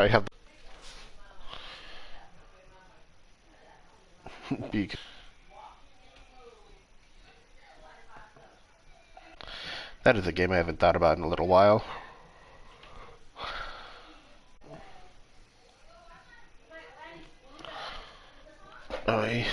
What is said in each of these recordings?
I have be that is a game I haven't thought about in a little while. I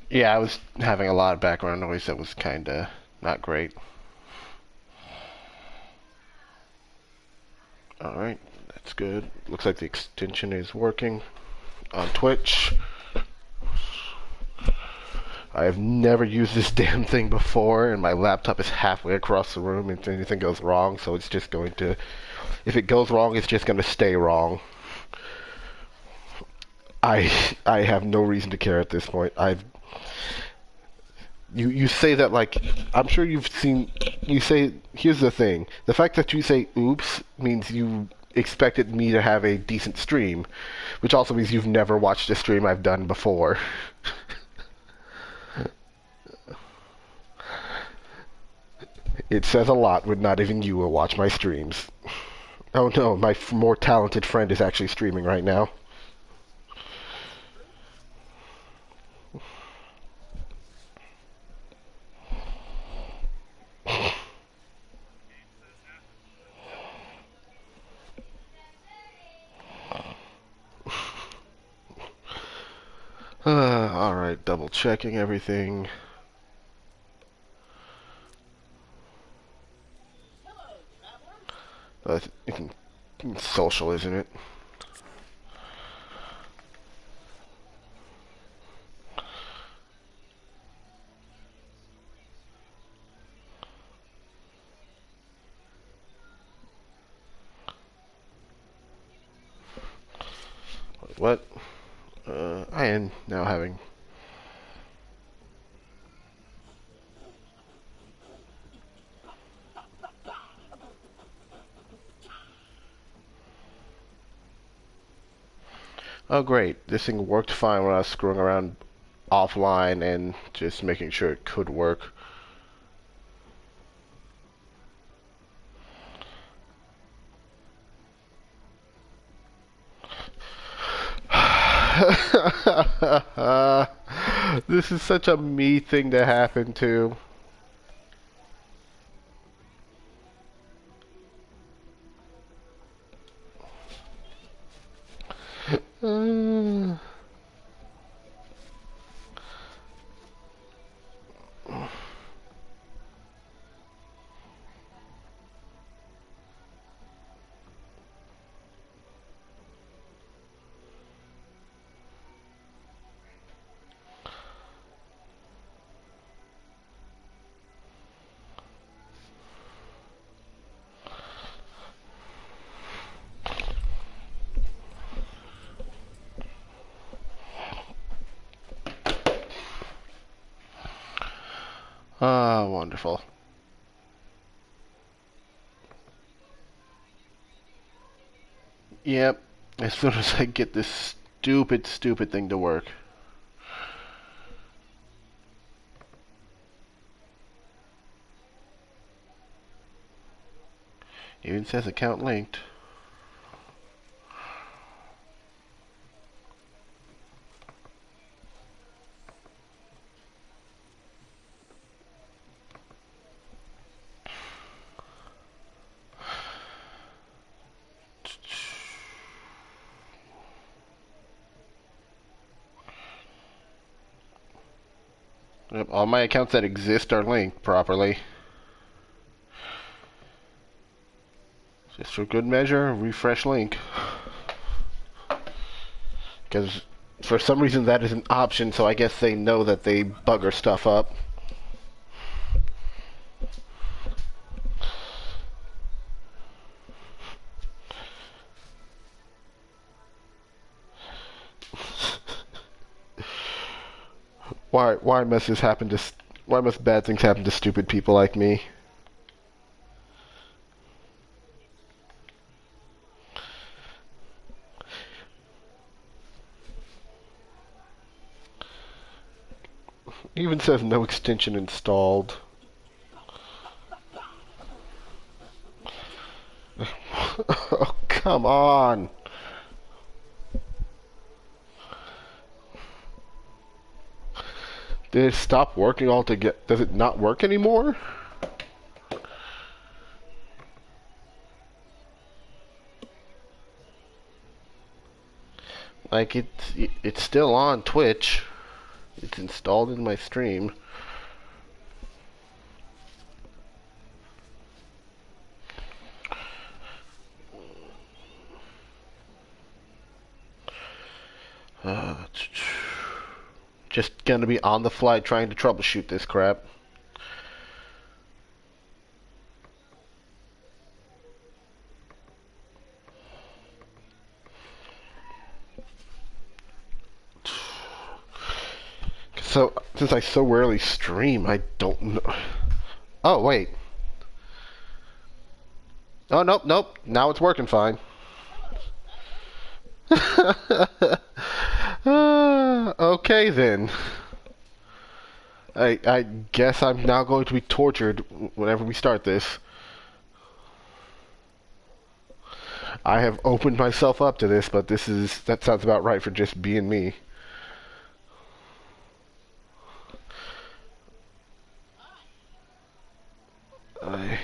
yeah, I was having a lot of background noise that was kind of not great. All right, that's good. Looks like the extension is working on Twitch. I have never used this damn thing before, and my laptop is halfway across the room if anything goes wrong, so it's just going to... If it goes wrong, it's just going to stay wrong. I have no reason to care at this point. You say that like I'm sure you've seen you say here's the thing. The fact that you say oops means you expected me to have a decent stream, which also means you've never watched a stream I've done before. It says a lot when not even you will watch my streams. Oh no, my more talented friend is actually streaming right now. Alright, double checking everything. It's social, isn't it? What? I am now having... Oh great, this thing worked fine when I was screwing around offline and just making sure it could work. This is such a me thing to happen to. Uh, wonderful. Yep. As soon as I get this stupid thing to work. Even says account linked. Yep, all my accounts that exist are linked properly. Just for good measure, refresh link. Because for some reason that is an option, so I guess they know that they bugger stuff up. Why must this happen to why must bad things happen to stupid people like me? It even says no extension installed. Oh, come on. Did it stop working altogether? Does it not work anymore? Like it's still on Twitch. It's installed in my stream. Just gonna be on the fly trying to troubleshoot this crap. So, since I so rarely stream, I don't know. Oh, wait. Oh, nope, nope. Now it's working fine. Okay, then. I guess I'm now going to be tortured whenever we start this. I have opened myself up to this, but that sounds about right for just being me. I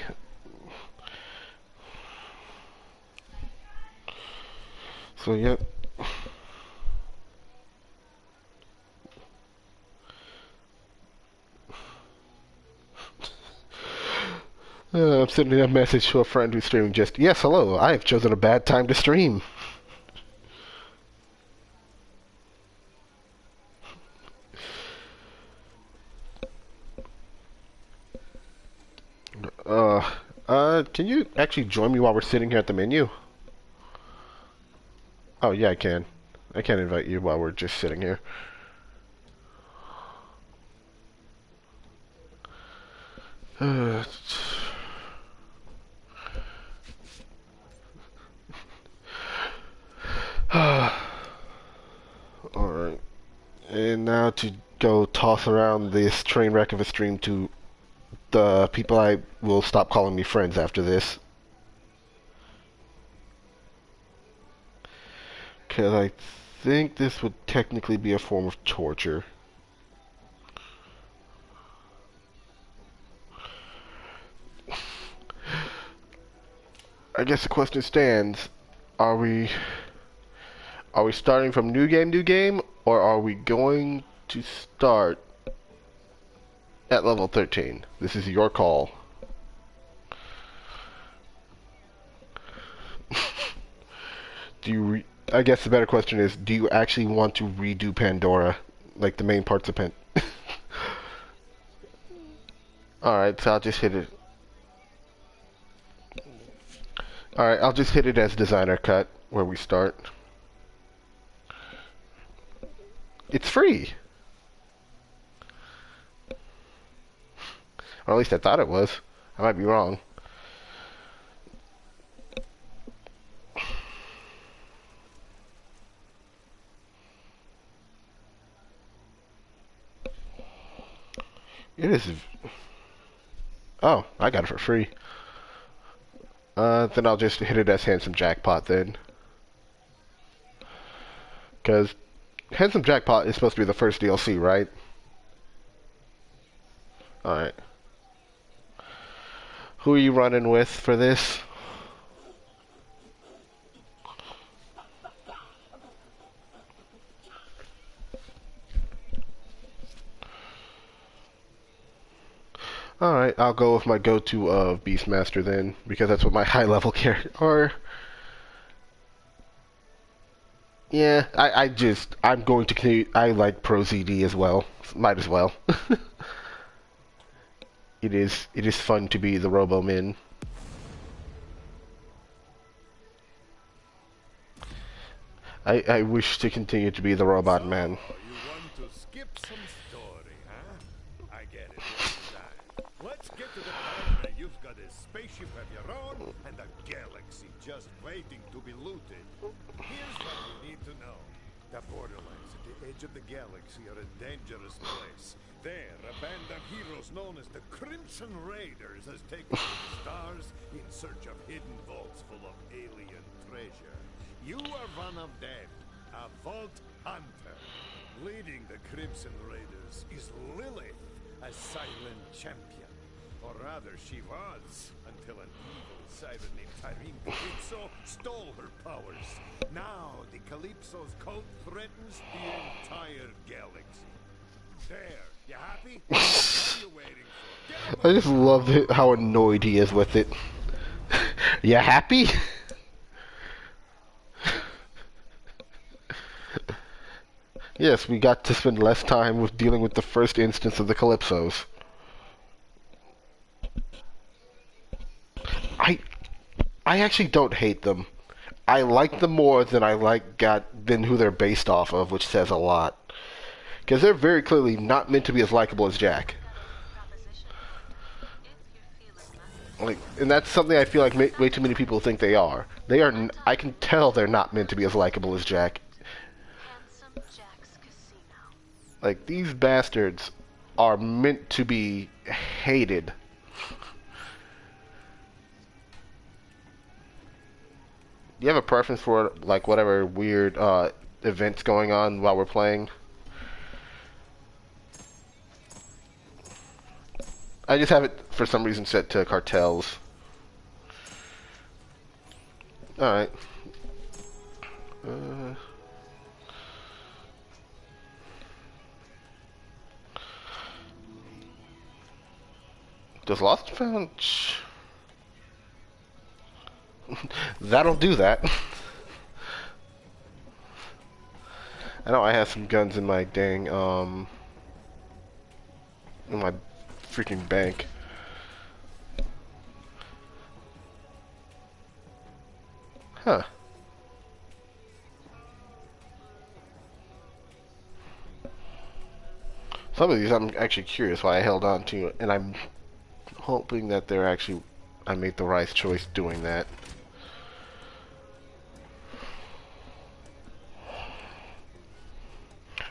So yeah. I'm sending a message to a friend who's streaming just, yes, hello, I have chosen a bad time to stream. Can you actually join me while we're sitting here at the menu? Oh, yeah, I can. I can invite you while we're just sitting here. Alright. And now to go toss around this train wreck of a stream to the people I will stop calling me friends after this. Because I think this would technically be a form of torture. I guess the question stands, are we starting from new game, or are we going to start at level 13? This is your call. I guess the better question is, do you actually want to redo Pandora, like the main parts of Alright, so I'll just hit it. Alright, I'll just hit it as designer cut, where we start. It's free! Or at least I thought it was. I might be wrong. It is... Oh, I got it for free. Then I'll just hit it as Handsome Jackpot then. Because Handsome Jackpot is supposed to be the first DLC, right? Alright. Who are you running with for this? Alright, I'll go with my go-to of Beastmaster then, because that's what my high-level character... Or... Yeah, I'm going to continue... I like Pro ZD as well. Might as well. It is fun to be the Robo-Min. I wish to continue to be the Robot Man. You want to skip some story, huh? I get it. Let's get to the part where you've got a spaceship of your own and a galaxy just waiting to be looted. Here's what you need to know. The borderlands at the edge of the galaxy are a dangerous place. There, a band of heroes known as the Crimson Raiders has taken to the stars in search of hidden vaults full of alien treasure. You are one of them, a vault hunter. Leading the Crimson Raiders is Lilith, a silent champion. Or rather, she was, until an evil siren named Tyrene Calypso stole her powers. Now, the Calypso's cult threatens the entire galaxy. There, you happy? What are you waiting for? I just love how annoyed he is with it. You happy? Yes, we got to spend less time with dealing with the first instance of the Calypsos. I actually don't hate them. I like them more than than who they're based off of, which says a lot. Because they're very clearly not meant to be as likable as Jack. And that's something I feel like way too many people think they are. They are. I can tell they're not meant to be as likable as Jack. Like, these bastards are meant to be hated. Do you have a preference for, like, whatever weird events going on while we're playing? I just have it, for some reason, set to cartels. Alright. Does Lost and Found... That'll do that. I know I have some guns in my dang, in my freaking bank. Huh. Some of these I'm actually curious why I held on to, and I'm hoping that I made the right choice doing that.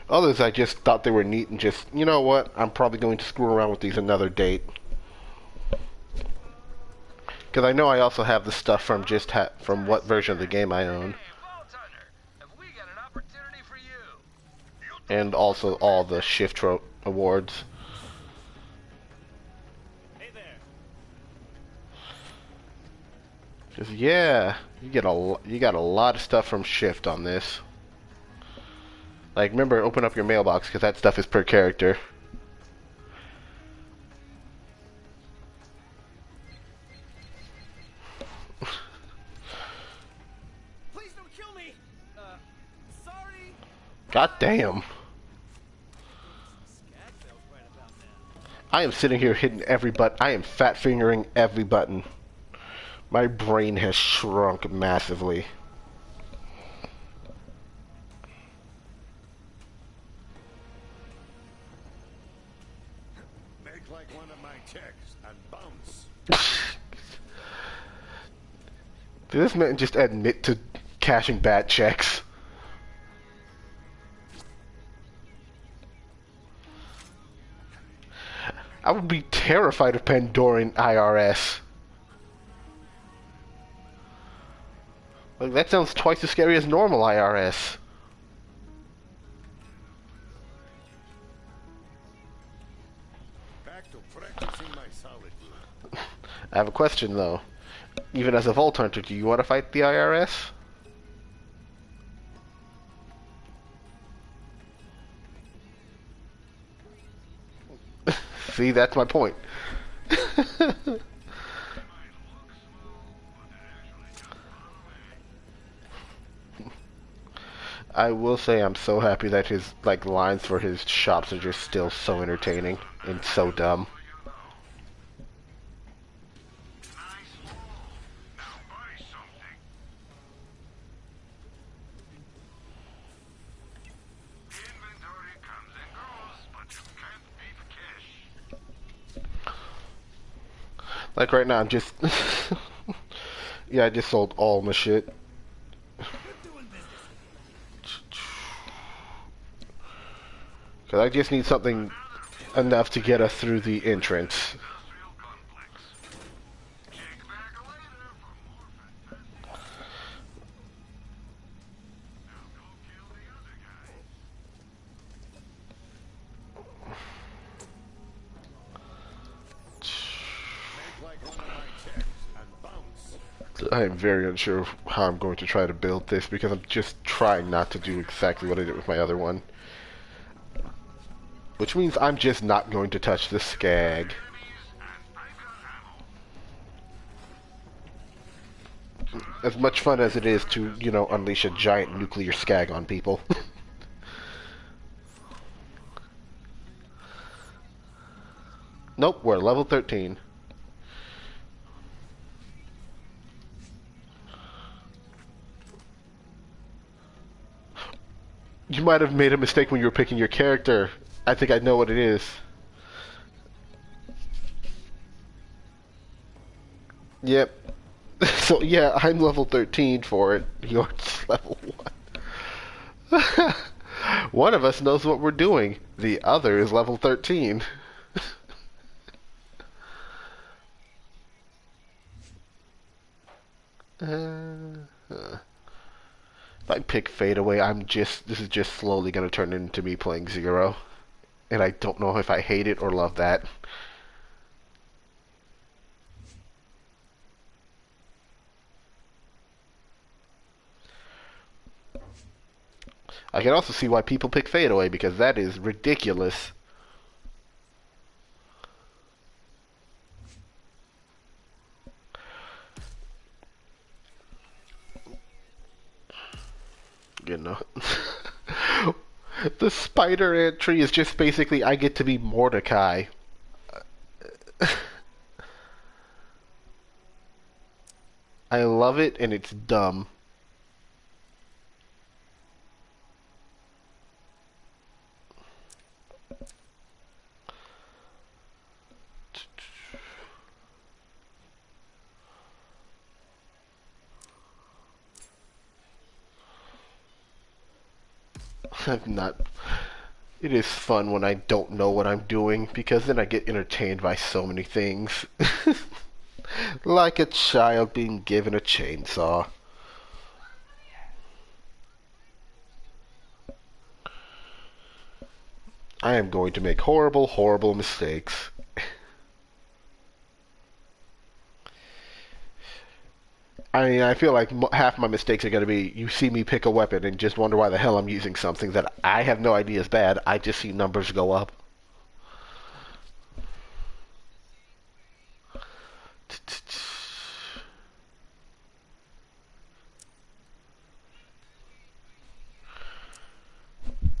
Others I just thought they were neat and just, you know what, I'm probably going to screw around with these another date. Because I know I also have the stuff from from what version of the game I own. Hey, Vault Hunter, have we got an opportunity and also all the shift awards. Hey there. Cause yeah, you got a lot of stuff from shift on this. Like, remember, open up your mailbox because that stuff is per character. Please don't kill me. Sorry. God damn. Skag feels right about now. I am sitting here hitting every button. I am fat fingering every button. My brain has shrunk massively. Make like one of my checks and bounce. Did this man just admit to cashing bad checks? I would be terrified of Pandoran IRS. Like, that sounds twice as scary as normal IRS. Back to practicing my solitude. I have a question, though. Even as a Vault Hunter, do you want to fight the IRS? See, that's my point. I will say I'm so happy that his lines for his shops are just still so entertaining and so dumb. Like right now, I'm just yeah, I just sold all my shit. Cause I just need something enough to get us through the entrance. I am very unsure of how I'm going to try to build this because I'm just trying not to do exactly what I did with my other one. Which means I'm just not going to touch the Skag. As much fun as it is to, you know, unleash a giant nuclear Skag on people. Nope, we're level 13. You might have made a mistake when you were picking your character. I think I know what it is. Yep. So yeah, I'm level 13 for it. You're level 1. One of us knows what we're doing. The other is level 13. If I pick Fade Away, this is just slowly going to turn into me playing Zero. And I don't know if I hate it or love that. I can also see why people pick Fade Away, because that is ridiculous. You know. The spider ant tree is just basically I get to be Mordecai. I love it and it's dumb. I'm not. It is fun when I don't know what I'm doing because then I get entertained by so many things. Like a child being given a chainsaw. I am going to make horrible, horrible mistakes. I mean, I feel like half my mistakes are going to be you see me pick a weapon and just wonder why the hell I'm using something that I have no idea is bad. I just see numbers go up.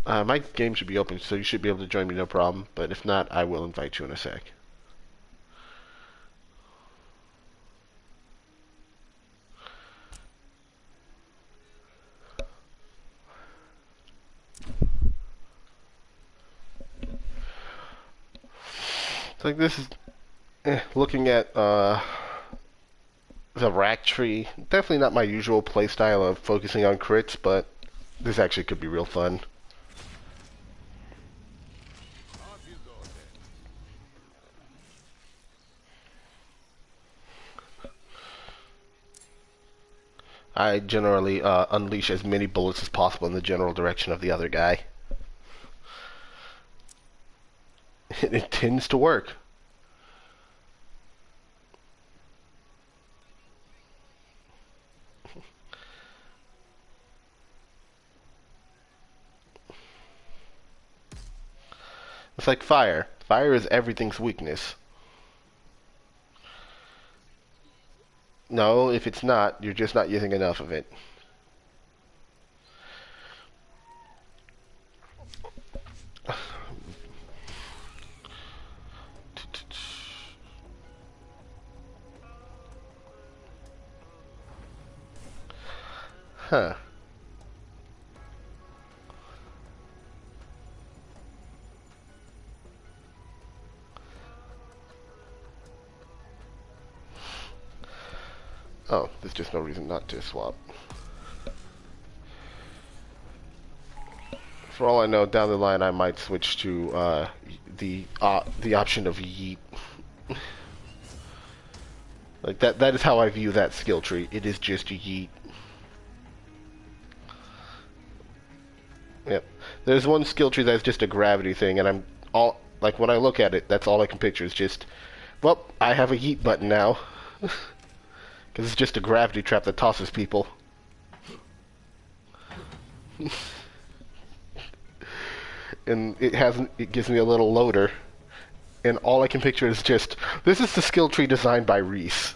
My game should be open, so you should be able to join me, no problem. But if not, I will invite you in a sec. It's like this is looking at the rack tree. Definitely not my usual playstyle of focusing on crits, but this actually could be real fun. Off you go then. I generally unleash as many bullets as possible in the general direction of the other guy. It tends to work. It's like fire. Fire is everything's weakness. No, if it's not, you're just not using enough of it. Huh. Oh, there's just no reason not to swap. For all I know, down the line I might switch to the option of yeet. Like that is how I view that skill tree. It is just yeet. Yep. There's one skill tree that's just a gravity thing, and I'm all like when I look at it, that's all I can picture is just, well, I have a yeet button now, because it's just a gravity trap that tosses people. And it gives me a little loader, and all I can picture is just, this is the skill tree designed by Reese.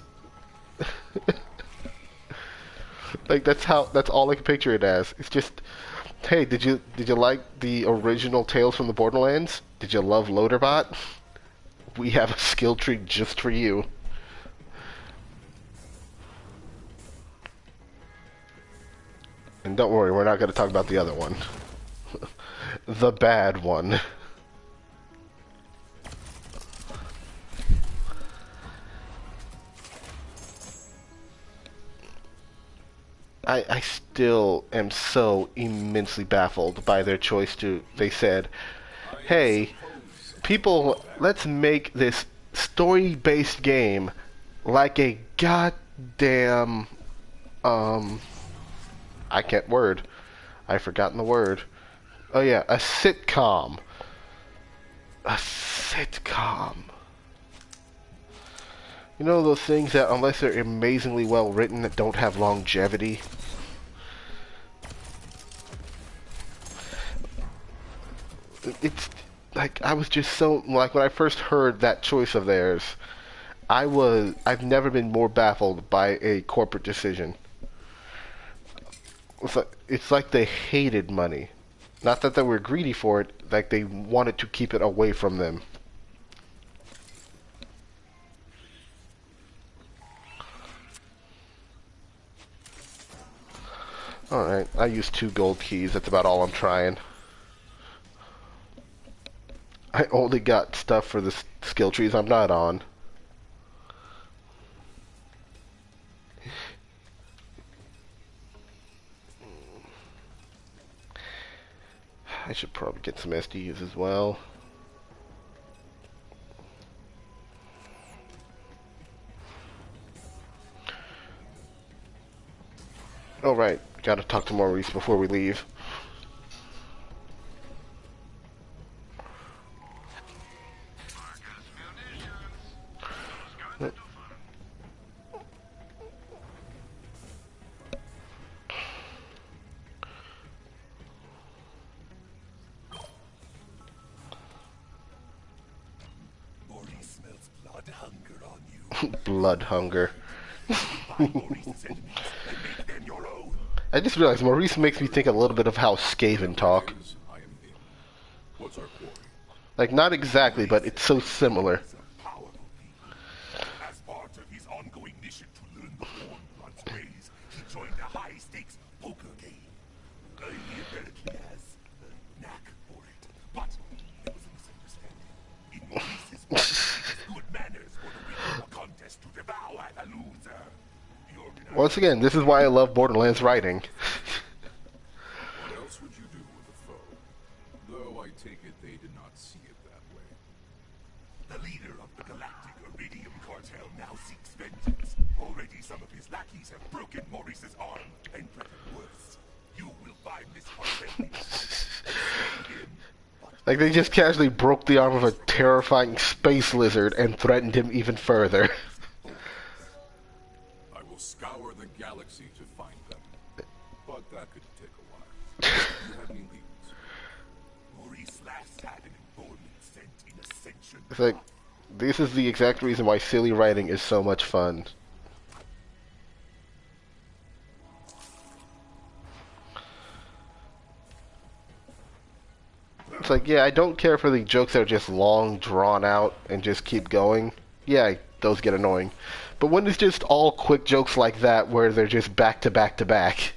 Like that's all I can picture it as. It's just, hey, did you like the original Tales from the Borderlands? Did you love Loaderbot? We have a skill tree just for you. And don't worry, we're not going to talk about the other one. The bad one. I still am so immensely baffled by their choice to, they said, hey, people, let's make this story-based game like a goddamn, I can't word. I've forgotten the word. Oh yeah, a sitcom. A sitcom. You know those things that, unless they're amazingly well written, that don't have longevity? It's like, I was just so, like, when I first heard that choice of theirs, I've never been more baffled by a corporate decision. It's like they hated money. Not that they were greedy for it, like they wanted to keep it away from them. Alright, I used 2 gold keys, that's about all I'm trying. I only got stuff for the skill trees I'm not on. I should probably get some SDs as well. Oh right, gotta talk to Maurice before we leave. blood hunger on you. Blood hunger. Find Maurice's enemies and make them your own. I just realized Maurice makes me think a little bit of how Skaven talk. I am in. What's our quarry? Like, not exactly, but it's so similar. He's a powerful people. As part of his ongoing mission to learn the Warmblood's ways, he joined a high-stakes poker game. He apparently has a knack for it, but there was a misunderstanding. In Maurice's mind, good manners were the winner of a contest to devour the loser. The organizer Once again, this is why I love Borderlands writing. What else would you do with a foe? Though I take it they did not see it that way. The leader of the Galactic Iridium Cartel now seeks vengeance. Already some of his lackeys have broken Maurice's arm and threatened worse. You will find this unfriendly and slay him. Like, they just casually broke the arm of a terrifying space lizard and threatened him even further. I will scour the galaxy to find them. But that could take a while. You have any leads? Maurice last had an informant sent in Ascension. It's like, this is the exact reason why silly writing is so much fun. It's like, yeah, I don't care for the jokes that are just long, drawn out, and just keep going. Yeah, those get annoying. But when it's just all quick jokes like that, where they're just back to back to back.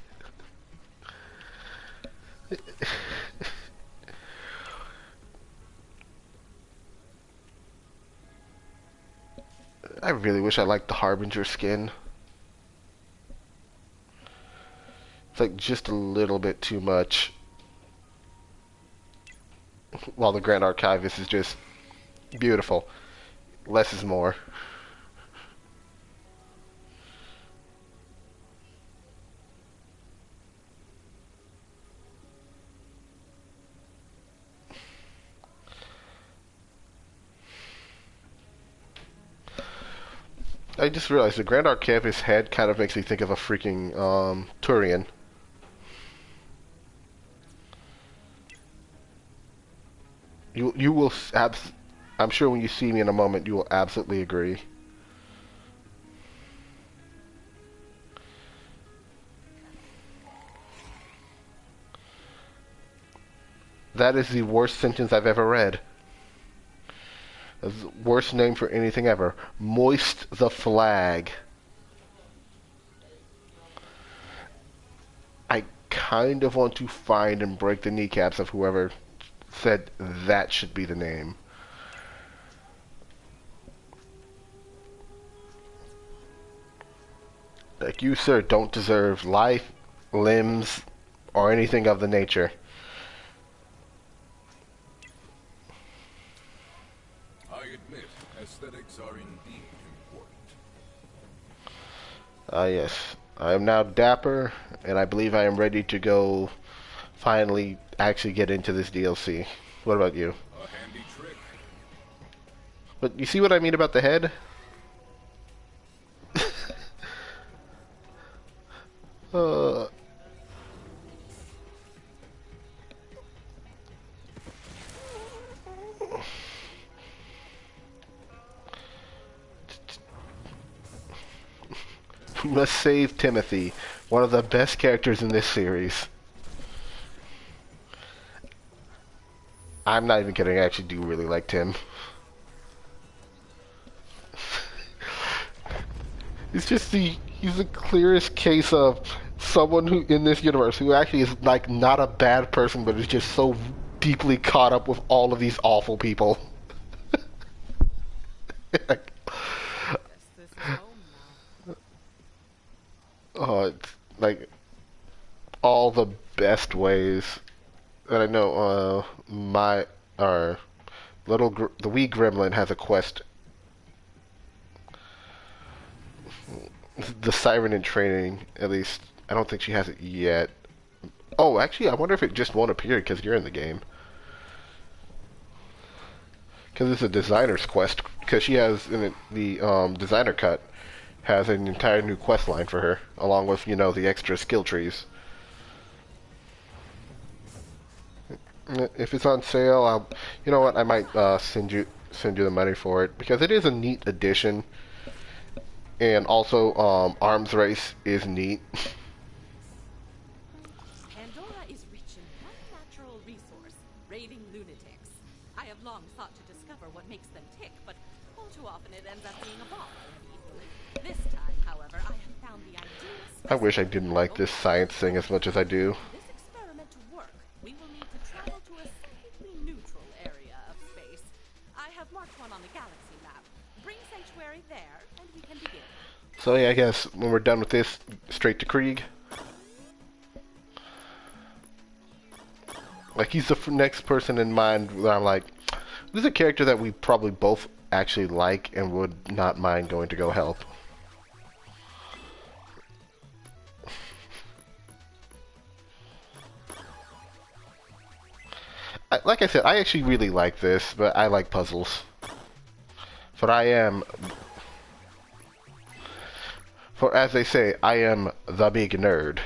I really wish I liked the Harbinger skin. It's like just a little bit too much. While the Grand Archivist is just beautiful. Less is more. I just realized the Grand Archivist's head kind of makes me think of a freaking Turian. You will I'm sure when you see me in a moment you will absolutely agree. That is the worst sentence I've ever read. That's the worst name for anything ever. Moist the flag. I kind of want to find and break the kneecaps of whoever said that should be the name. Like, you, sir, don't deserve life, limbs, or anything of the nature. I admit, aesthetics are indeed important. Yes. I am now dapper, and I believe I am ready to go finally actually get into this DLC. What about you? A handy trick. But you see what I mean about the head? uh... We must save Timothy, one of the best characters in this series. I'm not even kidding, I actually do really like Tim. He's the clearest case of someone who, in this universe, who actually is like not a bad person, but is just so deeply caught up with all of these awful people. Like, This is home now. oh, it's like all the best ways that I know. Our the wee gremlin has a quest. The siren in training, at least. I don't think she has it yet. Oh, actually, I wonder if it just won't appear because you're in the game. Because it's a designer's quest. Because she has in it, the designer cut has an entire new quest line for her, along with the extra skill trees. If it's on sale, you know what? I might send you the money for it because it is a neat addition, and also Arms Race is neat. Pandora is rich in one natural resource, raiding lunatics. I have long sought to discover what makes them tick, but all too often it ends up being a bomb. This time, however, I have found the ideal I wish I didn't like this science thing as much as I do. For this experiment to work, we will need to travel to a psychically neutral area of space. I have marked one on the galaxy map. Bring Sanctuary there, and we can begin. So yeah, I guess when we're done with this, straight to Krieg. Like, he's the next person in mind that I'm like, this is a character that we probably both actually like and would not mind going to go help. Like I said, I actually really like this, but I like puzzles. For as they say, I am the big nerd.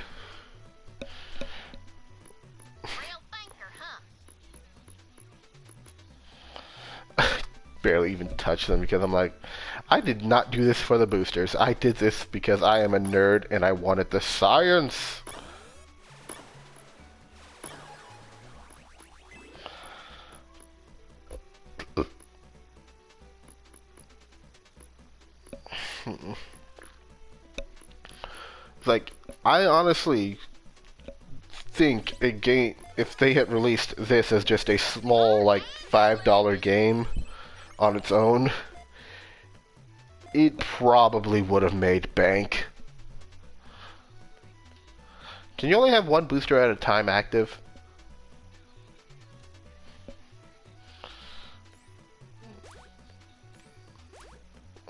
Real thinker, huh? Barely even touch them because I'm like, I did not do this for the boosters. I did this because I am a nerd and I wanted the science. Like, I honestly think a game, if they had released this as just a small, like, $5 game on its own, it probably would have made bank. Can you only have one booster at a time active?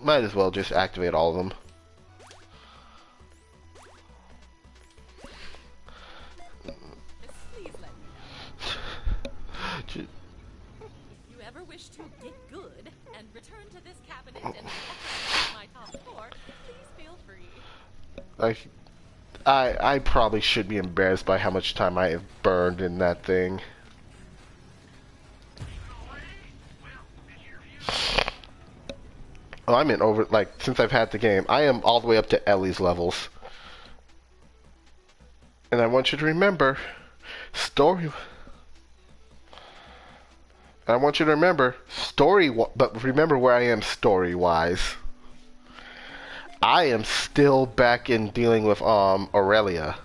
Might as well just activate all of them. Please let me know. If you ever wish to get good and return to this cabinet and exercise my top score, please feel free. I probably should be embarrassed by how much time I have burned in that thing. Oh, I'm in over, like, since I've had the game, I am all the way up to Ellie's levels. And I want you to remember, but remember where I am story-wise. I am still back in dealing with, Aurelia.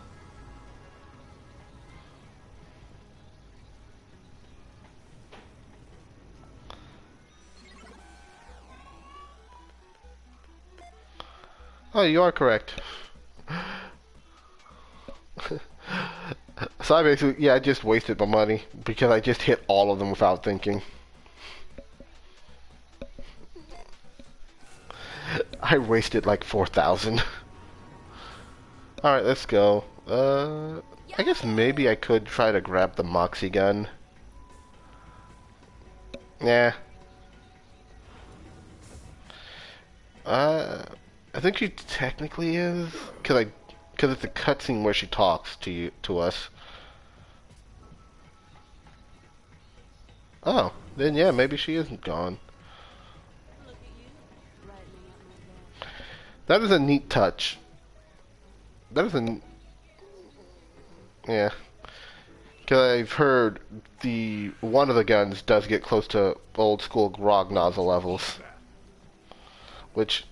Oh, you are correct. So I basically, yeah, I just wasted my money because I just hit all of them without thinking. I wasted like 4,000. Alright, let's go. I guess maybe I could try to grab the Moxie gun. Yeah. I think she technically is, cause it's a cutscene where she talks to us. Oh, then yeah, maybe she isn't gone. Look at you, brightening up my day. That is a neat touch. That is yeah. Cause I've heard one of the guns does get close to old school grog nozzle levels, which,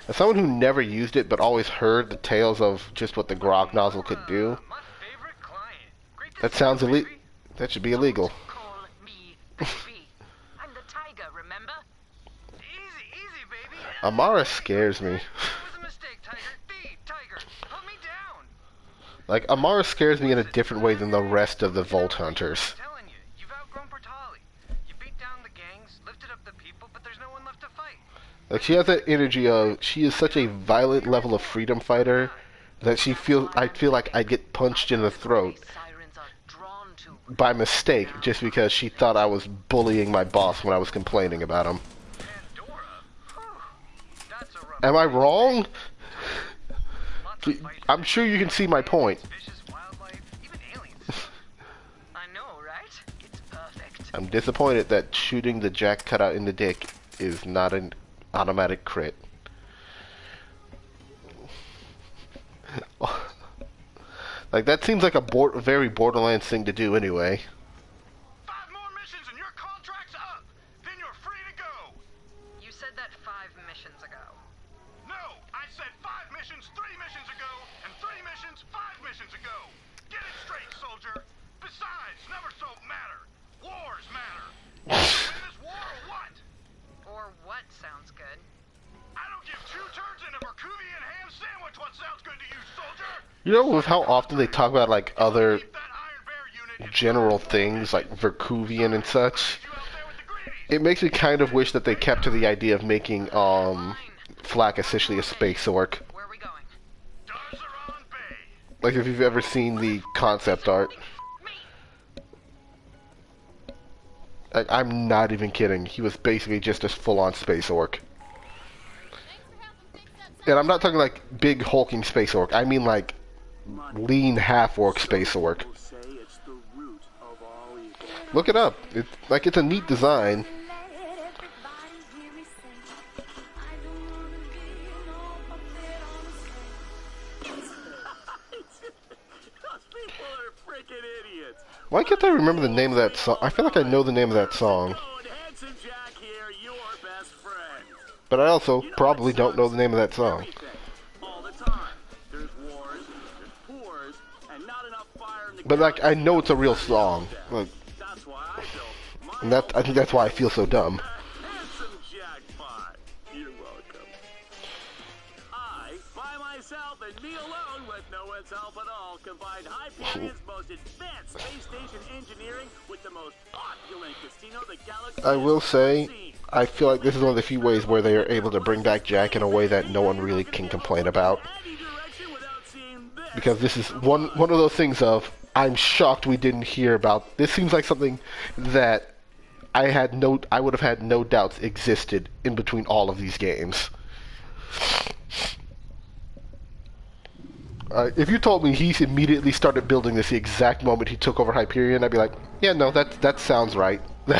as someone who never used it but always heard the tales of just what the grog nozzle could do, My favorite client. Great to that see sounds you, illegal. baby. That should be illegal. Don't call me baby. I'm the tiger, remember? Easy, baby. Amara scares me. That was a mistake, Tiger. Tiger, put me down. Like, Amara scares me in a different way than the rest of the Vault Hunters. I'm telling you, you've outgrown Portali. You beat down the gangs, lifted up the people, but there's no one left to fight. Like, she has that energy of, she is such a violent level of freedom fighter that I feel like I'd get punched in the throat Sirens are drawn to. by mistake just because she thought I was bullying my boss when I was complaining about him. Pandora? Whew. That's a rough Am I wrong? Lots of fights. I'm sure you can see my point. Vicious wildlife, even aliens. I know, right? It's perfect. I'm disappointed that shooting the Jack cutout in the dick is not an automatic crit. Like, that seems like a very Borderlands thing to do anyway. 5 more missions and your contract's up. Then you're free to go. You said that 5 missions ago. No, I said 5 missions 3 missions ago, and 3 missions 5 missions ago. Get it straight, soldier. Besides, never so matter. Wars matter. You win this war or what? Or what sounds good? I don't give 2 turds in a Verkuvian ham sandwich what sounds good to you, soldier. You know, with how often they talk about, like, other general things, like Verkuvian and such, it makes me kind of wish that they kept to the idea of making, Flak essentially a space orc. Where are we going? Darzaron Bay. Like, if you've ever seen the concept art. I'm not even kidding. He was basically just a full-on space orc. And I'm not talking like big hulking space orc. I mean like lean half-orc space orc. Look it up. It's a neat design. Why can't I remember the name of that song? I feel like I know the name of that song. But I also probably don't know the name of that song. But like, I know it's a real song. Like, and I think that's why I feel so dumb. Combined Hyperion's most advanced space station engineering with the most opulent casino the galaxy I will say, I feel like this is one of the few ways where they are able to bring back Jack in a way that no one really can complain about. Because this is one of those things of, I'm shocked we didn't hear about. This seems like something that I would have had no doubts existed in between all of these games. If you told me he immediately started building this the exact moment he took over Hyperion, I'd be like, yeah, no, that sounds right. Sorry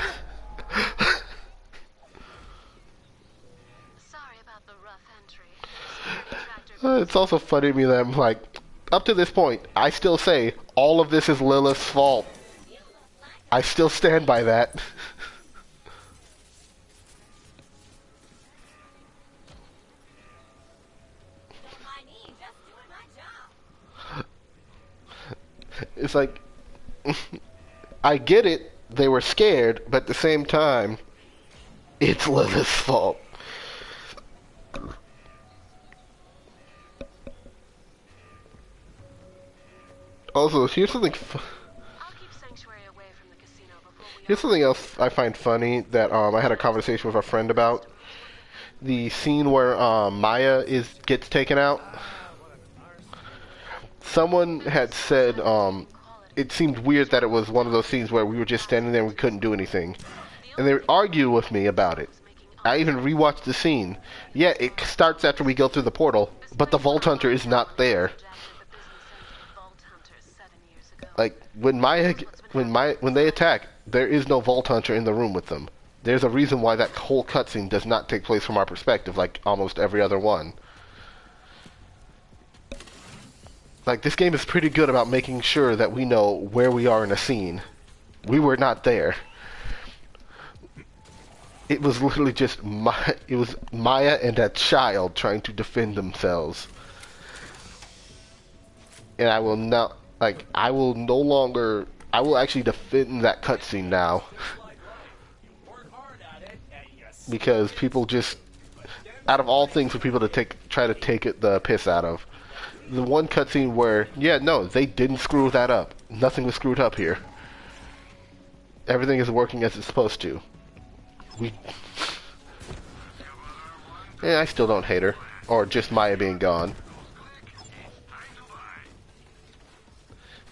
about the rough entry. It's also funny to me that I'm like, up to this point, I still say all of this is Lilith's fault. I still stand by that. It's like, I get it, they were scared, but at the same time, it's Lilith's fault. Also, here's something here's something else I find funny that I had a conversation with a friend about. The scene where Maya gets taken out. Someone had said it seemed weird that it was one of those scenes where we were just standing there and we couldn't do anything. And they argued with me about it. I even rewatched the scene. Yeah, it starts after we go through the portal, but the Vault Hunter is not there. Like, when they attack, there is no Vault Hunter in the room with them. There's a reason why that whole cutscene does not take place from our perspective, like almost every other one. Like, this game is pretty good about making sure that we know where we are in a scene. We were not there. It was literally just it was Maya and a child trying to defend themselves. And I will not, like, I will actually defend that cutscene now. Because people just, out of all things for people to try to take the piss out of. The one cutscene where, yeah, no, they didn't screw that up. Nothing was screwed up here. Everything is working as it's supposed to. I still don't hate her. Or just Maya being gone.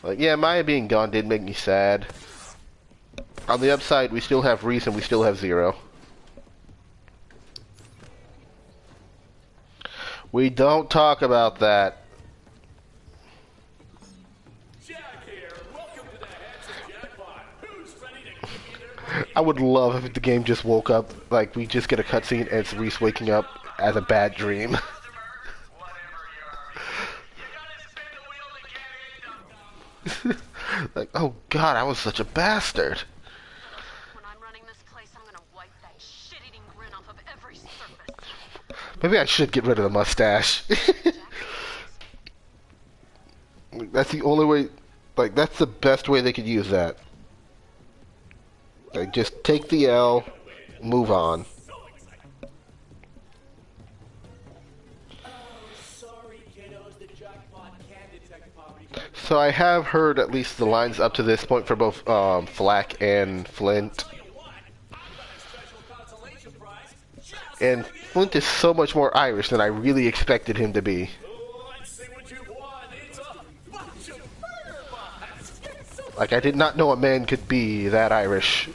Like, yeah, Maya being gone did make me sad. On the upside, we still have Reese and we still have Zero. We don't talk about that. I would love if the game just woke up, like we just get a cutscene and it's Reese waking up as a bad dream. Like, oh god, I was such a bastard. When I'm running this place, I'm gonna wipe that shit-eating grin off of every surface. Maybe I should get rid of the mustache. That's the only way, like, that's the best way they could use that. Like, just take the L, move on. So I have heard at least the lines up to this point for both Flack and Flint. And Flint is so much more Irish than I really expected him to be. Like, I did not know a man could be that Irish.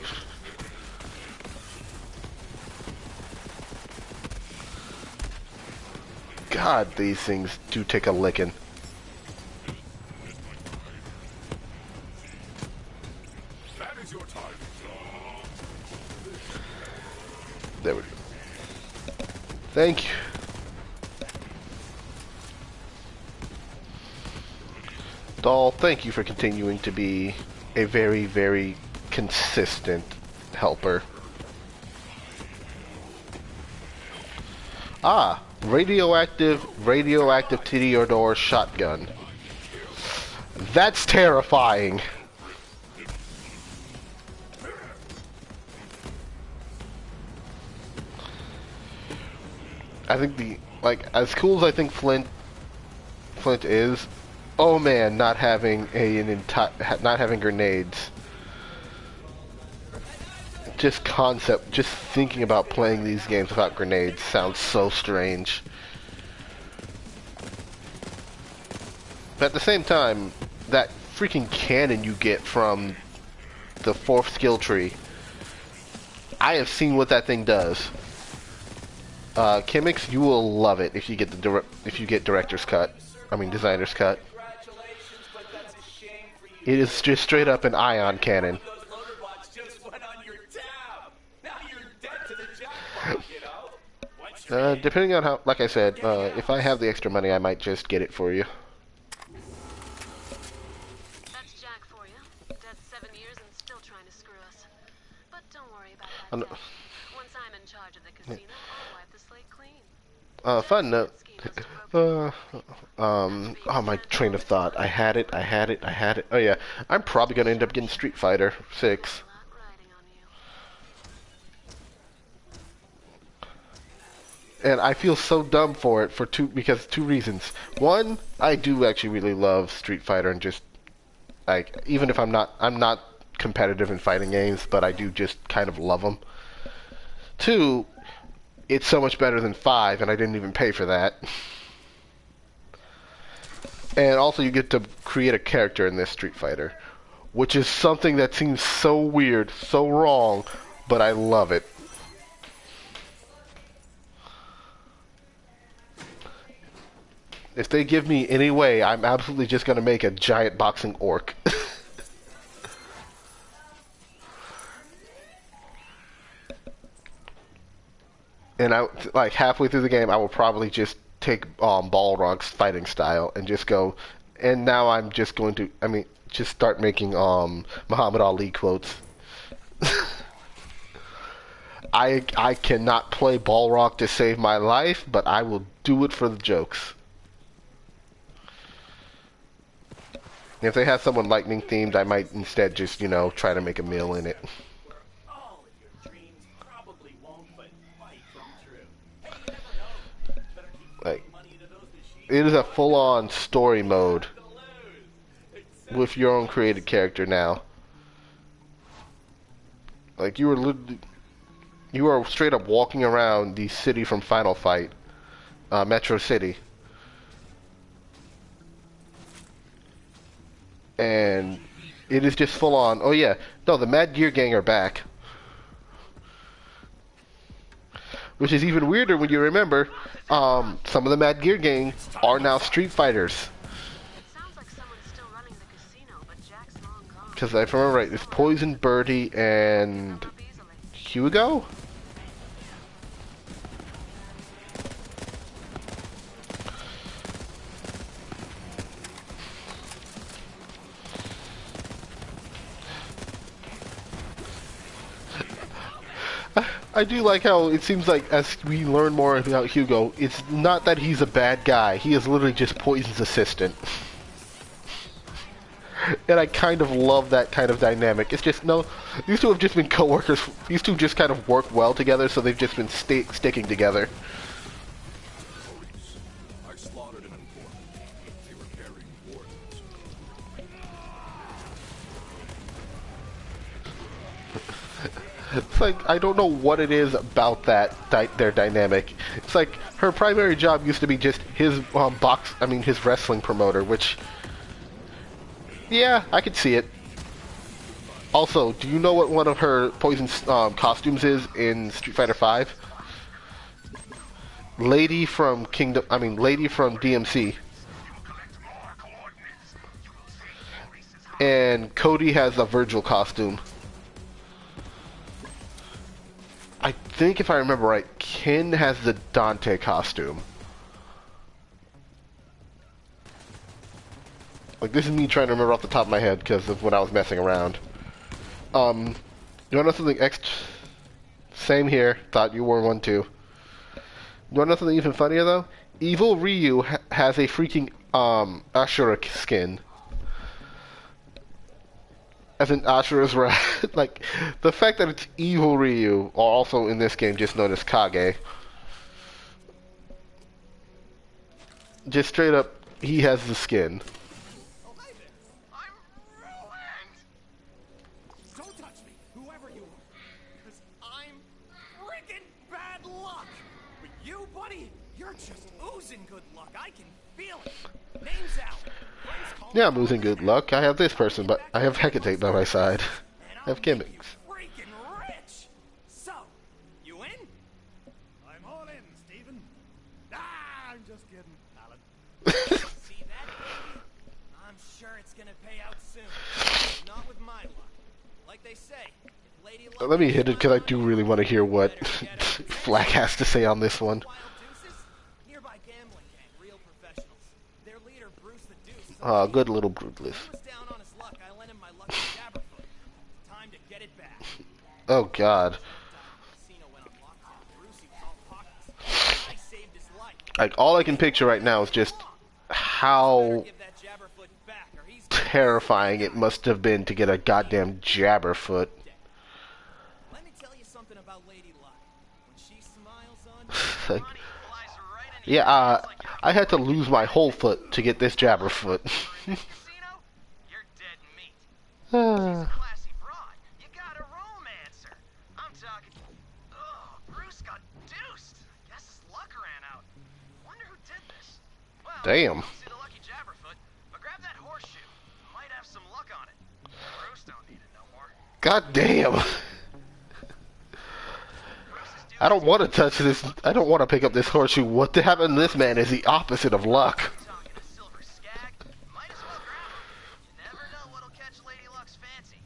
God, these things do take a licking. There we go. Thank you. Doll, thank you for continuing to be a very, very consistent helper. Ah, radioactive Theodore shotgun. That's terrifying. I think as cool as I think Flint is, oh man, not having not having grenades. Just thinking about playing these games without grenades sounds so strange. But at the same time, that freaking cannon you get from the 4th skill tree, I have seen what that thing does. Chemix, you will love it if you get director's cut. I mean designer's cut. It is just straight up an ion cannon. Depending on how, like I said, if I have the extra money, I might just get it for you. That's Jack for you. Dead 7 years and still trying to screw us. But don't worry about that. Once I'm in charge of the casino, I'll wipe the slate clean. Fun note. Oh, my train of thought. I had it. Oh yeah, I'm probably gonna end up getting Street Fighter 6. And I feel so dumb for it because two reasons. One, I do actually really love Street Fighter and just like even if I'm not competitive in fighting games, but I do just kind of love them. Two, it's so much better than 5, and I didn't even pay for that. And also, you get to create a character in this Street Fighter, which is something that seems so weird, so wrong, but I love it. If they give me any way, I'm absolutely just going to make a giant boxing orc. And like halfway through the game, I will probably just take Balrog's fighting style and just go. And now I'm just going to, just start making Muhammad Ali quotes. I cannot play Balrog to save my life, but I will do it for the jokes. If they have someone lightning themed, I might instead just, try to make a meal in it. Like, it is a full-on story mode with your own created character now. Like, you are straight up walking around the city from Final Fight, Metro City. And it is just full on. Oh yeah, no, the Mad Gear Gang are back. Which is even weirder when you remember, some of the Mad Gear Gang are now Street Fighters. Sounds like someone's still running the casino, but Jack's long gone. Because if I remember right, it's Poison Birdie and Hugo? I do like how it seems like as we learn more about Hugo, it's not that he's a bad guy. He is literally just Poison's assistant. And I kind of love that kind of dynamic. It's just, no, these two have just been co-workers. These two just kind of work well together, so they've just been sticking together. I slaughtered an informant. They were carrying poisons. It's like, I don't know what it is about that, their dynamic. It's like, her primary job used to be just his his wrestling promoter, which, yeah, I could see it. Also, do you know what one of her Poison's costumes is in Street Fighter V? Lady from DMC. And Cody has a Virgil costume. I think if I remember right, Ken has the Dante costume. Like, this is me trying to remember off the top of my head because of when I was messing around. You want to know something Same here. Thought you wore one too. You want to know something even funnier though? Evil Ryu has a freaking Ashura skin. As in Ashura's Wrath. Like, the fact that it's Evil Ryu, or also in this game just known as Kage. Just straight up, he has the skin. Oh, hi there. I'm ruined. Don't touch me, whoever you are, because I'm friggin' bad luck. But you, buddy, you're just oozing good luck. I can feel it. Name's Al. Yeah, I'm losing good luck. I have this person, but I have Hecate by my side. I have gimmicks. Freaking rich. So, you in? I'm all in, Steven. Ah, I'm just kidding, Alan. See that, baby? I'm sure it's gonna pay out soon. Not with my luck. Like they say, if Lady Luck Let me hit it because I do really want to hear what Flack has to say on this one. Wild Deuces, nearby gambling gang, real professionals. Their leader, Bruce the Deuce, is Good little Brutalist. He was down on his luck. I lent him my lucky Jabberfoot. Time to get it back. Oh God. Casino went on lockdown. Bruce, he was all pockets. I saved his life. Like, all I can picture right now is just how Give that Jabberfoot back, or he's terrifying it must have been to get a goddamn Jabberfoot. Let me tell you something about Lady Luck. When she smiles on you, Like, yeah, I had to lose my whole foot to get this Jabberfoot. Casino? You're dead meat. She's a classy broad. You got a romancer. I'm talking. Oh, Bruce got deuced. Guess his luck ran out. Wonder who did this. Well, Damn. see the lucky Jabberfoot, but grab that horseshoe. Might have some luck on it. Bruce don't need it no more. God damn. I don't want to touch this. I don't want to pick up this horseshoe. What to happen to this man is the opposite of luck. Talking a silver skag. Might as well grab him. You never know what'll catch Lady Luck's fancy.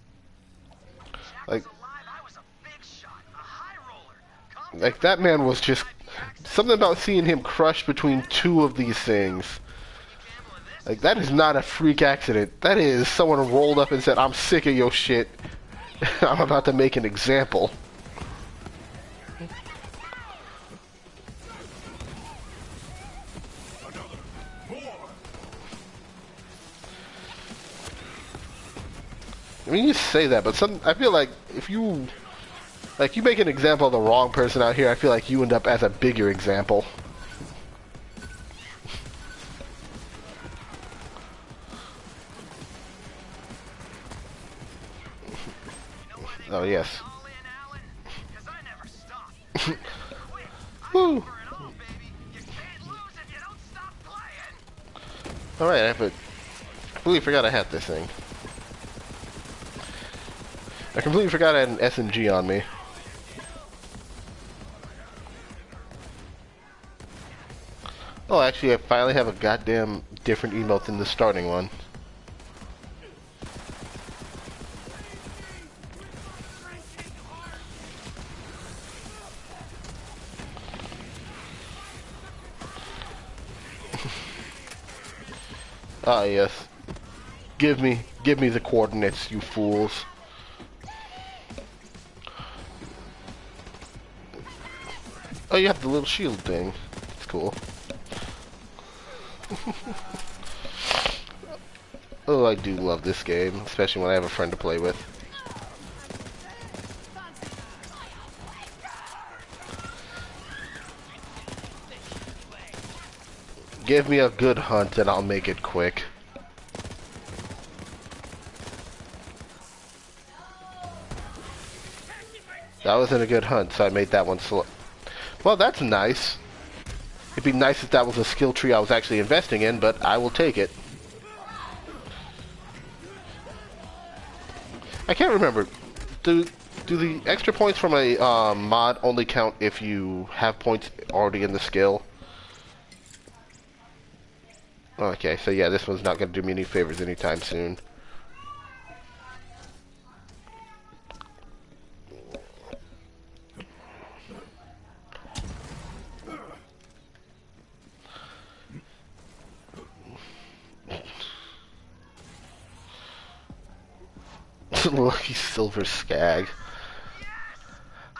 Jack Like- was alive. I was a big shot, a high roller. Like, that man was just something about seeing him crush between two of these things. Like, that is not a freak accident. That is someone rolled up and said, "I'm sick of your shit. I'm about to make an example." I mean, you say that, but I feel like if you, like, you make an example of the wrong person out here, I feel like you end up as a bigger example. Oh, yes. Woo! Alright, I completely forgot I had this thing. I completely forgot I had an SMG on me. Oh, actually, I finally have a goddamn different emote than the starting one. Ah, yes. Give me the coordinates, you fools. Oh, you have the little shield thing. It's cool. Oh, I do love this game, especially when I have a friend to play with. Give me a good hunt and I'll make it quick. That wasn't a good hunt, so I made that one slow. Well, that's nice. It'd be nice if that was a skill tree I was actually investing in, but I will take it. I can't remember. Do the extra points from a mod only count if you have points already in the skill? Okay, so yeah, this one's not going to do me any favors anytime soon. Lucky silver skag.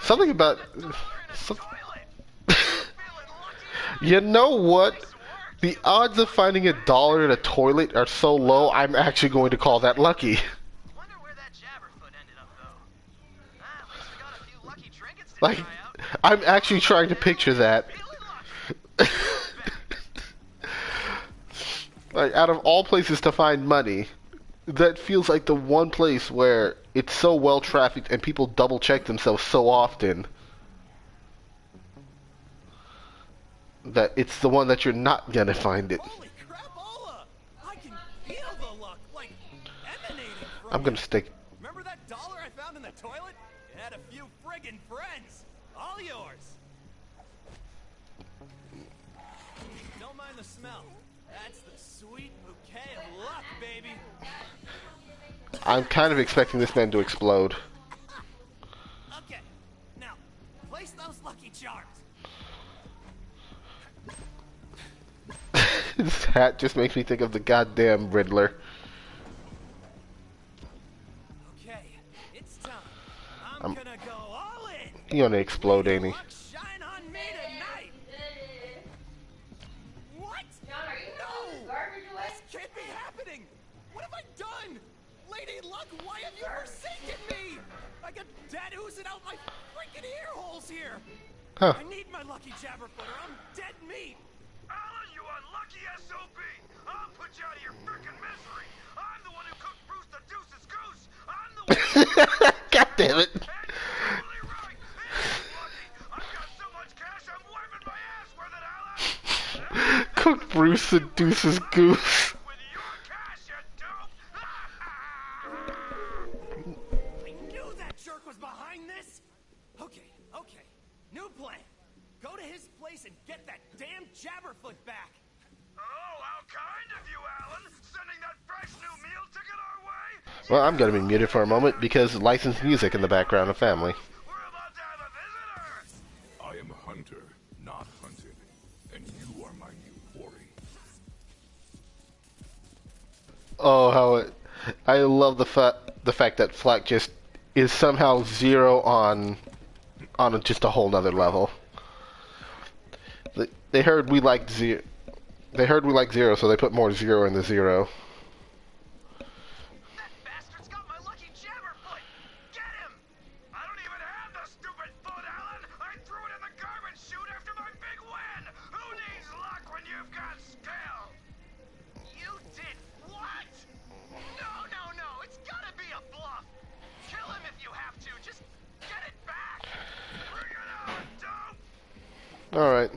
Something about... You know what? The odds of finding $1 in a toilet are so low, I'm actually going to call that lucky. Wonder where that Jabberfoot ended up, though. At least we got a few lucky trinkets to Like, try out. I'm actually trying to picture that. Like, out of all places to find money, that feels like the one place where it's so well trafficked and people double check themselves so often that it's the one that you're not gonna find it. Holy crapola! I can feel the luck, like emanating from I'm gonna it. stick. Remember that dollar I found in the toilet? It had a few friggin' friends. All yours. Don't mind the smell. That's the sweet bouquet of luck, baby. I'm kind of expecting this man to explode. Okay, now place those lucky charms. His hat just makes me think of the goddamn Riddler. Okay, it's time. I'm- Gonna go all in. He gonna explode, ain't he? Luck shine on me tonight. What? No! This can't be happening. What have I done? Lady Luck, why have you forsaken me? I got dead oozing out my freaking ear holes here. Huh. I need my lucky Jabberfoot or I'm dead meat. Alan, you unlucky SOB! I'll put you out of your frickin' misery! I'm the one who cooked Bruce the Deuce's goose! I'm the one who... God damn it. And you're totally right! He's lucky! I've got so much cash, I'm wiping my ass with it, Alan! Cook Bruce seduces Goose. With your cash, you dope! I knew that jerk was behind this. Okay. New plan. Go to his place and get that damn Jabberfoot back. Oh, how kind of you, Alan! Sending that fresh new meal ticket our way? Well, I'm gonna be muted for a moment because licensed music in the background of family. We're about to have a visitor! I am a hunter, not hunted. And you are my new quarry. Oh, how it... I love the fact that Flack just is somehow zero on just a whole nother level. They heard we liked zero. They heard we liked zero, so they put more zero in the zero. That bastard's got my lucky Jabberfoot! Get him! I don't even have the stupid foot, Alan! I threw it in the garbage chute after my big win! Who needs luck when you've got skill? You did what? No, it's gotta be a bluff! Kill him if you have to, just get it back! Bring it on, dope! Alright.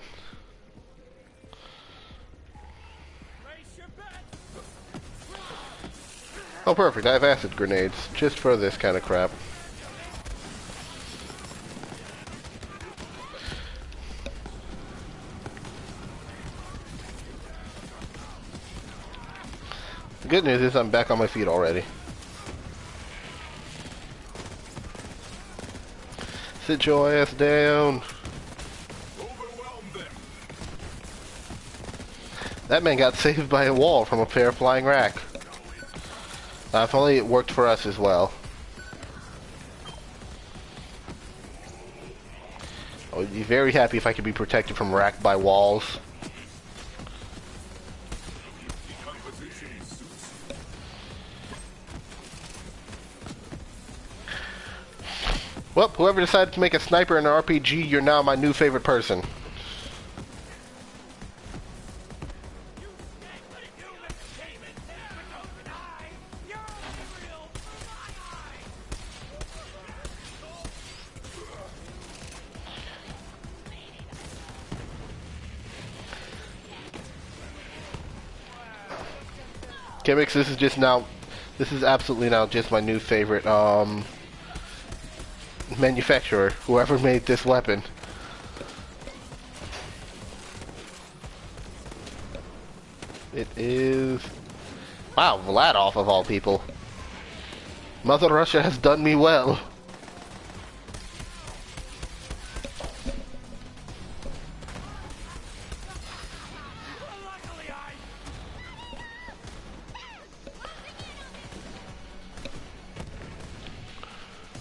Place your bet. Oh, perfect. I have acid grenades, just for this kind of crap. The good news is I'm back on my feet already. Sit your ass down. Overwhelm them! That man got saved by a wall from a pair of flying rack. If only it worked for us as well. I would be very happy if I could be protected from rack by walls. Well, whoever decided to make a sniper in an RPG, you're now my new favorite person. Gimmicks, this is absolutely now just my new favorite, manufacturer, whoever made this weapon. It is... Wow, Vladov of all people. Mother Russia has done me well.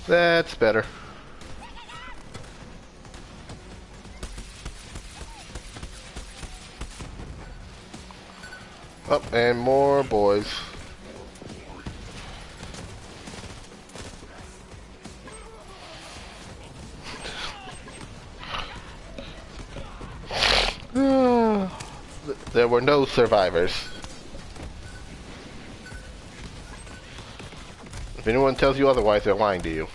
That's better. Oh, and more boys. There were no survivors. If anyone tells you otherwise, they're lying to you.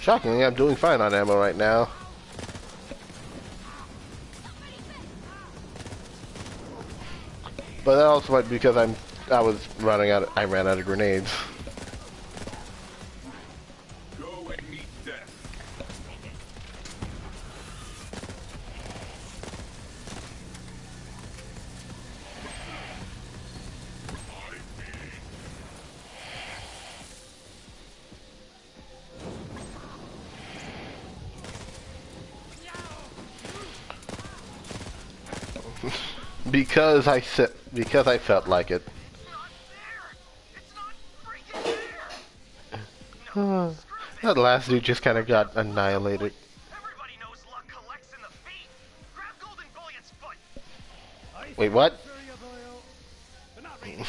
Shockingly, I'm doing fine on ammo right now. But that also might be because I ran out of grenades. Go and meet death. Because I felt like it. That last dude just kind of got annihilated. Everybody knows luck collects in the feet. Grab Golden Bullion's foot. Wait, what? Great. Now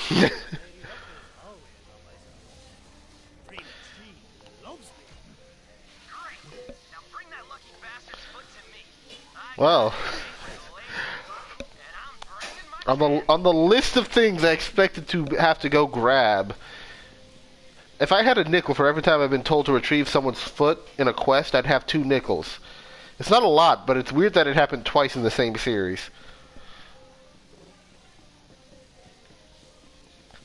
bring that lucky bastard's foot to me. Well, on the list of things I expected to have to go grab, if I had a nickel for every time I've been told to retrieve someone's foot in a quest, I'd have 2 nickels. It's not a lot, but it's weird that it happened twice in the same series.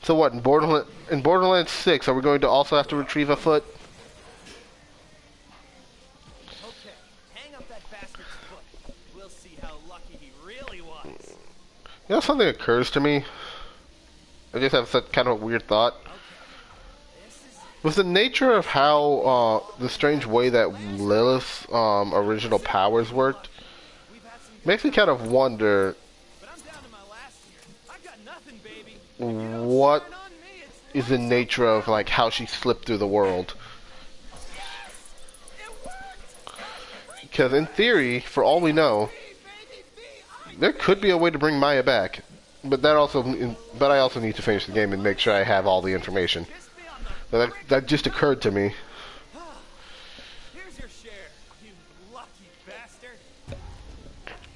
So what, in Borderlands 6, are we going to also have to retrieve a foot? Okay, hang up that bastard's foot. We'll see how lucky he really was. You know, something occurs to me. I just have such kind of a weird thought. With the nature of how, the strange way that Lilith's, original powers worked, makes me kind of wonder what is the nature of, like, how she slipped through the world. Because in theory, for all we know, there could be a way to bring Maya back. But I also need to finish the game and make sure I have all the information. That just occurred to me. Here's your share, you lucky bastard.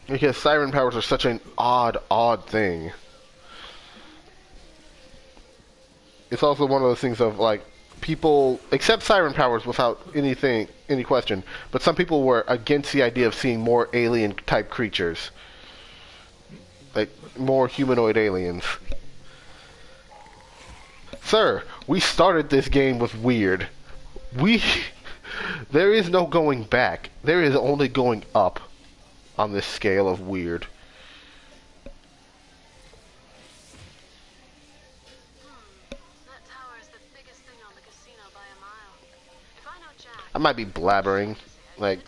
Because siren powers are such an odd thing. It's also one of those things of, like, people accept siren powers without any question, but some people were against the idea of seeing more alien-type creatures. Like, more humanoid aliens. Sir, we started this game with weird. There is no going back. There is only going up. on this scale of weird. That tower is the biggest thing on the casino by a mile. If I know Jack, I might be blabbering, like,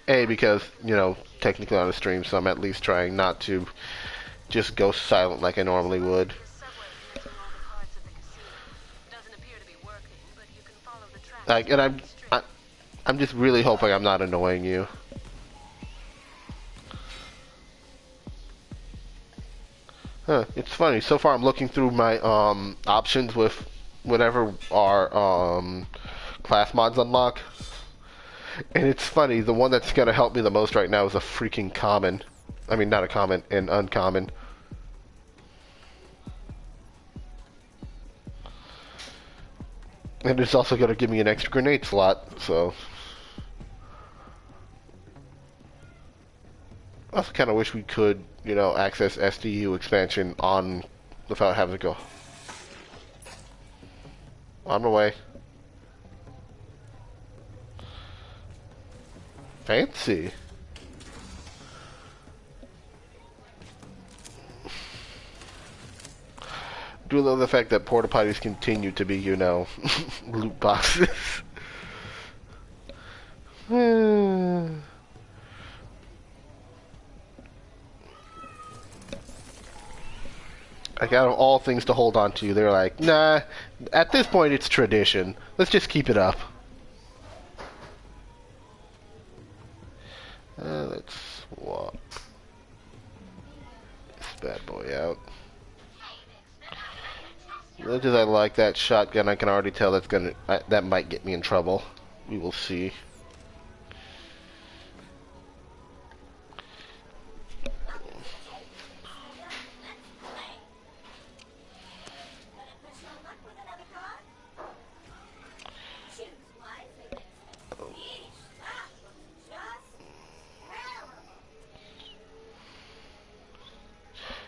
A, because, you know, technically on a stream, so I'm at least trying not to just go silent like I normally would. the subway connecting all the parts of the casino. Doesn't appear to be working, but you can follow the tracks. Like, and I'm just really hoping I'm not annoying you. Huh, it's funny. So far I'm looking through my options with whatever our class mods unlock. And it's funny, the one that's gonna help me the most right now is a freaking common. I mean, not a common, an uncommon. And it's also gonna give me an extra grenade slot, so. I also kind of wish we could, you know, access SDU expansion on without having to go. On my way. Fancy. Do love the fact that porta potties continue to be, you know, loot boxes. Like, out of all things to hold on to, they're like, nah, at this point it's tradition. Let's just keep it up. Let's swap this bad boy out. As much as I like that shotgun, I can already tell that might get me in trouble. We will see.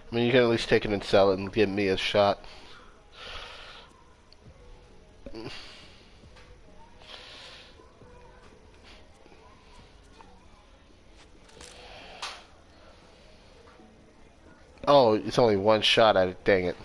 I mean, you can at least take it and sell it and give me a shot. Oh, it's only one shot at it, dang it.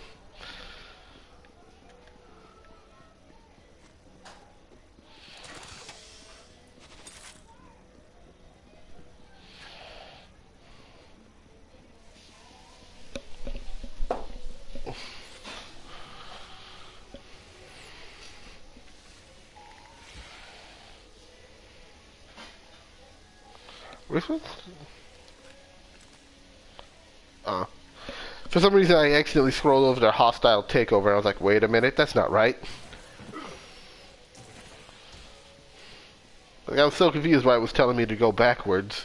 Which one? For some reason, I accidentally scrolled over to hostile takeover, and I was like, wait a minute, that's not right. Like, I was so confused why it was telling me to go backwards.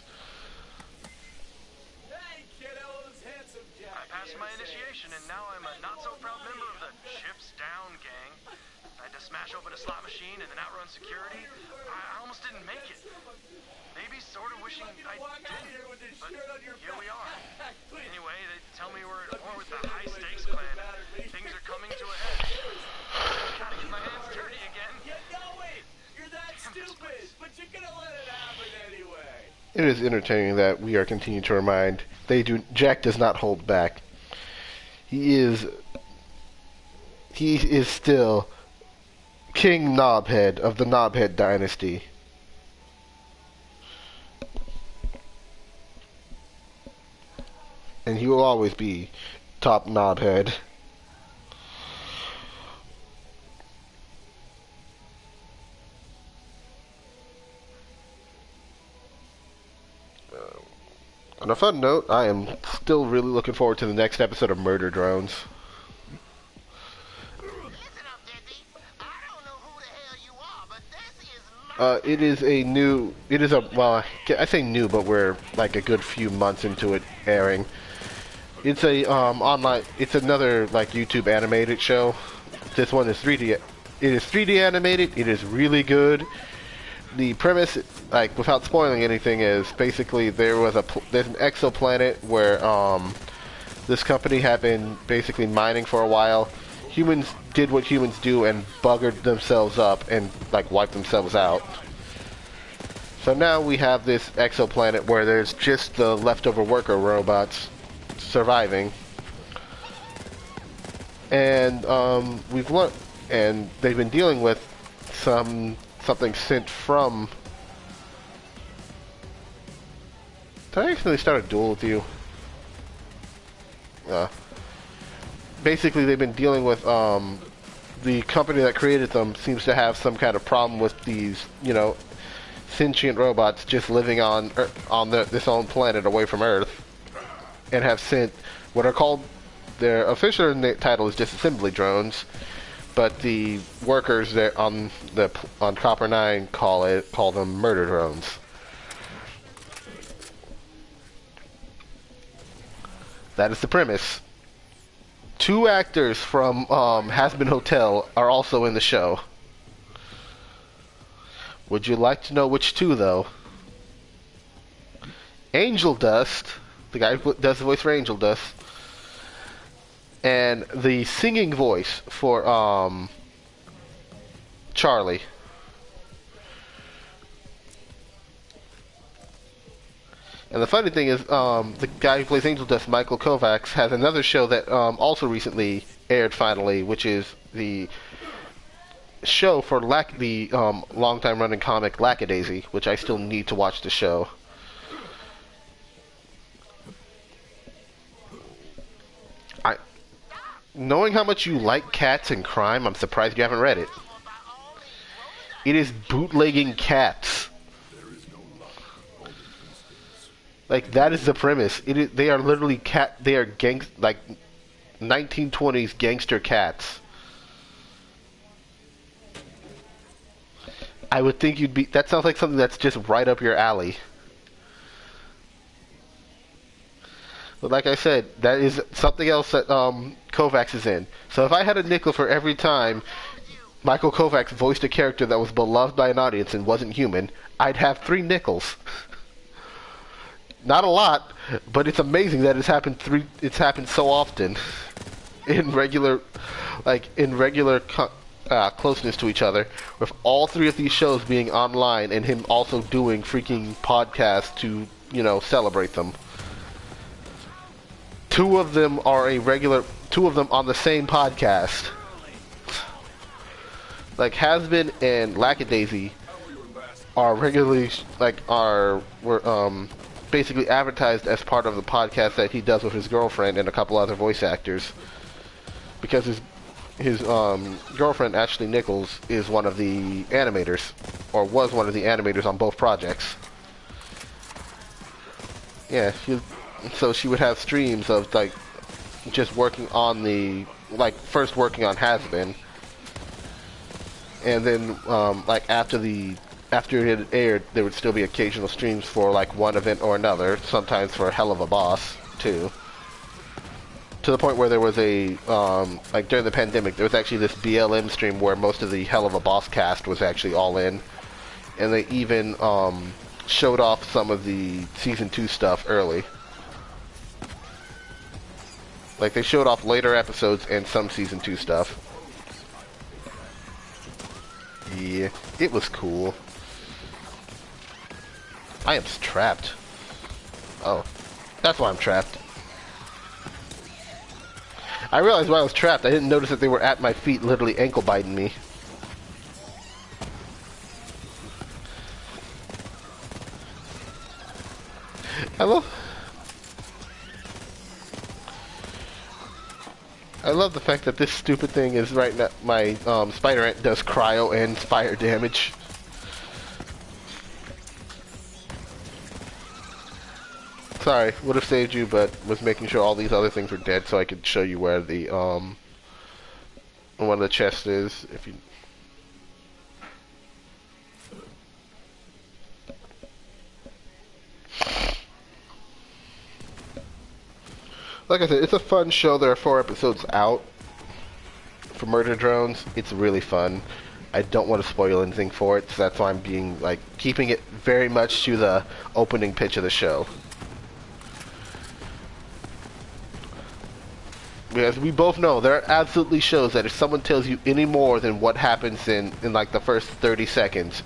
Hey, kiddos, handsome Jack. I passed my initiation, and now I'm a not-so-proud member of the Chips Down gang. I had to smash open a slot machine and then outrun security. I almost didn't make it. Maybe sort of wishing I didn't, but here we are. Anyway, they tell me we're at war with the high-stakes clan. Things are coming to a head. Gotta get my hands dirty again. You know it! You're that stupid! But you're gonna let it happen anyway! It is entertaining that we are continuing to remind Jack does not hold back. He is still King Knobhead of the Knobhead dynasty. And he will always be top knobhead. On a fun note, I am still really looking forward to the next episode of Murder Drones. Well, I say new, but we're like a good few months into it airing. It's a it's another like YouTube animated show. This one is 3D. It is 3D animated. It is really good. The premise, like without spoiling anything, is basically there's an exoplanet where this company had been basically mining for a while. Humans did what humans do and buggered themselves up and like wiped themselves out. So now we have this exoplanet where there's just the leftover worker robots surviving. And we've looked, and they've been dealing with something sent from. Did I actually start a duel with you? Basically, they've been dealing with the company that created them seems to have some kind of problem with these, sentient robots just living on this own planet away from Earth, and have sent what are called, their official title is disassembly drones, but the workers that on Copper 9 call them murder drones. That is the premise. 2 actors from Has-Been Hotel are also in the show. Would you like to know which 2, though? Angel Dust, the guy who does the voice for Angel Dust, and the singing voice for Charlie. And the funny thing is, the guy who plays Angel Dust, Michael Kovacs, has another show that also recently aired finally, which is the show for the long-time running comic Lackadaisy, which I still need to watch the show. Knowing how much you like cats and crime, I'm surprised you haven't read it. It is bootlegging cats. Like, that is the premise. They are literally they are 1920s gangster cats. I would think that sounds like something that's just right up your alley. But like I said, that is something else that Kovacs is in. So if I had a nickel for every time Michael Kovacs voiced a character that was beloved by an audience and wasn't human, I'd have 3 nickels. Not a lot, but it's amazing that it's happened so often in regular closeness to each other, with all 3 of these shows being online and him also doing freaking podcasts to, celebrate them. 2 of them are 2 of them on the same podcast. Like, Has-Been and Lackadaisy are regularly, basically advertised as part of the podcast that he does with his girlfriend and a couple other voice actors. Because his girlfriend, Ashley Nichols, is one of the animators, or was one of the animators on both projects. Yeah, so she would have streams of, just working on first working on Has-Been. And then, after it had aired, there would still be occasional streams for, one event or another, sometimes for Hell of a Boss, too. To the point where there was during the pandemic, there was actually this BLM stream where most of the Hell of a Boss cast was actually all in. And they even, showed off some of the Season 2 stuff early. They showed off later episodes and some Season 2 stuff. Yeah, it was cool. I am trapped. Oh, that's why I'm trapped. I realized why I was trapped. I didn't notice that they were at my feet, literally ankle biting me. I love the fact that this stupid thing is right now. My spider ant does cryo and fire damage. Sorry, would have saved you, but was making sure all these other things were dead so I could show you where the one of the chests is. If you. Like I said, it's a fun show. There are 4 episodes out for Murder Drones. It's really fun. I don't want to spoil anything for it, so that's why I'm being, keeping it very much to the opening pitch of the show. Because we both know there are absolutely shows that if someone tells you any more than what happens in the first 30 seconds,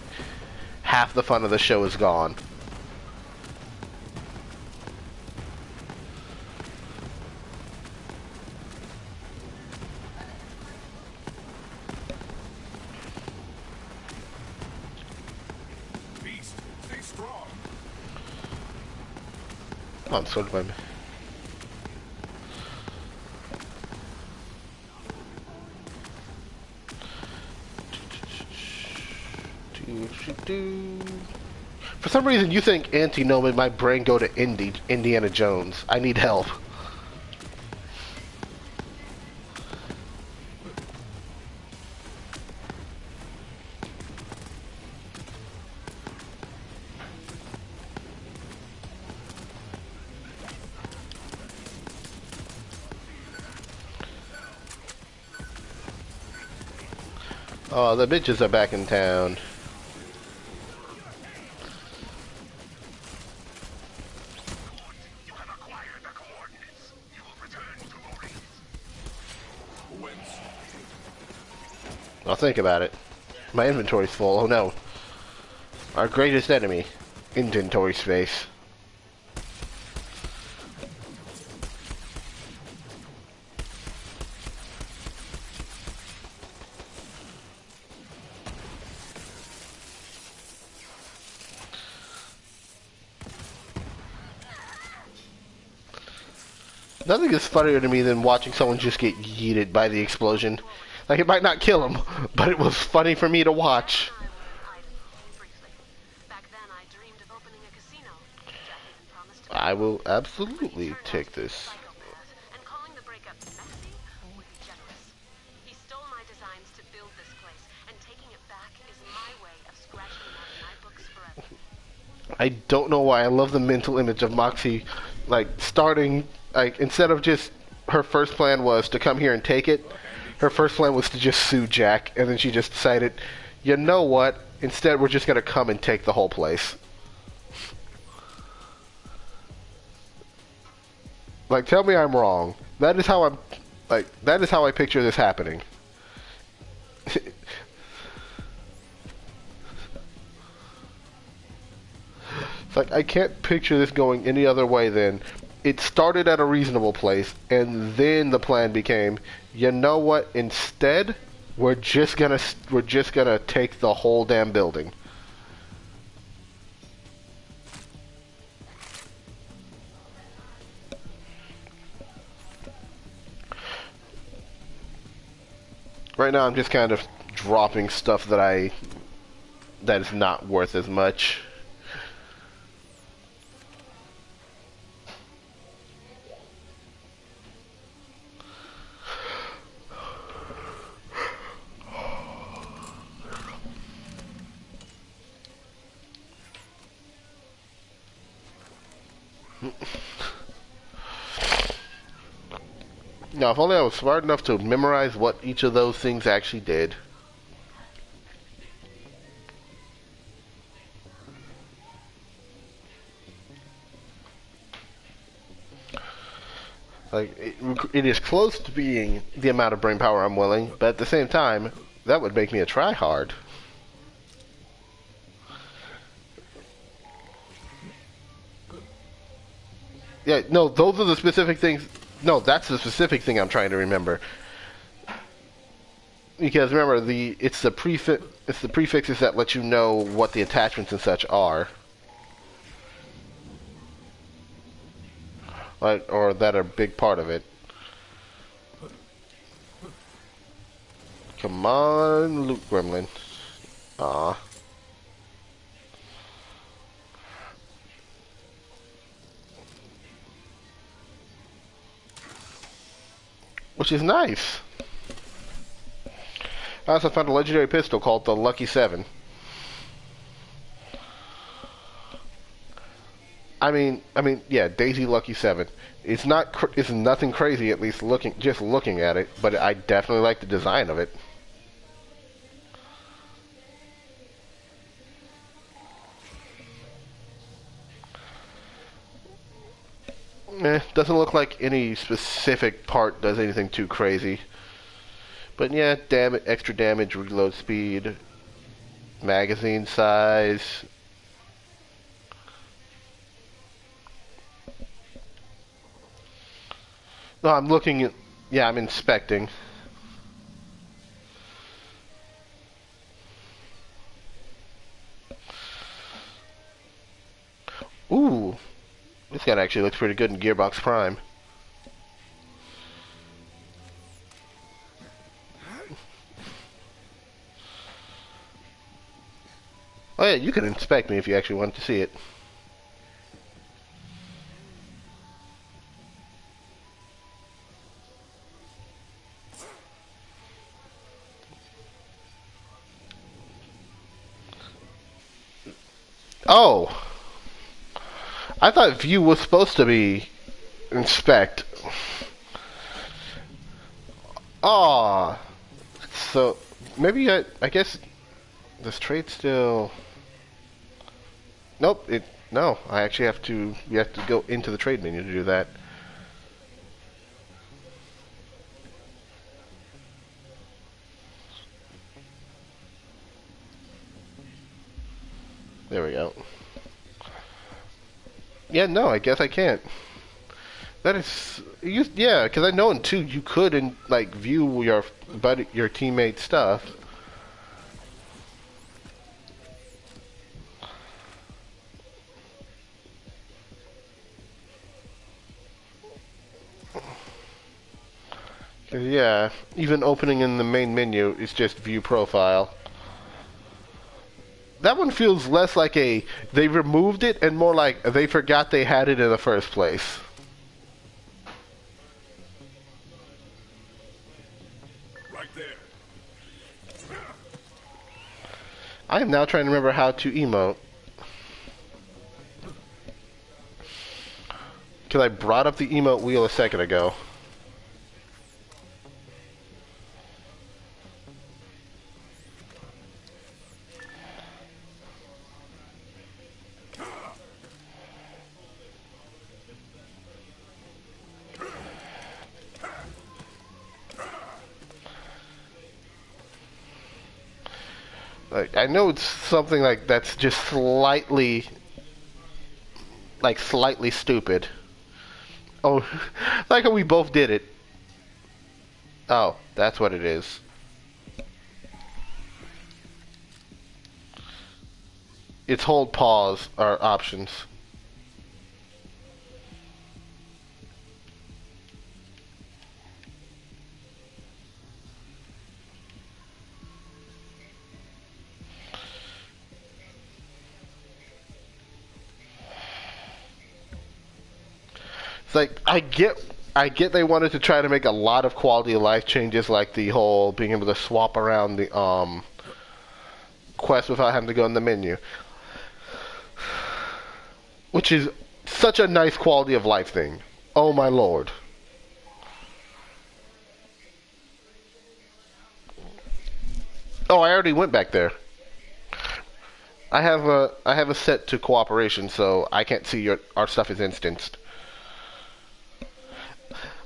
half the fun of the show is gone. Beast, stay strong. Oh, I'm sorted by me. For some reason, you think Anti-No made my brain go to Indiana Jones. I need help. Oh, the bitches are back in town. You have acquired the coordinates. You will return to Maurice. Whence? I'll think about it. My inventory's full. Oh no. Our greatest enemy. Inventory space. Nothing is funnier to me than watching someone just get yeeted by the explosion. Like, it might not kill him, but it was funny for me to watch. Back then, I dreamed of opening a casino. Jack even promised to I will absolutely take this. psychopath, and calling the breakup messy would be generous. He stole my designs to build this place, and taking it back is my way of scratching him out of my books forever. I don't know why I love the mental image of Moxie, like, starting, like, instead of just, her first plan was to come here and take it, her first plan was to just sue Jack, and then she just decided, you know what, instead we're just gonna come and take the whole place. Like, tell me I'm wrong. That is how I'm, like, that is how I picture this happening. Like, I can't picture this going any other way than it started at a reasonable place, and then the plan became, you know what? Instead, we're just gonna take the whole damn building. Right now, I'm just kind of dropping stuff that is not worth as much. Now, if only I was smart enough to memorize what each of those things actually did. Like, it is close to being the amount of brain power I'm willing, but at the same time, that would make me a tryhard. Yeah, no, those are the specific things. No, that's the specific thing I'm trying to remember. Because remember, it's the prefixes that let you know what the attachments and such are. Like, or that are a big part of it. Come on, loot gremlin. Aw. Which is nice. I also found a legendary pistol called the Lucky 7. I mean, yeah, Daisy Lucky 7. It's nothing crazy, at least just looking at it, but I definitely like the design of it. Doesn't look like any specific part does anything too crazy. But yeah, extra damage, reload speed. magazine size. No, I'm looking at. Yeah, I'm inspecting. Ooh, this gun actually looks pretty good in Gearbox Prime. Oh yeah, you can inspect me if you actually want to see it. Oh, I thought view was supposed to be inspect. Ah, so maybe I guess this trade still. Nope. No. I actually have to. You have to go into the trade menu to do that. There we go. Yeah. No. I guess I can't. That is. Yeah. Because I know in 2 you could like view your teammate's stuff. Yeah. Even opening in the main menu is just view profile. That one feels less like they removed it and more like they forgot they had it in the first place. Right there. I am now trying to remember how to emote. Because I brought up the emote wheel a second ago. Like, I know it's something like that's just slightly stupid. Oh, like how we both did it. Oh, that's what it is. It's hold pause are options. It's like I get they wanted to try to make a lot of quality of life changes, like the whole being able to swap around the quest without having to go in the menu, which is such a nice quality of life thing. Oh my lord. Oh, I already went back there. I have a set to cooperation, so I can't see our stuff is instanced.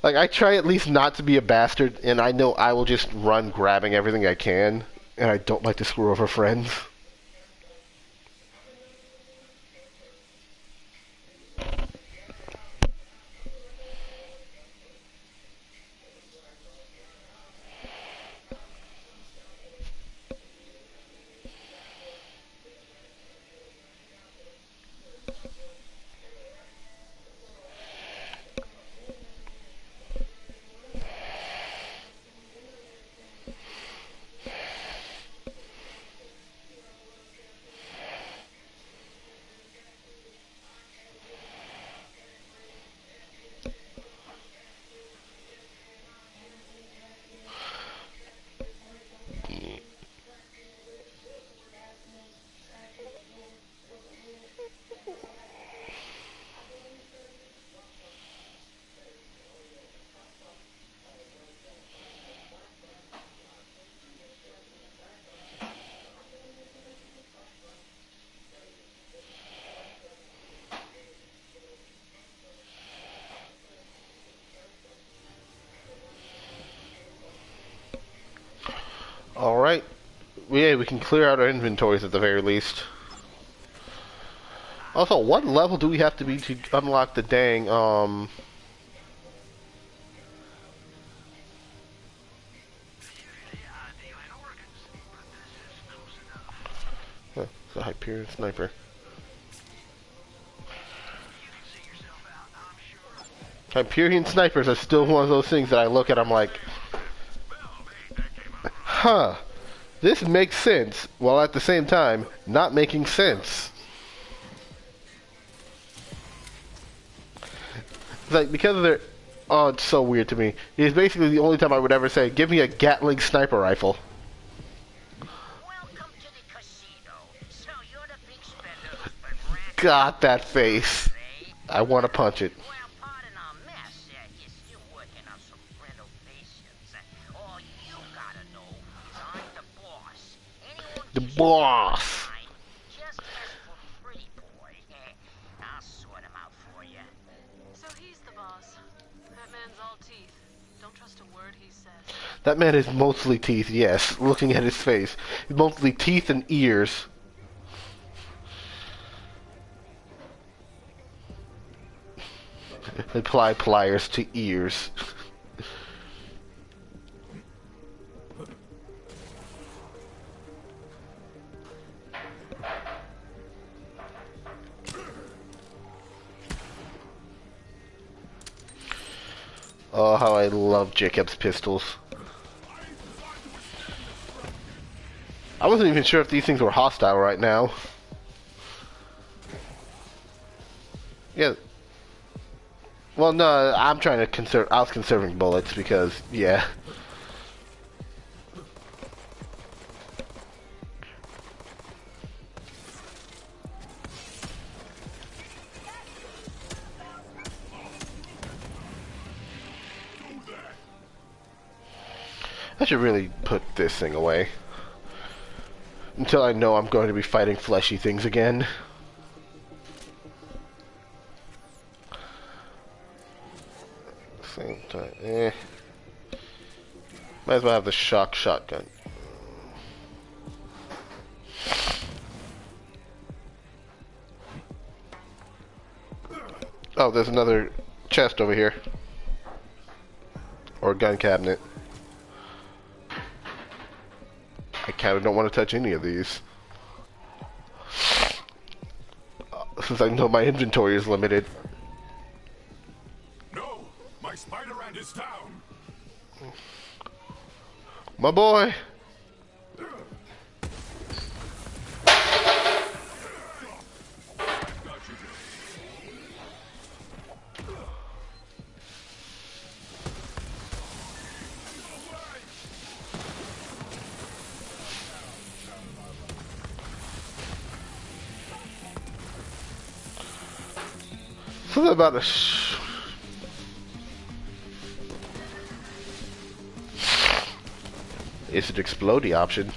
Like I try at least not to be a bastard, and I know I will just run grabbing everything I can, and I don't like to screw over friends. All right, Yeah, we can clear out our inventories at the very least. Also, what level do we have to be to unlock the dang, huh, it's a Hyperion sniper. Hyperion snipers are still one of those things that I look at, I'm like, huh, this makes sense, while at the same time, not making sense. It's like, because of their, oh, it's so weird to me. It's basically the only time I would ever say, give me a Gatling sniper rifle. Welcome to the casino. So you're the big spender who's been ranting. God, that face. I want to punch it. Well, pardon our mess. You're still working on some renovations. All you gotta know is I'm the boss. Anyone The gives you boss. time, just ask for Pretty Boy. I'll sort him out for you. So he's the boss. That man's all teeth. Don't trust a word he says. That man is mostly teeth, yes. Looking at his face. It's mostly teeth and ears. Apply pliers to ears. Oh, how I love Jacob's pistols. I wasn't even sure if these things were hostile right now. Yeah. Well, no, I'm trying to conserve. I was conserving bullets because, yeah. I should really put this thing away. Until I know I'm going to be fighting fleshy things again. Same time, Might as well have the shock shotgun. Oh, there's another chest over here. Or a gun cabinet. I kind of don't want to touch any of these. Since I know my inventory is limited. No! My Spider-Ant is down! My boy! Something about a It's an explodey option.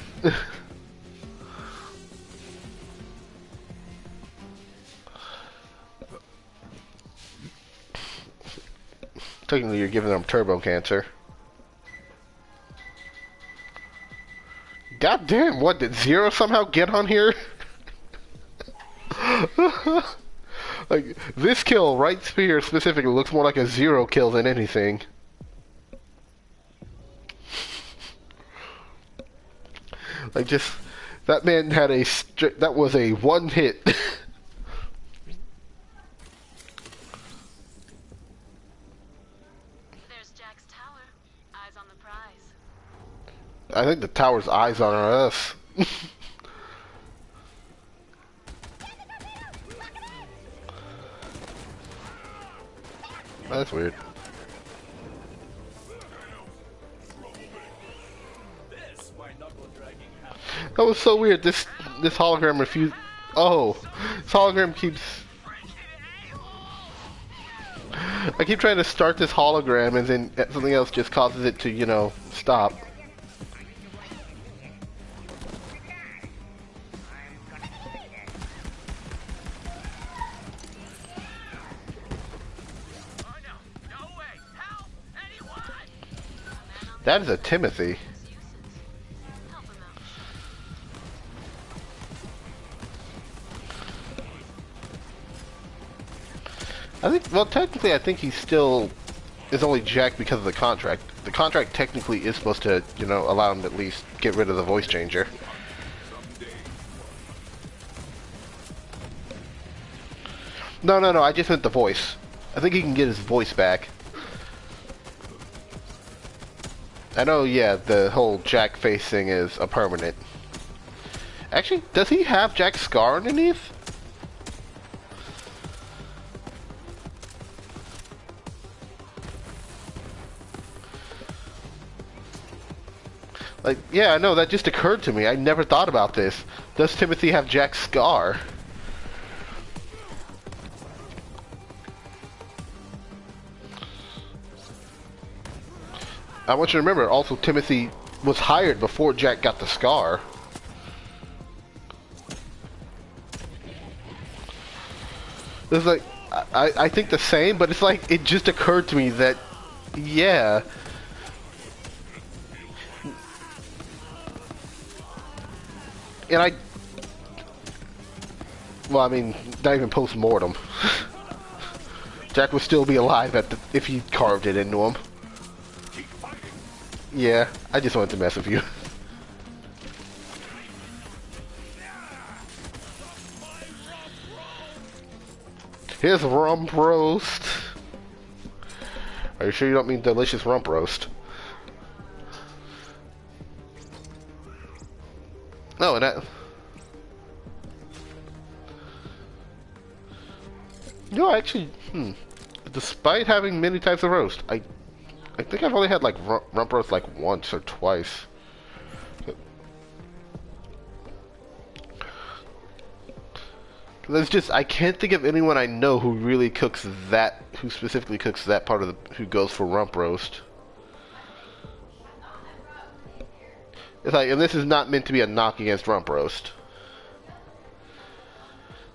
Technically, you're giving them turbo cancer. God damn, what, did Zero somehow get on here? Like, this kill right here specifically looks more like a Zero kill than anything. Like, just, that man had a, that was a one hit. There's Jack's tower. Eyes on the prize. I think the tower's eyes on us. That's weird. That was so weird. This hologram refused. Oh, this hologram keeps. I keep trying to start this hologram, and then something else just causes it to, you know, stop. That is a Timothy. Help him out. I think, well, technically, I think he still is only Jack because of the contract. The contract technically is supposed to, you know, allow him to at least get rid of the voice changer. No, no, no, I just meant the voice. I think he can get his voice back. I know, yeah, the whole Jack face thing is a permanent. Actually, does he have Jack's scar underneath? Like, yeah, I know, that just occurred to me. I never thought about this. Does Timothy have Jack's scar? I want you to remember, also, Timothy was hired before Jack got the scar. It's like, I think the same, but it's like, it just occurred to me that, yeah. And well, I mean, not even post-mortem. Jack would still be alive if he carved it into him. Yeah, I just wanted to mess with you. Here's rump roast. Are you sure you don't mean delicious rump roast? No, and that... No, actually, despite having many types of roast, I think I've only had like rump roast like once or twice. There's just, I can't think of anyone I know who really cooks that, who specifically cooks that part of the, who goes for rump roast. It's like, and this is not meant to be a knock against rump roast.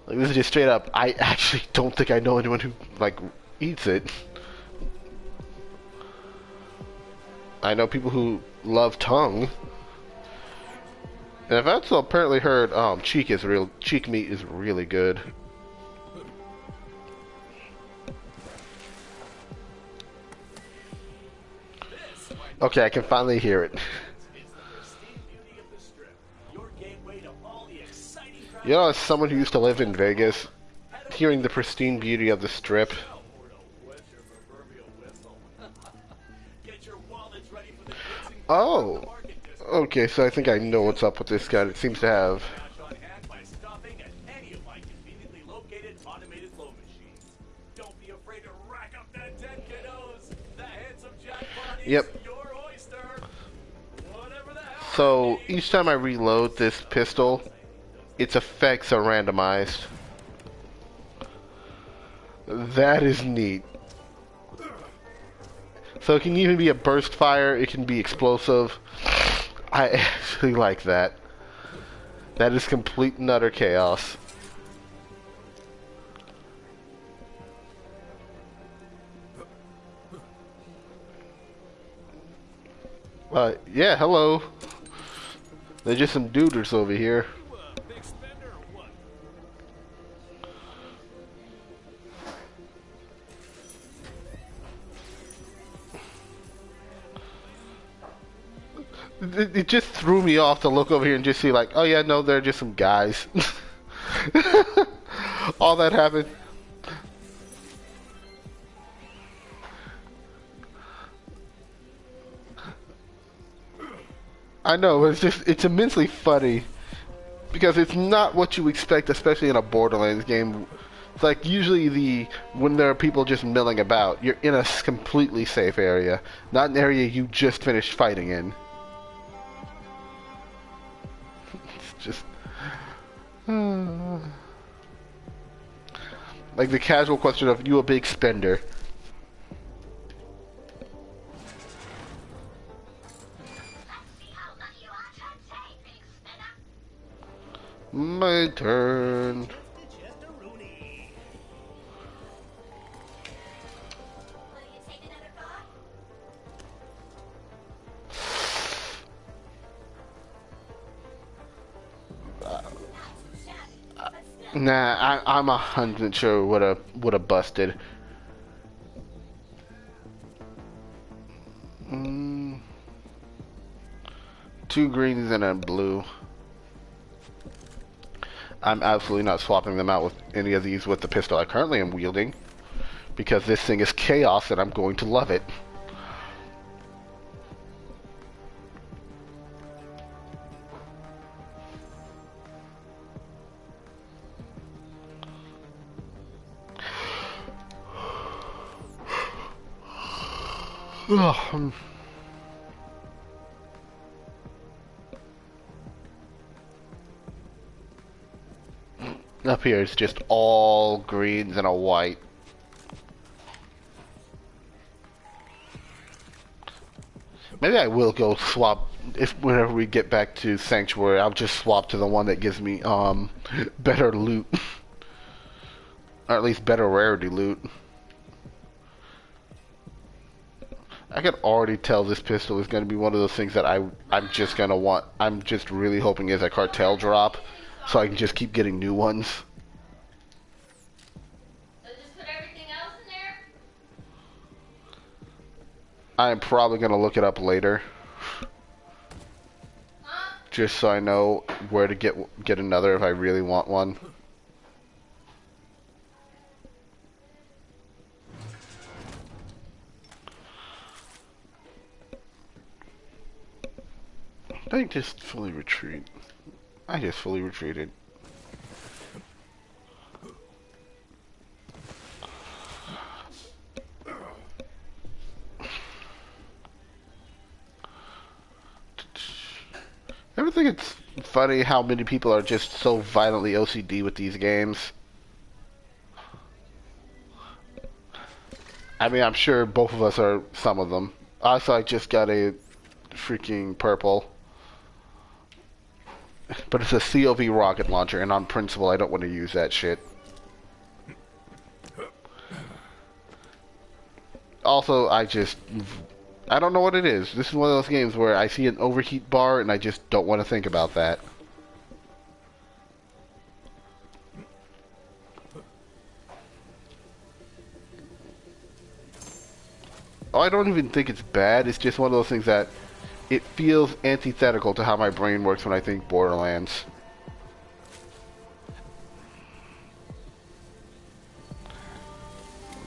Like, this is just straight up, I actually don't think I know anyone who, like, eats it. I know people who love tongue. And I've also apparently heard, cheek meat is really good. Okay, I can finally hear it. You know, as someone who used to live in Vegas, hearing the pristine beauty of the Strip. Oh! Okay, so I think I know what's up with this guy. It seems to have... Yep. So, each time I reload this pistol, its effects are randomized. That is neat. So it can even be a burst fire, it can be explosive. I actually like that. That is complete and utter chaos. Yeah, hello. There's just some duders over here. It just threw me off to look over here and just see like, oh yeah, no, they're just some guys. All that happened. I know, it's immensely funny. Because it's not what you expect, especially in a Borderlands game. It's like usually when there are people just milling about, you're in a completely safe area. Not an area you just finished fighting in. Just like the casual question of, you a big spender? My turn. Nah, I'm 100% sure would have busted. 2 greens and a blue. I'm absolutely not swapping them out with any of these with the pistol I currently am wielding, because this thing is chaos and I'm going to love it. Ugh. Up here it's just all greens and a white. Maybe I will go swap if whenever we get back to Sanctuary. I'll just swap to the one that gives me better loot, or at least better rarity loot. I can already tell this pistol is going to be one of those things that I'm just going to want. I'm just really hoping is a cartel drop, so I can just keep getting new ones. So just put everything else in there? I'm probably going to look it up later. Huh? Just so I know where to get another if I really want one. I just fully retreat. I just fully retreated. Ever think it's funny how many people are just so violently OCD with these games? I mean, I'm sure both of us are some of them. Also, I just got a freaking purple. But it's a COV rocket launcher, and on principle, I don't want to use that shit. Also, I don't know what it is. This is one of those games where I see an overheat bar, and I just don't want to think about that. Oh, I don't even think it's bad. It's just one of those things that it feels antithetical to how my brain works when I think Borderlands.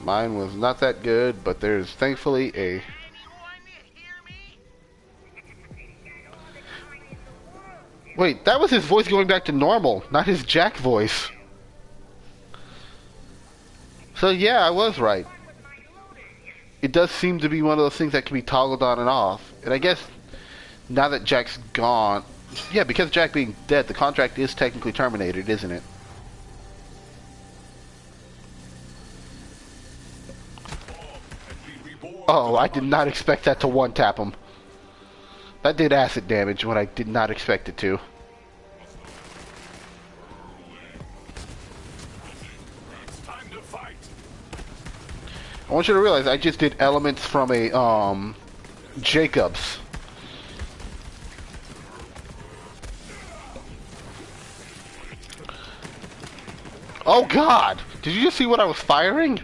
Mine was not that good, but there's thankfully a... Wait, that was his voice going back to normal, not his Jack voice. So yeah, I was right. It does seem to be one of those things that can be toggled on and off. And I guess now that Jack's gone... Yeah, because Jack being dead, the contract is technically terminated, isn't it? Oh, I did not expect that to one-tap him. That did acid damage when I did not expect it to. I want you to realize I just did elements from a, Jacobs. Oh God! Did you just see what I was firing?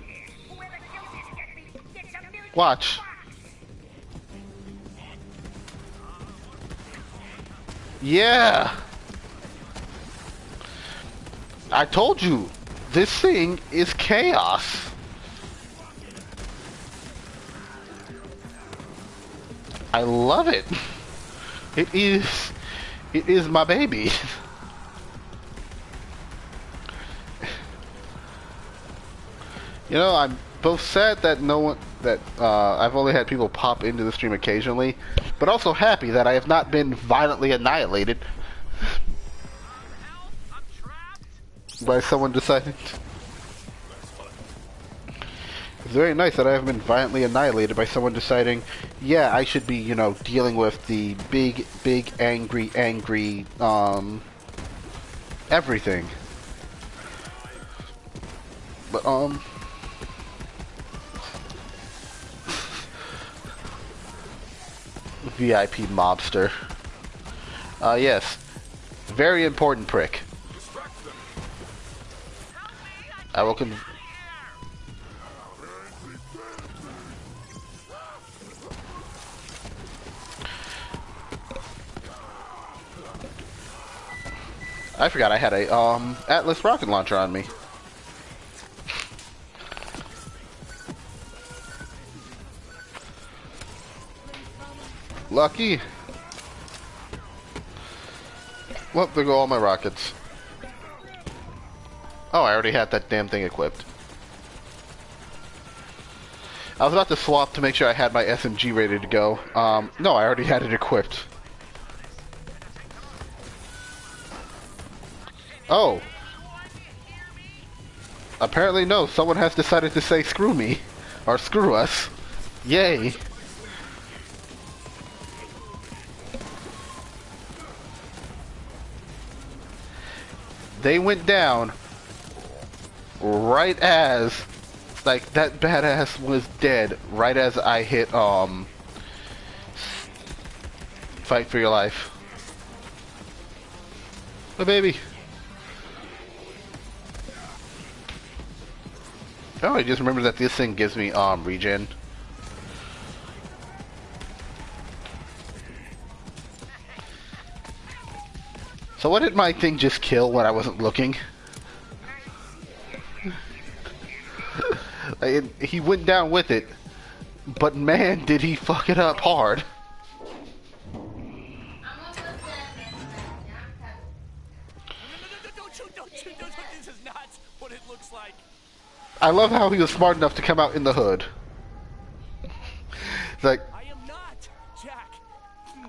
Watch. Yeah! I told you, this thing is chaos. I love it. It is my baby. You know, I'm both sad that I've only had people pop into the stream occasionally, but also happy that I have not been violently annihilated by someone deciding. It's very nice that I haven't been violently annihilated by someone deciding, yeah, I should be, you know, dealing with the big, angry, everything. But, VIP mobster. Yes. Very important prick. I will I forgot I had a Atlas rocket launcher on me. Lucky. Well, there go all my rockets. Oh, I already had that damn thing equipped. I was about to swap to make sure I had my SMG ready to go. No, I already had it equipped. Oh. Apparently no, someone has decided to say screw me. Or screw us. Yay. They went down right as, like, that badass was dead right as I hit, fight for your life. Oh, baby. Oh, I just remembered that this thing gives me, regen. So what did my thing just kill when I wasn't looking? He went down with it, but man, did he fuck it up hard. Don't shoot, this is not what it looks like. I love how he was smart enough to come out in the hood. It's like, I am not, Jack.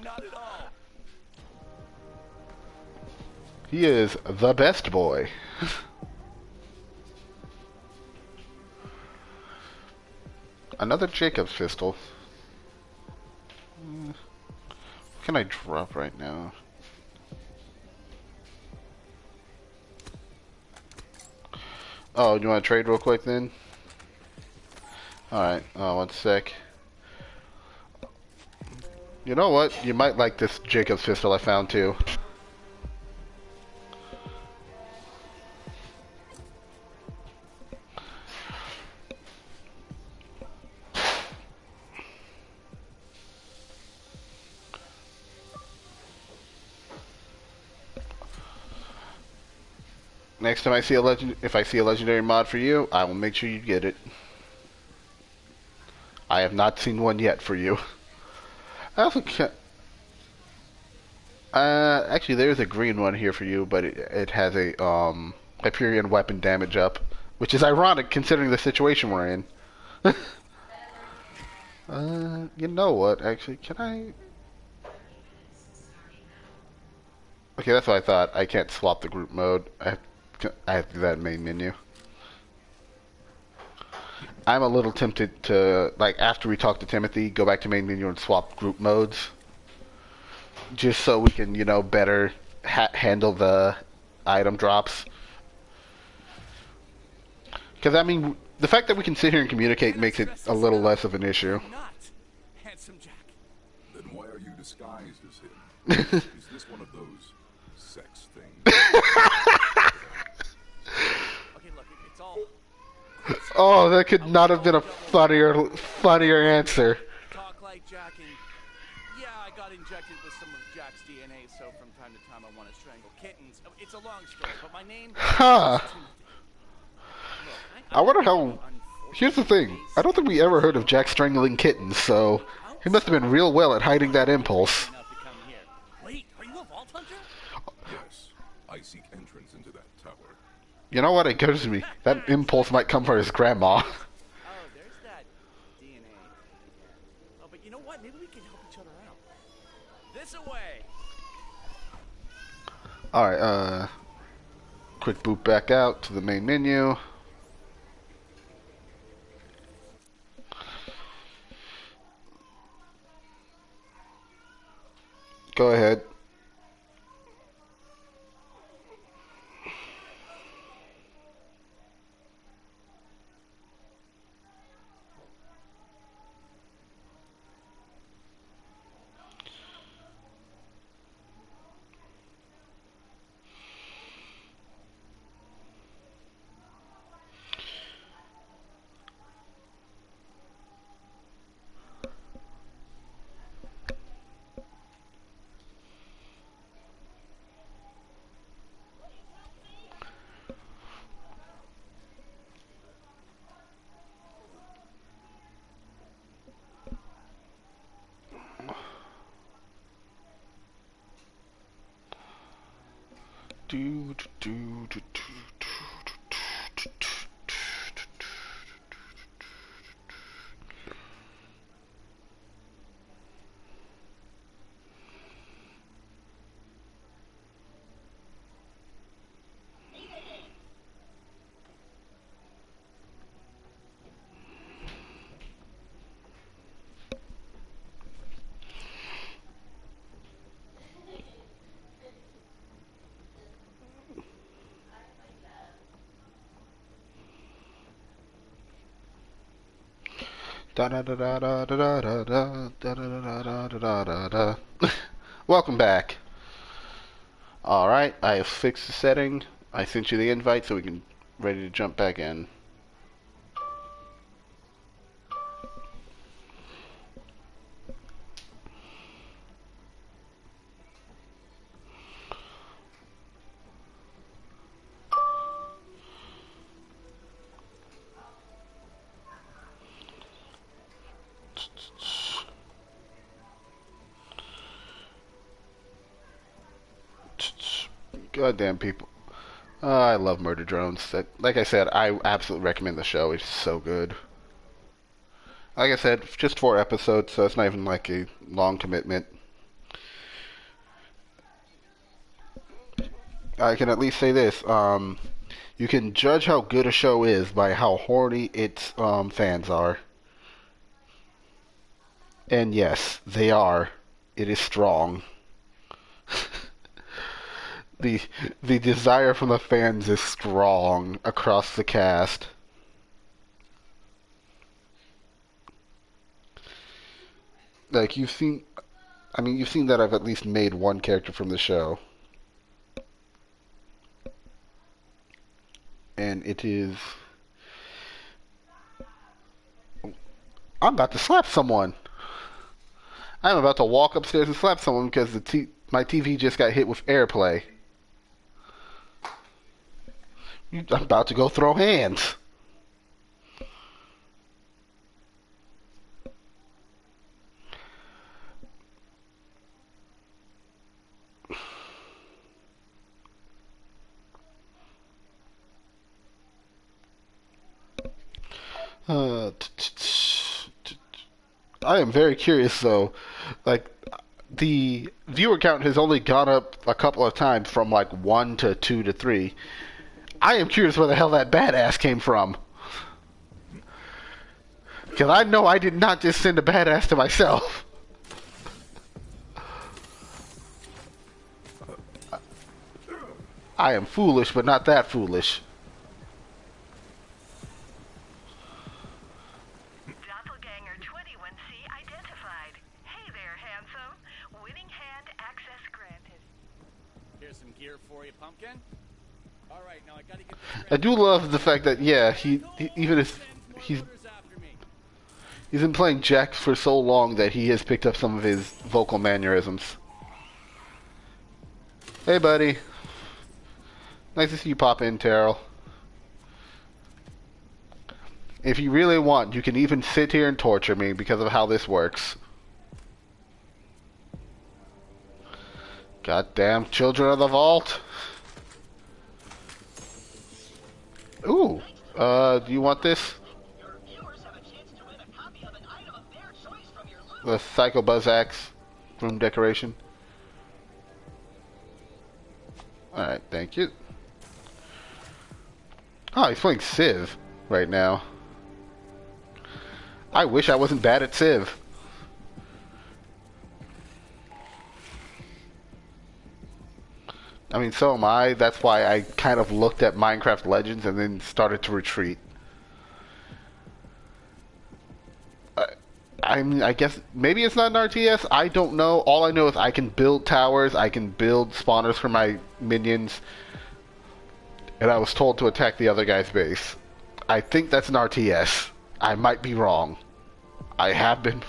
Not at all. he is the best boy. Another Jacob's pistol. What can I drop right now? Oh, you want to trade real quick then? Alright, one sec. You know what? You might like this Jacob's pistol I found too. Next time I see a if I see a legendary mod for you, I will make sure you get it. I have not seen one yet for you. I also can't. Actually, there's a green one here for you, but it has a Hyperion weapon damage up, which is ironic considering the situation we're in. You know what? Actually, can I? Okay, that's what I thought. I can't swap the group mode. I have to do that in main menu. I'm a little tempted to, like, after we talk to Timothy, go back to main menu and swap group modes. Just so we can, you know, better handle the item drops. Because, I mean, the fact that we can sit here and communicate makes it a little less of an issue. Not handsome Jack. Then why are you disguised as him? Is this one of those sex things? Okay, look, it's all. Oh, that could not have been a funnier answer. Talk like Jack, and yeah, I got injected with some of Jack's DNA, so from time to time I want to strangle kittens. It's a long story, but my name. Huh. I wonder how. Here's the thing. I don't think we ever heard of Jack strangling kittens, so he must have been real well at hiding that impulse. Wait, are you a vault hunter? Yes, I seek entrance into that tower. You know what? It occurs to me. That impulse might come from his grandma. Oh, there's that DNA. Oh, but you know what? Maybe we can help each other out. This away. Alright, quick boot back out to the main menu. Go ahead. Welcome back. Alright, I have fixed the setting. I sent you the invite so we can ready to jump back in. Goddamn people. I love Murder Drones. Like I said, I absolutely recommend the show. It's so good. Like I said, just 4 episodes, so it's not even like a long commitment. I can at least say this. You can judge how good a show is by how horny its fans are. And yes, they are. It is strong. the the desire from the fans is strong across the cast. Like you've seen, I mean, you've seen that I've at least made one character from the show, and it is. I'm about to slap someone. I'm about to walk upstairs and slap someone because my TV just got hit with AirPlay. I'm about to go throw hands. I am very curious though. Like the viewer count has only gone up a couple of times from like 1 to 2 to 3. I am curious where the hell that badass came from. Because I know I did not just send a badass to myself. I am foolish, but not that foolish. Doppelganger 21C identified. Hey there, handsome. Winning hand access granted. Here's some gear for you, pumpkin. All right, now I gotta get this I do love the fact that yeah, he even if he's been playing Jack for so long that he has picked up some of his vocal mannerisms. Hey, buddy. Nice to see you pop in, Terrell. If you really want, you can even sit here and torture me because of how this works. Goddamn children of the vault. Ooh. Do you want this? The Psycho Buzz Axe room decoration. Alright, thank you. Oh, he's playing Civ right now. I wish I wasn't bad at Civ. I mean, so am I. That's why I kind of looked at Minecraft Legends and then started to retreat. I mean, I guess maybe it's not an RTS. I don't know. All I know is I can build towers. I can build spawners for my minions. And I was told to attack the other guy's base. I think that's an RTS. I might be wrong. I have been.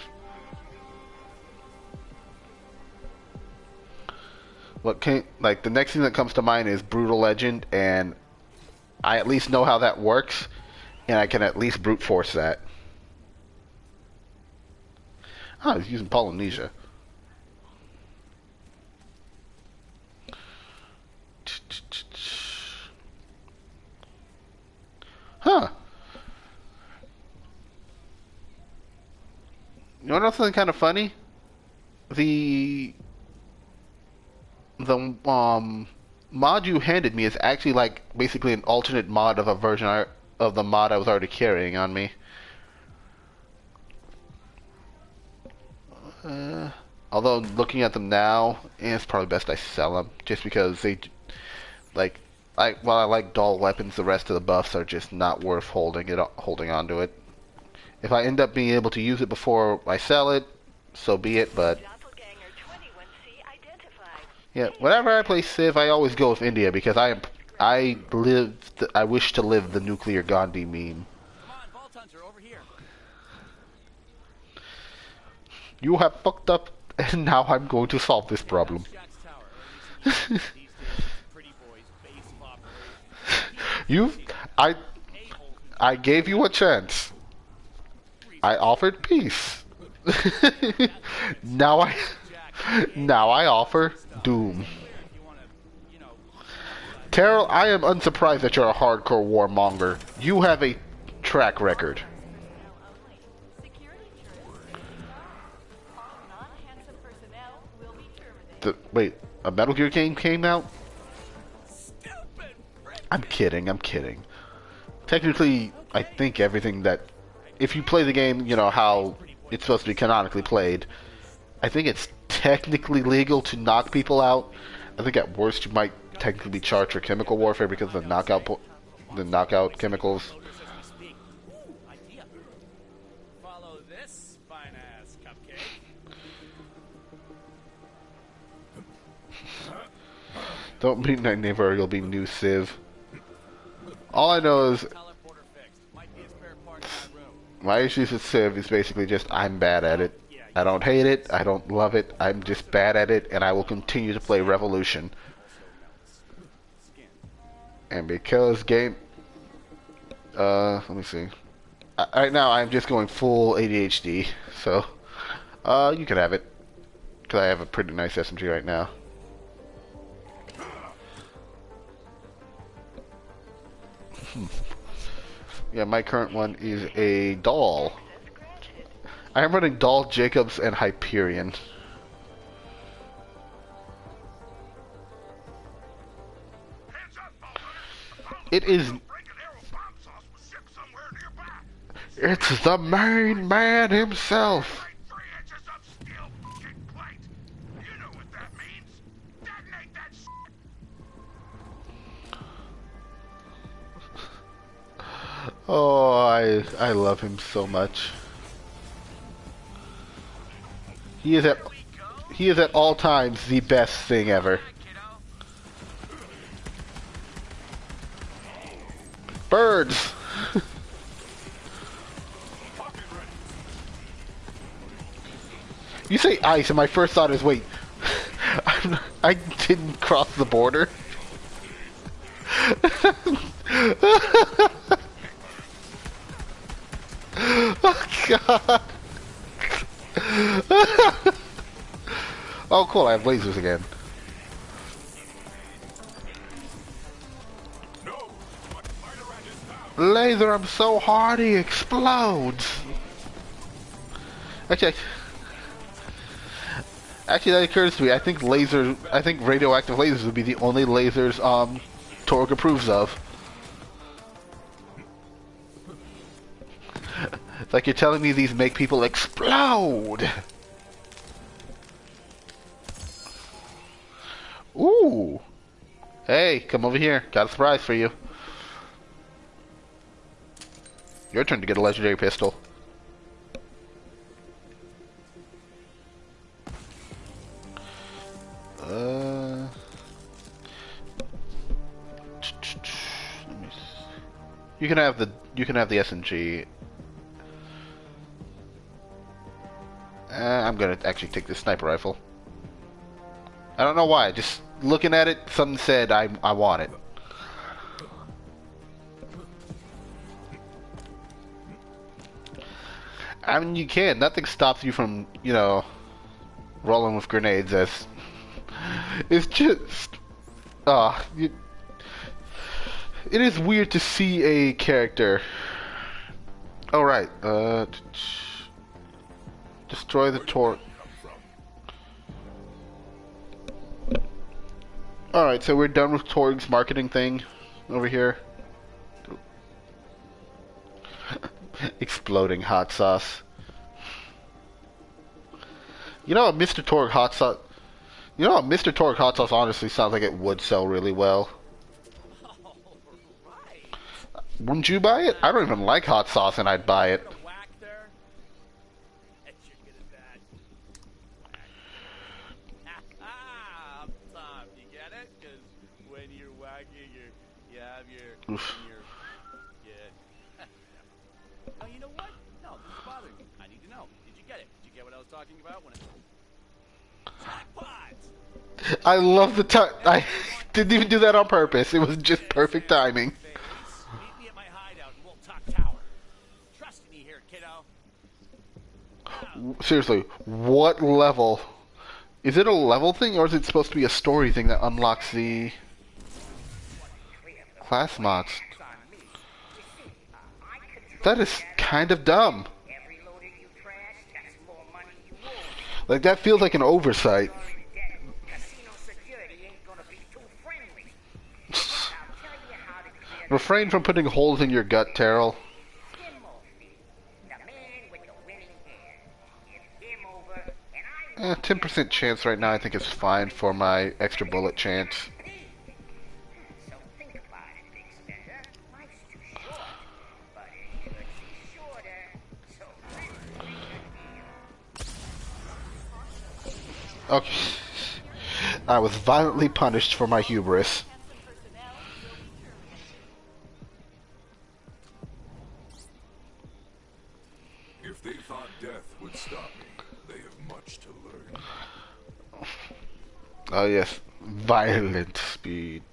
Like the next thing that comes to mind is Brutal Legend, and I at least know how that works, and I can at least brute force that. Oh, he's using Polynesia. You know something kind of funny? The mod you handed me is actually like basically an alternate mod of a version of the mod I was already carrying on me. Although looking at them now, it's probably best I sell them, just because they, like, while I like dull weapons, the rest of the buffs are just not worth holding onto it. If I end up being able to use it before I sell it, so be it. But yeah, whenever I play Civ, I always go with India because I wish to live the nuclear Gandhi meme. You have fucked up, and now I'm going to solve this problem. you, I, I gave you a chance. I offered peace. now I offer doom. Carol, I am unsurprised that you're a hardcore warmonger. You have a track record. Wait, a Metal Gear game came out? I'm kidding. Technically, I think everything that... If you play the game, you know, how it's supposed to be canonically played, I think it's technically legal to knock people out. I think at worst you might technically be charged for chemical warfare because of the knockout chemicals. Don't be my neighbor, you'll be new Civ. All I know is my issues with Civ is basically just I'm bad at it. I don't hate it, I don't love it, I'm just bad at it, and I will continue to play Revolution. And because let me see. Right now I'm just going full ADHD, so you can have it. Because I have a pretty nice SMG right now. Yeah, my current one is a doll. I am running Doll, Jacobs, and Hyperion. It is... It's the main man himself! Oh, I love him so much. He is at all times the best thing ever. Birds. You say ice, and my first thought is, wait, I didn't cross the border. Oh God. Oh cool, I have lasers again. Laser him so hard he explodes. Actually, that occurs to me. I think radioactive lasers would be the only lasers Torg approves of. It's like you're telling me these make people explode. Ooh. Hey, come over here. Got a surprise for you. Your turn to get a legendary pistol. You can have the SMG. I'm gonna actually take this sniper rifle. I don't know why. Just looking at it, something said I want it. I mean, you can. Nothing stops you from, you know, rolling with grenades. It's just, it is weird to see a character. Oh right, just Destroy the Torg. Alright, so we're done with Torg's marketing thing over here. Exploding hot sauce. You know, Mr. Torg hot sauce. You know, Mr. Torg hot sauce honestly sounds like it would sell really well. Wouldn't you buy it? I don't even like hot sauce, and I'd buy it. Oof. Oh, you know what? No, this is bothering me. I need to know. Did you get it? Did you get what I was talking about when jackpot? I love the time. I didn't even do that on purpose. It was just perfect timing. Meet me at my hideout in Wolftalk Tower. Trust me here, kiddo. Seriously, what level? Is it a level thing, or is it supposed to be a story thing that unlocks the class mods? That is kind of dumb. Like, that feels like an oversight. Refrain from putting holes in your gut, Terrell. 10% chance right now I think is fine for my extra bullet chance. Okay. I was violently punished for my hubris. If they thought death would stop me, they have much to learn. Oh yes, violent speed.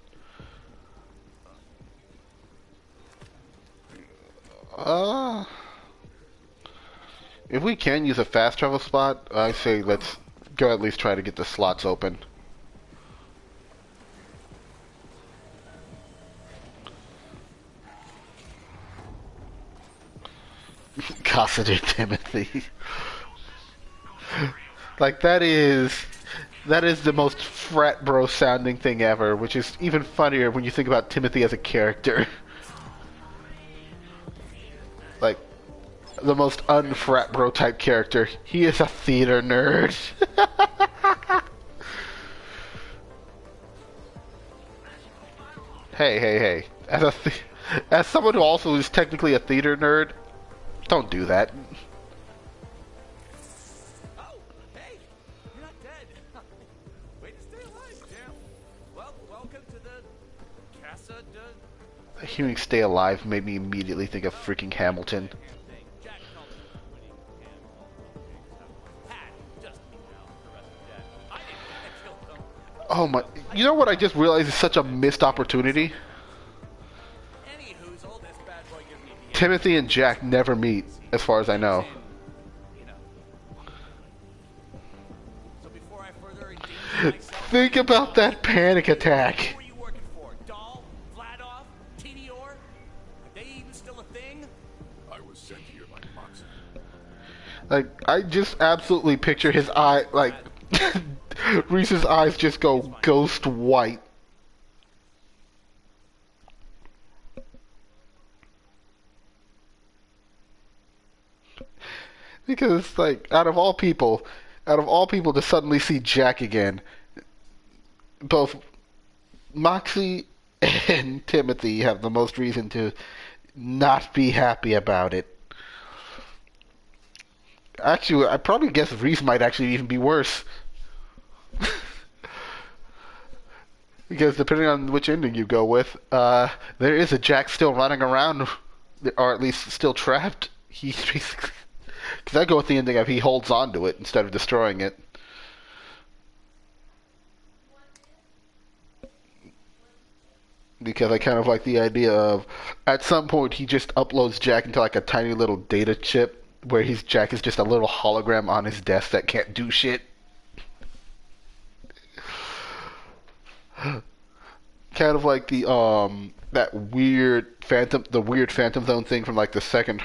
If we can use a fast travel spot, I say let's go at least try to get the slots open. Gossip Timothy. Like that is the most frat bro sounding thing ever, which is even funnier when you think about Timothy as a character. Like the most unfrat bro type character. He is a theater nerd. Hey. As someone who also is technically a theater nerd, don't do that. Oh, hey, you're not dead. Way to stay alive, champ. Well, welcome to the Casa de... Hearing "stay alive" made me immediately think of freaking Hamilton. Jack told me winning had just been out the rest of dead. I didn't kill them. Oh my! You know what I just realized is such a missed opportunity? Anywho's all this bad boy gives me the Timothy and Jack never meet, as far as I know. you know. So before I further endanger myself, Think about that panic attack. who are you working for? Dahl? Vladov? Tedior? Are they even still a thing? I was sent here by Moxie. Like, I just absolutely picture his eye, like, Reese's eyes just go ghost white. Because, like, out of all people to suddenly see Jack again, both Moxie and Timothy have the most reason to not be happy about it. Actually, I probably guess Reese might actually even be worse. Because depending on which ending you go with, there is a Jack still running around, or at least still trapped. He's basically... Because I go with the ending of he holds on to it instead of destroying it. Because I kind of like the idea of, at some point, he just uploads Jack into like a tiny little data chip where Jack is just a little hologram on his desk that can't do shit. Kind of like the weird Phantom Zone thing from like the second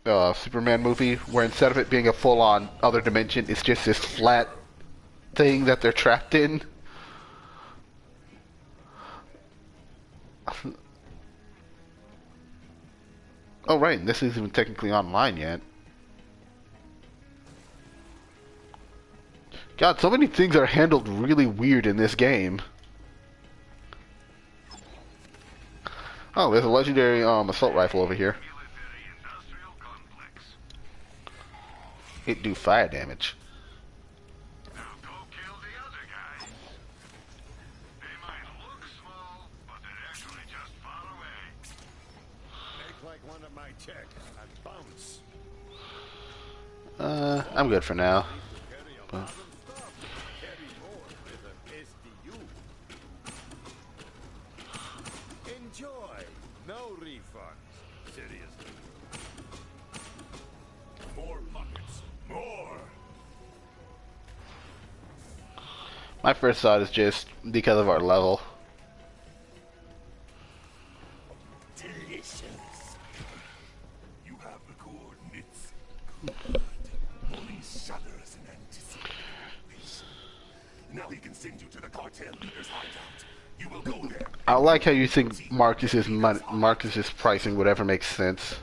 Superman movie, where instead of it being a full-on other dimension, it's just this flat thing that they're trapped in. Oh right, and this isn't even technically online yet. God, so many things are handled really weird in this game. Oh, there's a legendary assault rifle over here. It do fire damage. Now go kill the other guys. They might look small, but they're actually just far away. Make like one of my checks and bounce. I'm good for now. Carry a lot of stuff. Carry more with an SDU. Enjoy. No refunds. Seriously. More buckets. More. My first thought is just because of our level. Delicious. You have the coordinates. Good. Police shudders in anticipation. Now he can send you to the cartel leader's hideout. You will go there. I like how you think Marcus's pricing would ever make sense.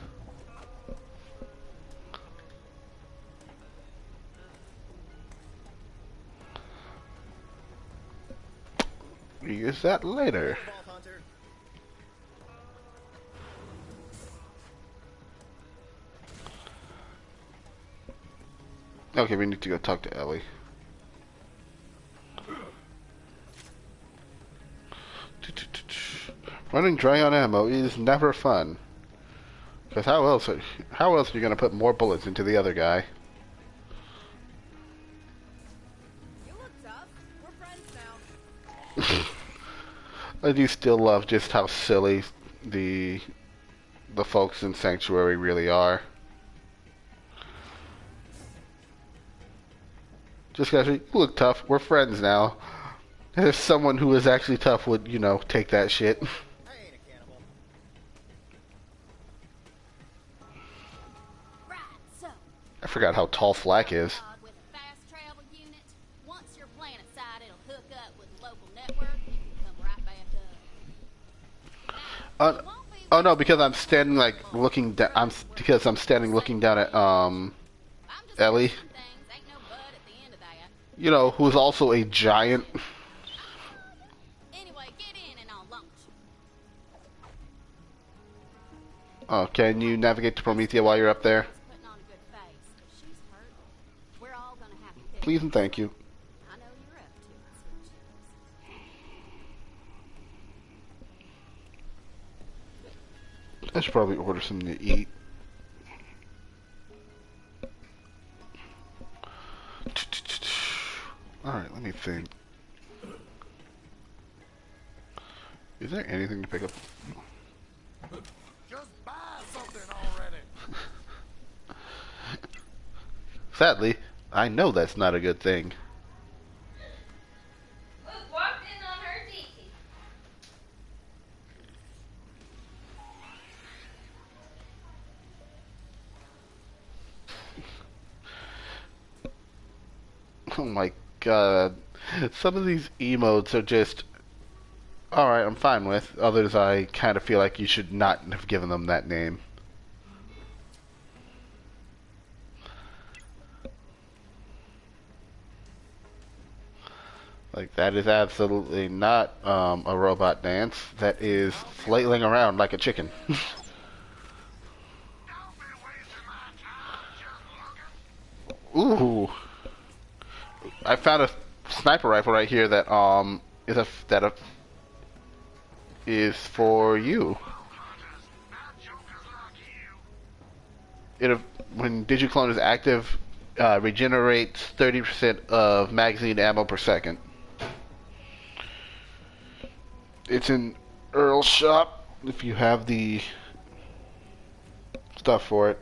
Use that later. Okay, we need to go talk to Ellie. Running dry on ammo is never fun. Because how else are you gonna put more bullets into the other guy? You look tough. We're friends now. I do still love just how silly the folks in Sanctuary really are. Just because you look tough, we're friends now. If someone who is actually tough would, you know, take that shit. I ain't a cannibal. Right, so. I forgot how tall Flack is. With a fast travel unit, once your planet side, it'll hook up with the local network and come right back up. Oh no, because I'm standing like looking down. Because I'm standing looking down at Ellie. Ain't no bud at the end of that. You know, who's also a giant. Anyway, get in and I'll launch. Oh, can you navigate to Promethea while you're up there? Putting on a good face. She's hurt. We're all gonna have to pick. Please and thank you. I know you're up to it, sweet cheeks. I should probably order something to eat. Alright, let me think. Is there anything to pick up? Just buy something already. Sadly, I know that's not a good thing. Look, walked in on her Titi. Oh my god. Some of these emotes are just... Alright, I'm fine with. Others I kind of feel like you should not have given them that name. Like, that is absolutely not a robot dance. That is flailing around like a chicken. Ooh. I found a sniper rifle right here that is for you. When Digiclone is active, regenerates 30% of magazine ammo per second. It's in Earl's shop if you have the stuff for it.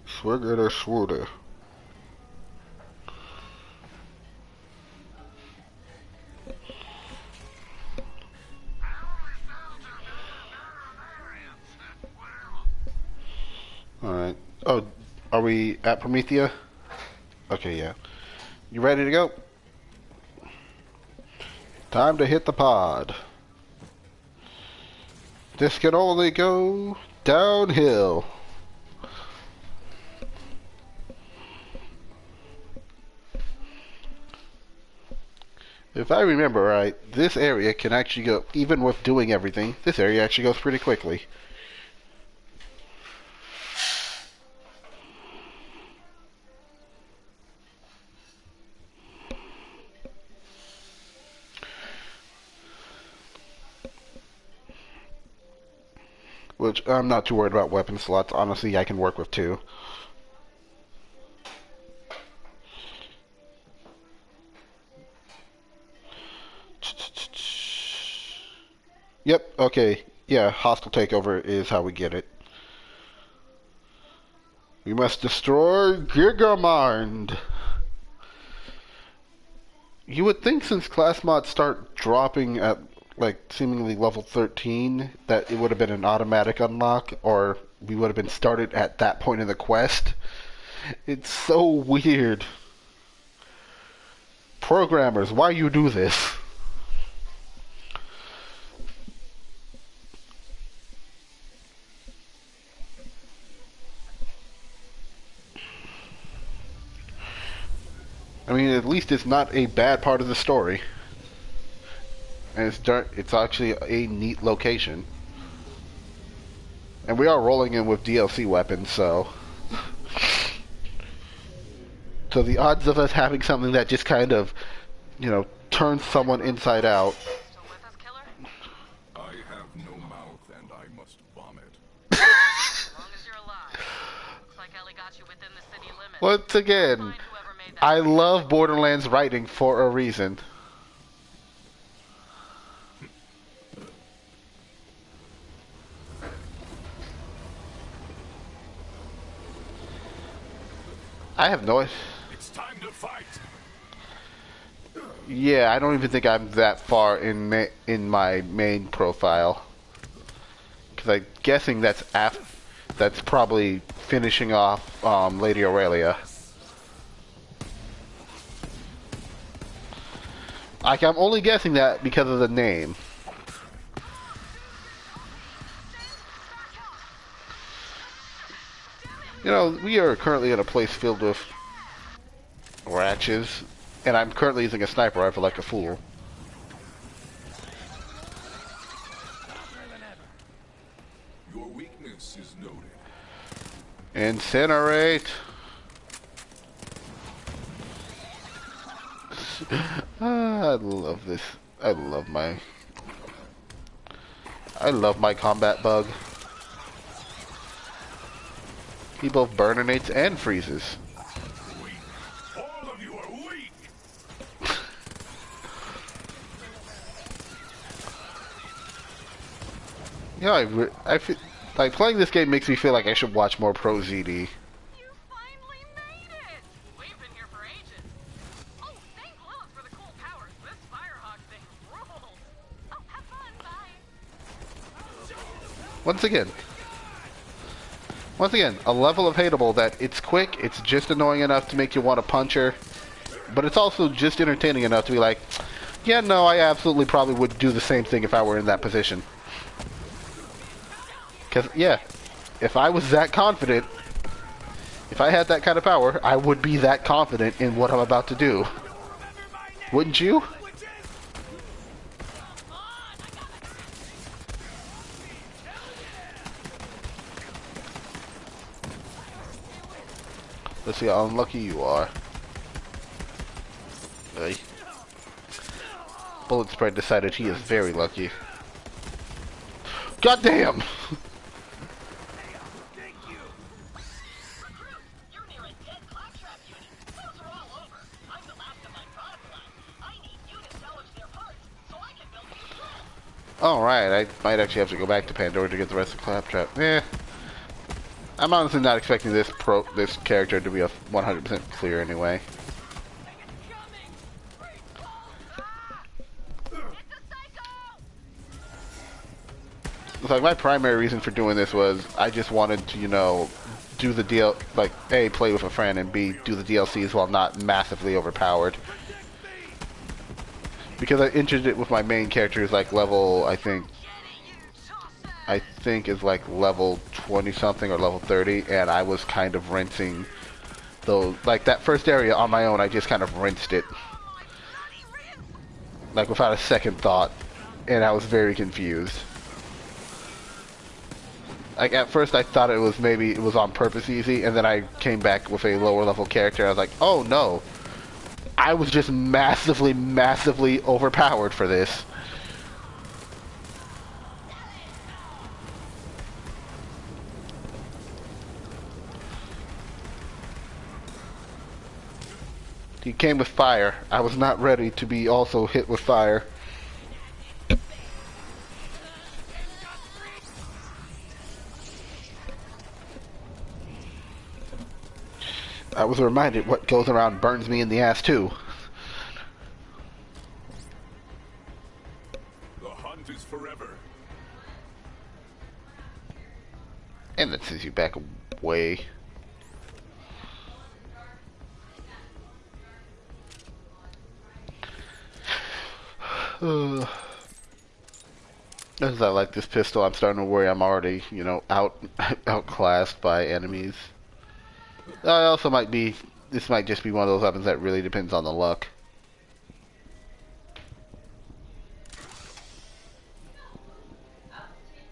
Swigger or Swooter. Alright. Oh, are we at Promethea? Okay, yeah. You ready to go? Time to hit the pod. This can only go downhill. If I remember right, this area can actually go, even with doing everything, this area actually goes pretty quickly. Which, I'm not too worried about weapon slots. Honestly, I can work with 2. Yep, okay. Yeah, hostile takeover is how we get it. We must destroy Gigamond. You would think since class mods start dropping at like seemingly level 13 that it would have been an automatic unlock, or we would have been started at that point in the quest. It's so weird. Programmers, why you do this? I mean, at least it's not a bad part of the story. And it's actually a neat location. And we are rolling in with DLC weapons, so... So the odds of us having something that just kind of, you know, turns someone inside out... Still with us, killer? I have no mouth and I must vomit. As long as you're alive. Looks like Ellie got you within the city limits. Once again, Find whoever made that I crazy love Borderlands writing for a reason. I have no... It's time to fight. Yeah, I don't even think I'm that far in my main profile. Because I'm guessing that's probably finishing off Lady Aurelia. Like, I'm only guessing that because of the name. You know, we are currently in a place filled with ratches, and I'm currently using a sniper rifle like a fool. Your weakness is noted. Incinerate! I love this. I love my combat bug. He both burninates and freezes. Weak. All of you are weak. Yeah, I feel like playing this game makes me feel like I should watch more Pro ZD. You finally made it! We've been here for ages. Oh, thank Lilith for the cool powers. This Firehawk thing rules. Oh, have fun. Bye. Once again, a level of hateable that it's quick, it's just annoying enough to make you want to punch her, but it's also just entertaining enough to be like, yeah, no, I absolutely probably would do the same thing if I were in that position. Because, yeah, if I was that confident, if I had that kind of power, I would be that confident in what I'm about to do. Wouldn't you? Let's see how unlucky you are. Hey. Bullet Spread decided he is very lucky. God damn! Alright, I might actually have to go back to Pandora to get the rest of Claptrap. I'm honestly not expecting this character to be a 100% clear anyway. It's like my primary reason for doing this was I just wanted to, you know, do the deal, like A, play with a friend, and B, do the DLCs while not massively overpowered. Because I entered it with my main character is like level, I think is like level 20 something or level 30, and I was kind of rinsing those, like that first area on my own, I just kind of rinsed it. Like without a second thought, and I was very confused. Like at first I thought it was maybe it was on purpose easy, and then I came back with a lower level character, and I was like, oh no. I was just massively, massively overpowered for this. He came with fire. I was not ready to be also hit with fire. I was reminded what goes around burns me in the ass too. The hunt is forever. And that sends you back away. As I like this pistol, I'm starting to worry I'm already, you know, outclassed by enemies. I also might be, this might just be one of those weapons that really depends on the luck.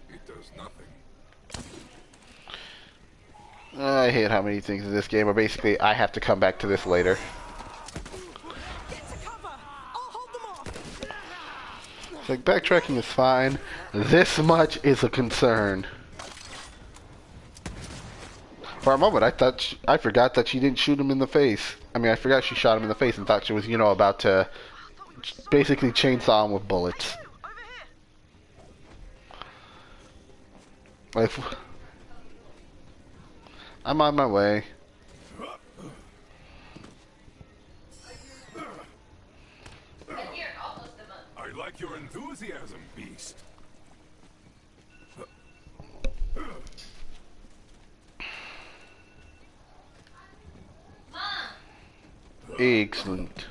It does nothing. I hate how many things in this game are basically, I have to come back to this later. It's like, backtracking is fine. This much is a concern. For a moment, I forgot that she didn't shoot him in the face. I mean, I forgot she shot him in the face and thought she was, you know, about to basically chainsaw him with bullets. Like, I'm on my way. I like your enthusiasm, beast. Excellent.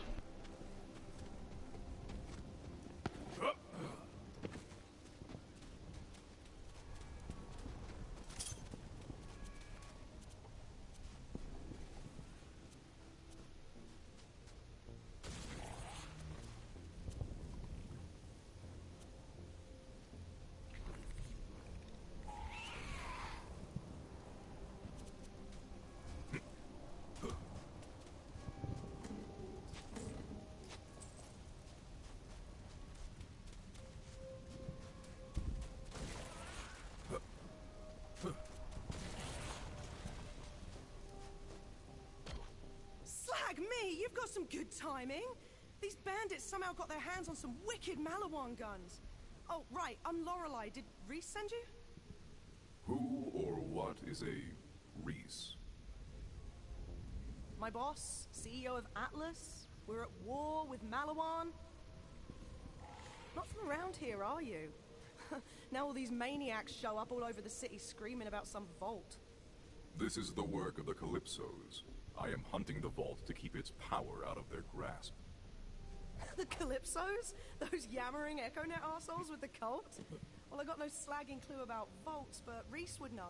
Me, you've got some good timing. These bandits somehow got their hands on some wicked Malawan guns. Oh, right, I'm Lorelei. Did Reese send you? Who or what is a Reese? My boss, CEO of Atlas. We're at war with Malawan. Not from around here, are you? Now all these maniacs show up all over the city screaming about some vault. This is the work of the Calypsos. I am hunting the vault to keep its power out of their grasp. The Calypsos? Those yammering EchoNet arseholes with the cult? Well, I got no slagging clue about vaults, but Reese would know.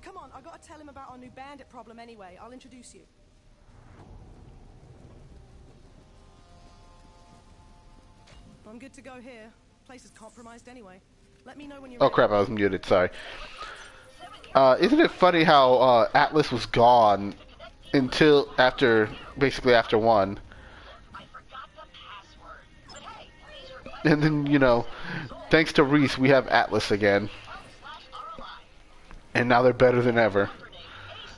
Come on, I gotta tell him about our new bandit problem anyway. I'll introduce you. I'm good to go here. Place is compromised anyway. Let me know when you're Oh ready. crap, I was muted, sorry. Isn't it funny how Atlas was gone until basically after 1. And then, you know, thanks to Reese, we have Atlas again. And now they're better than ever.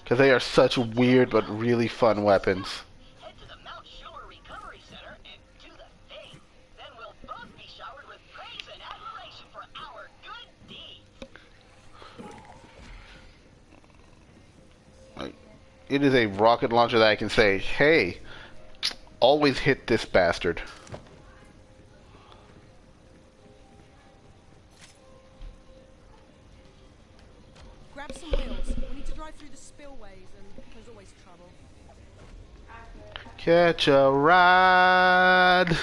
Because they are such weird but really fun weapons. It is a rocket launcher that I can say, hey, always hit this bastard. Grab some wheels. We need to drive through the spillways, and there's always trouble. Catch a ride.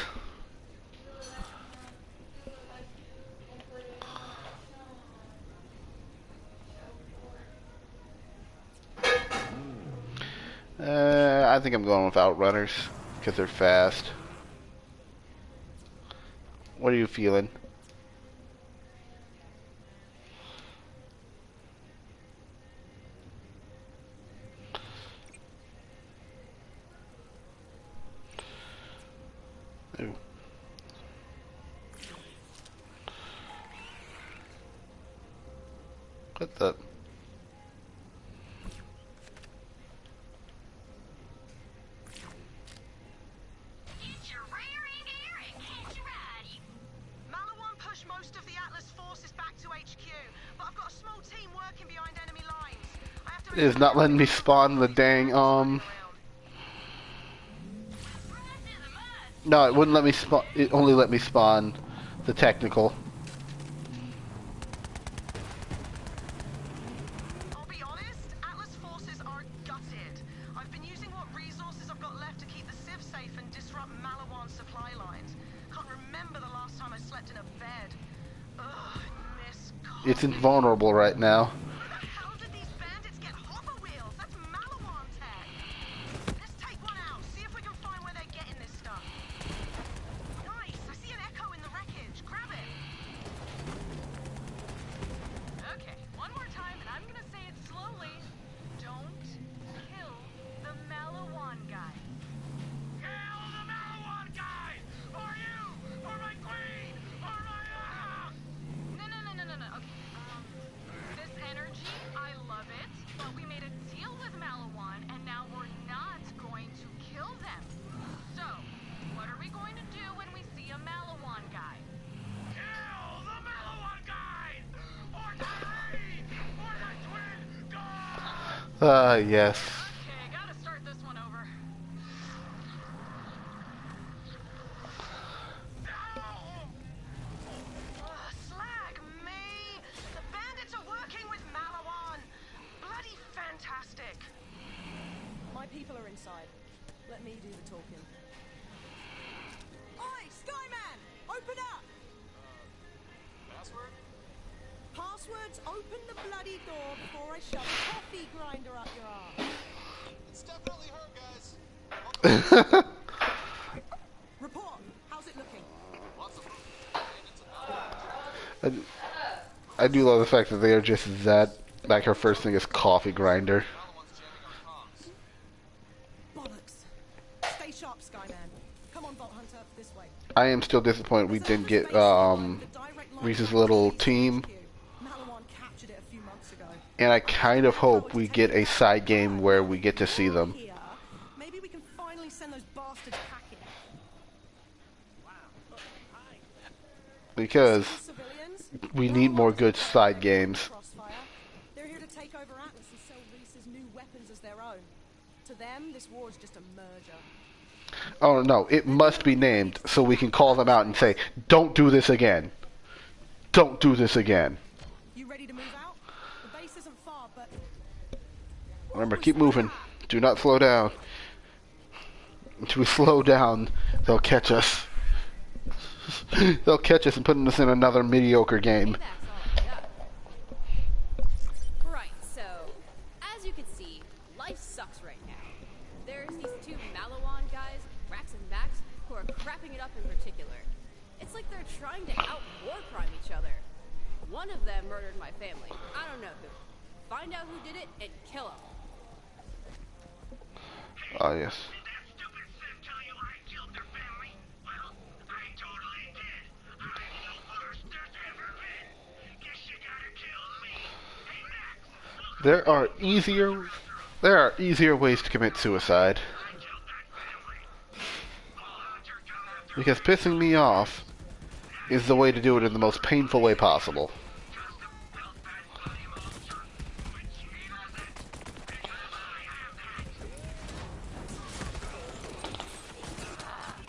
I think I'm going with Outrunners because they're fast. What are you feeling? Ooh. What the? Most of the Atlas forces back to HQ, but I've got a small team working behind enemy lines. I have to It is not letting me spawn the dang No, it wouldn't let me spawn. It only let me spawn the technical. I'll be honest, Atlas forces are gutted. I've been using what resources I've got left to keep the Civ safe and disrupt Malawan supply lines. Can't remember the last time I slept in a bed. Ugh, I miss God. It's invulnerable right now. Where the hell did these bandits get hopper wheels? That's Malawan tech. Let's take one out, see if we can find where they're getting this stuff. Nice, I see an echo in the wreckage. Grab it. Okay, one more time, and I'm gonna say it slowly. Don't kill the Malawan guy. Kill the Malawan guy! Or you! Or my queen! Or my... No. Okay. This energy, I love it, but we made a deal with Malawan, and now we're not going to kill them. So, what are we going to do when we see a Malawan guy? Kill the Malawan guy! Or die! Or my twin god! Yes. Okay, gotta start this one over. Slag me! The bandits are working with Malawan! Bloody fantastic! My people are inside. Let me do the talking. Oi, Skyman! Open up! Password? Passwords, open the bloody door before I shove a coffee grinder up your arm. It's definitely her, guys. Report. How's it looking? Lots of bandits about. I do love the fact that they are just that. Like her first thing is coffee grinder. Bollocks. Stay sharp, Skyman. Come on, Vault Hunter, this way. I am still disappointed we didn't get Reese's little team, Malawan captured it a few months ago. and I kind of hope we get a side game where we get to see them. Here, maybe we can finally send those bastards packing. Because Civilians, we need more good side games. Crossfire. They're here to take over Atlas and sell Reese's new weapons as their own. To them, this war is just a merger. Oh no, it must be named so we can call them out and say, don't do this again. Don't do this again. You ready to move out? The base isn't far, but... Remember, keep moving. Do not slow down. If we slow down, they'll catch us. They'll catch us and put us in another mediocre game. Right, so, as you can see, life sucks right now. There's these two Malawan guys, Rax and Max, who are crapping it up in particular. It's like they're trying to out-war crime each other. One of them murdered my family. I don't know who. Find out who did it and kill him. Oh, yes. There are easier ways to commit suicide. Because pissing me off is the way to do it in the most painful way possible.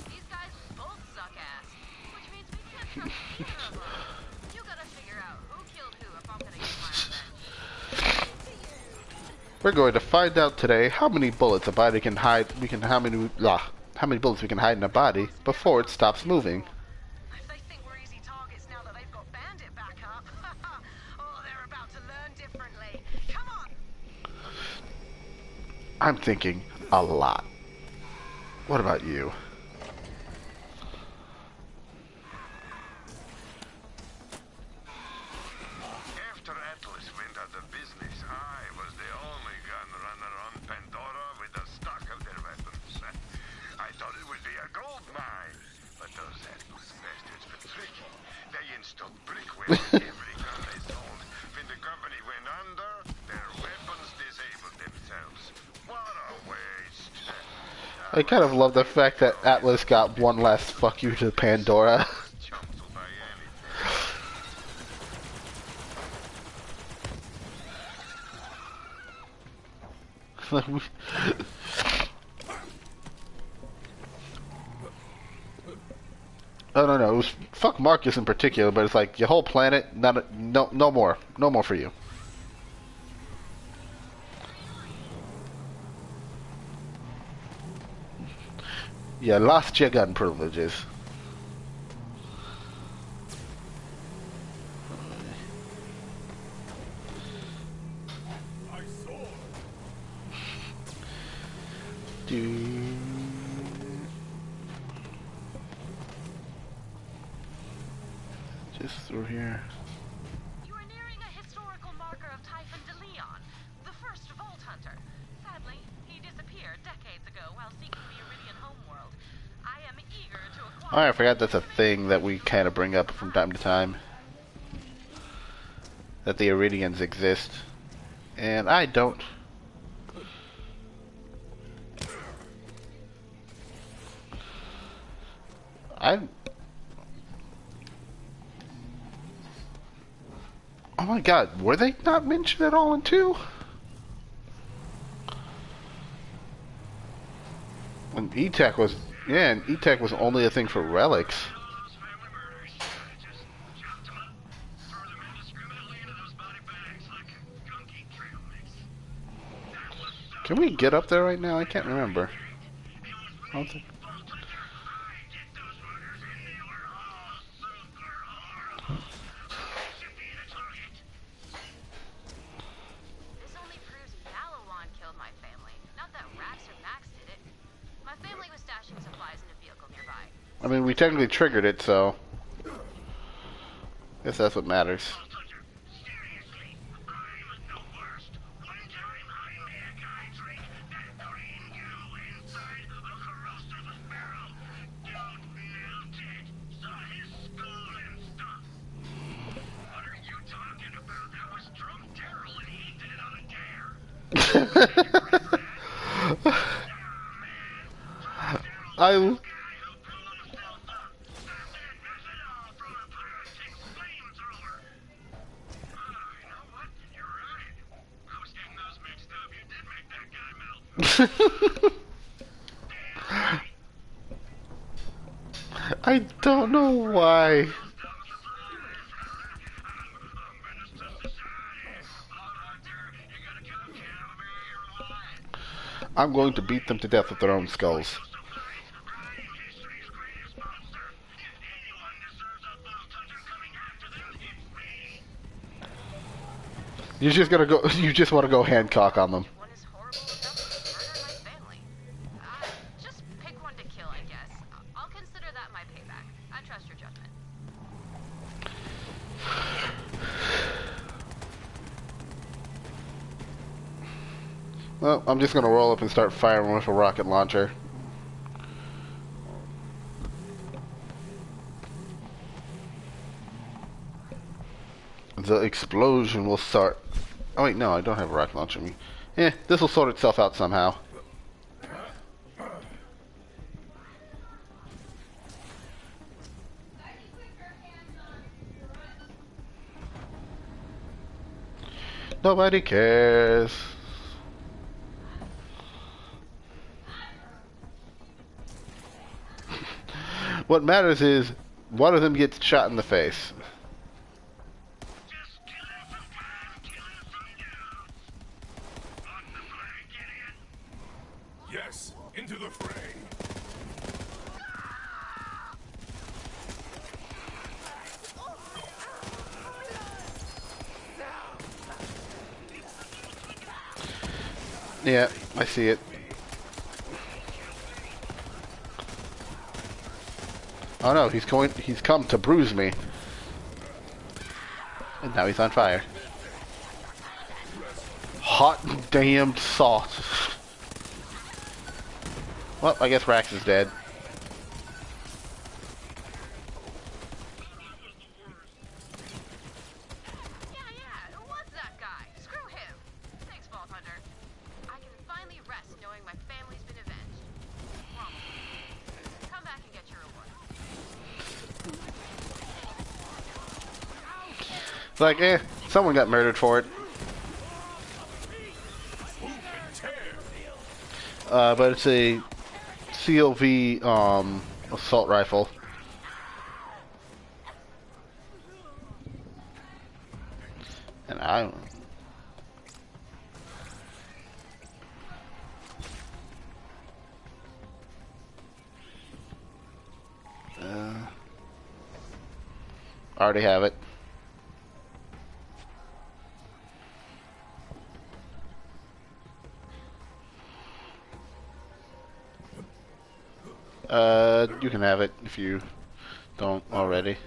These guys both suck ass, which means we can't trust either of them. You gotta figure out who killed who if I'm gonna get my revenge. We're going to find out today how many bullets a body can hide. How many bullets we can hide in a body before it stops moving. They think we're easy targets now that they've got Bandit back up. Oh, they're about to learn differently. Come on. I'm thinking a lot. What about you? After Atlas went out of business, I was the only gun runner on Pandora with a stock of their weapons. I thought it would be a gold mine, but those Atlas bastards were tricky. They installed brickware in every gun they sold. When the company went under, their weapons disabled themselves. What a waste. I kind of love the fact that Atlas got one last fuck you to Pandora. I don't know. It was fuck Marcus in particular, but it's like your whole planet. No more. No more for you. You lost your gun privileges. Just through here. You are nearing a historical marker of Typhon de Leon, the first Vault Hunter. Sadly, he disappeared decades ago while seeking the Iridian homeworld. I am eager to acquire... Oh, I forgot that's a thing that we kind of bring up from time to time. That the Iridians exist. And I don't. Oh my god, were they not mentioned at all in 2? And E-Tech was... Yeah, and E-Tech was only a thing for relics. Can we get up there right now? I can't remember. I don't think... This only proves Malawan killed my family, not that Rax or Max did it. My family was stashing supplies in a vehicle nearby. I mean, we technically triggered it, so... Guess that's what matters. I... I don't know why. I'm going to beat them to death with their own skulls. You're just gonna go. You just want to go Hancock on them. Just pick one to kill, I guess. I'll consider that my payback. I trust your judgment. Well, I'm just gonna roll up and start firing with a rocket launcher. The explosion will start. Oh wait, no, I don't have a rocket launcher on me. This will sort itself out somehow. Nobody cares. What matters is one of them gets shot in the face. into the fray. Yeah, I see it. Oh no, he's come to bruise me. And now he's on fire. Hot damned sauce. Well, I guess Rax is dead. Yeah, who was that guy? Screw him. Thanks, Vault Hunter. I can finally rest knowing my family's been avenged. Probably. Come back and get your reward. It's like, someone got murdered for it. But it's a CLV assault rifle. And I don't. I already have it. You can have it if you don't already.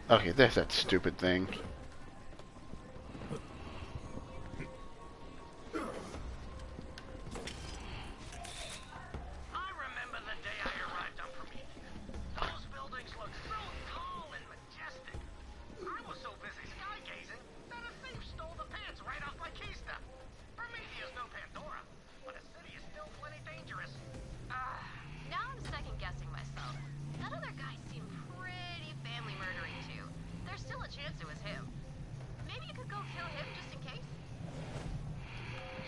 Okay, there's that stupid thing. I remember the day I arrived on Prometheus. Those buildings looked so tall and majestic. I was so busy skygazing that a thief stole the pants right off my keister. Prometheus, no Pandora, but a city is still plenty dangerous. Now I'm second guessing myself. That other guy seemed pretty family murdering too. There's still a chance it was him. Maybe you could go kill him just in case?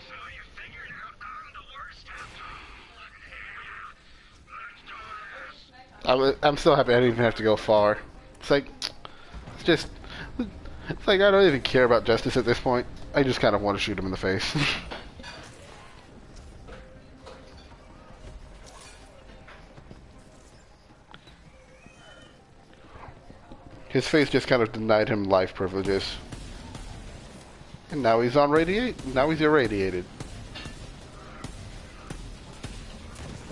So you figured out I'm the worst after all? Let's do this. I'm still happy I didn't even have to go far. It's like, it's like I don't even care about justice at this point. I just kind of want to shoot him in the face. His face just kind of denied him life privileges. And now he's now he's irradiated.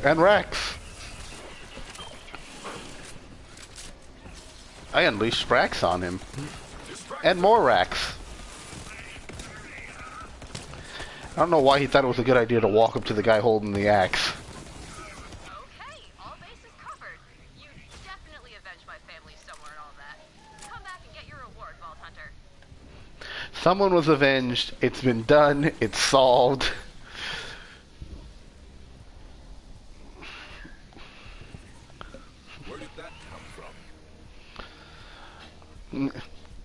And Rex. I unleashed Rex on him. And more Rex. I don't know why he thought it was a good idea to walk up to the guy holding the axe. Okay, all bases covered. You definitely avenged my family somewhere and all that. Come back and get your reward, Vault Hunter. Someone was avenged. It's been done. It's solved. Where did that come from?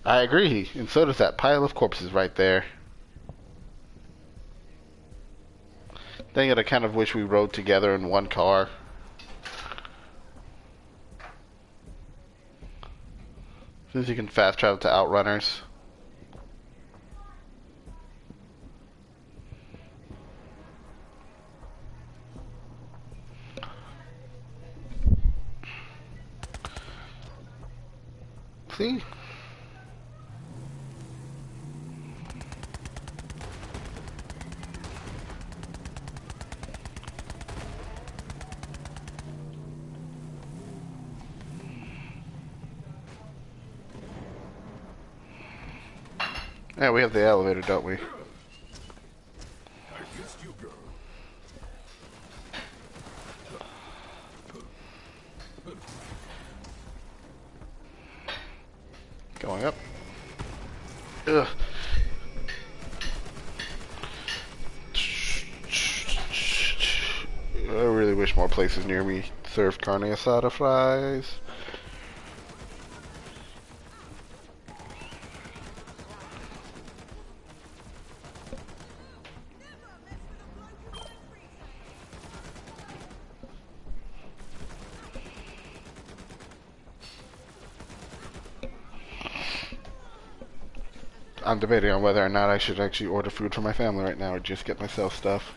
I agree. And so does that pile of corpses right there. Dang it, I kind of wish we rode together in one car. Since you can fast travel to Outrunners. See? Yeah, we have the elevator, don't we? I kissed you, girl. Going up. Ugh. I really wish more places near me served carne asada fries. I'm debating on whether or not I should actually order food for my family right now or just get myself stuff.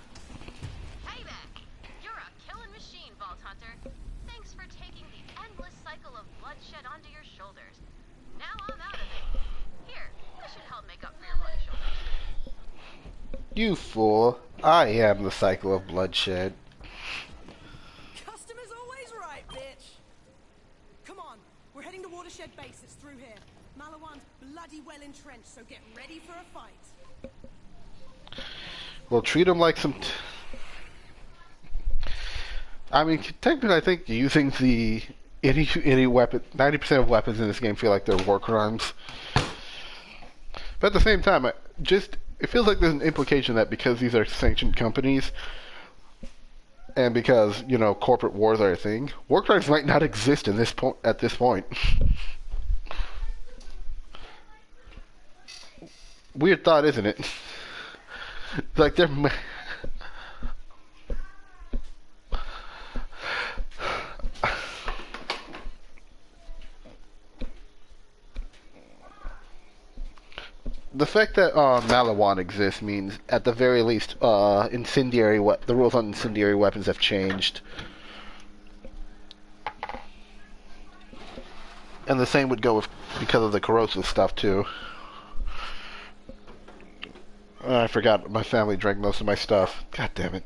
You fool. I am the cycle of bloodshed. Customer's always right, bitch. Come on, we're heading to Watershed Base. It's through here. Malawan's bloody well entrenched, so get ready for a fight. We'll treat him like some... I mean, technically, I think using the... Any weapon... 90% of weapons in this game feel like they're war crimes. But at the same time, it feels like there's an implication that because these are sanctioned companies, and because, you know, corporate wars are a thing, war crimes might not exist in at this point. Weird thought, isn't it? Like, they're... The fact that Malawan exists means, at the very least, the rules on incendiary weapons have changed. And the same would go because of the corrosive stuff, too. I forgot my family drank most of my stuff. God damn it.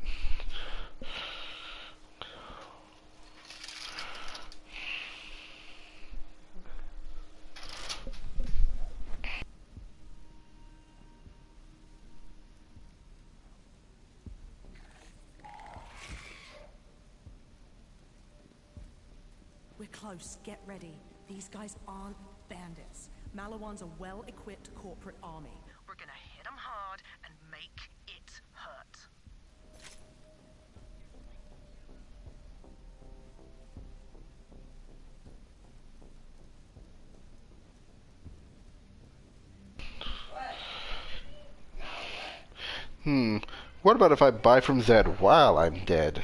We're close. Get ready. These guys aren't bandits. Malawan's a well-equipped corporate army. We're gonna hit them hard and make it hurt. What about if I buy from Zed while I'm dead?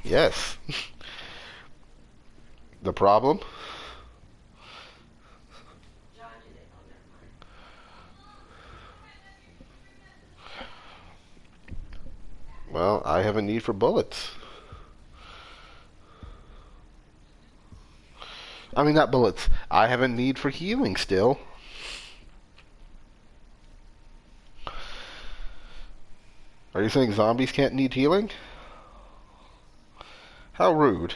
Yes. The problem? Well, I have a need for bullets. I mean, not bullets. I have a need for healing still. Are you saying zombies can't need healing? How rude.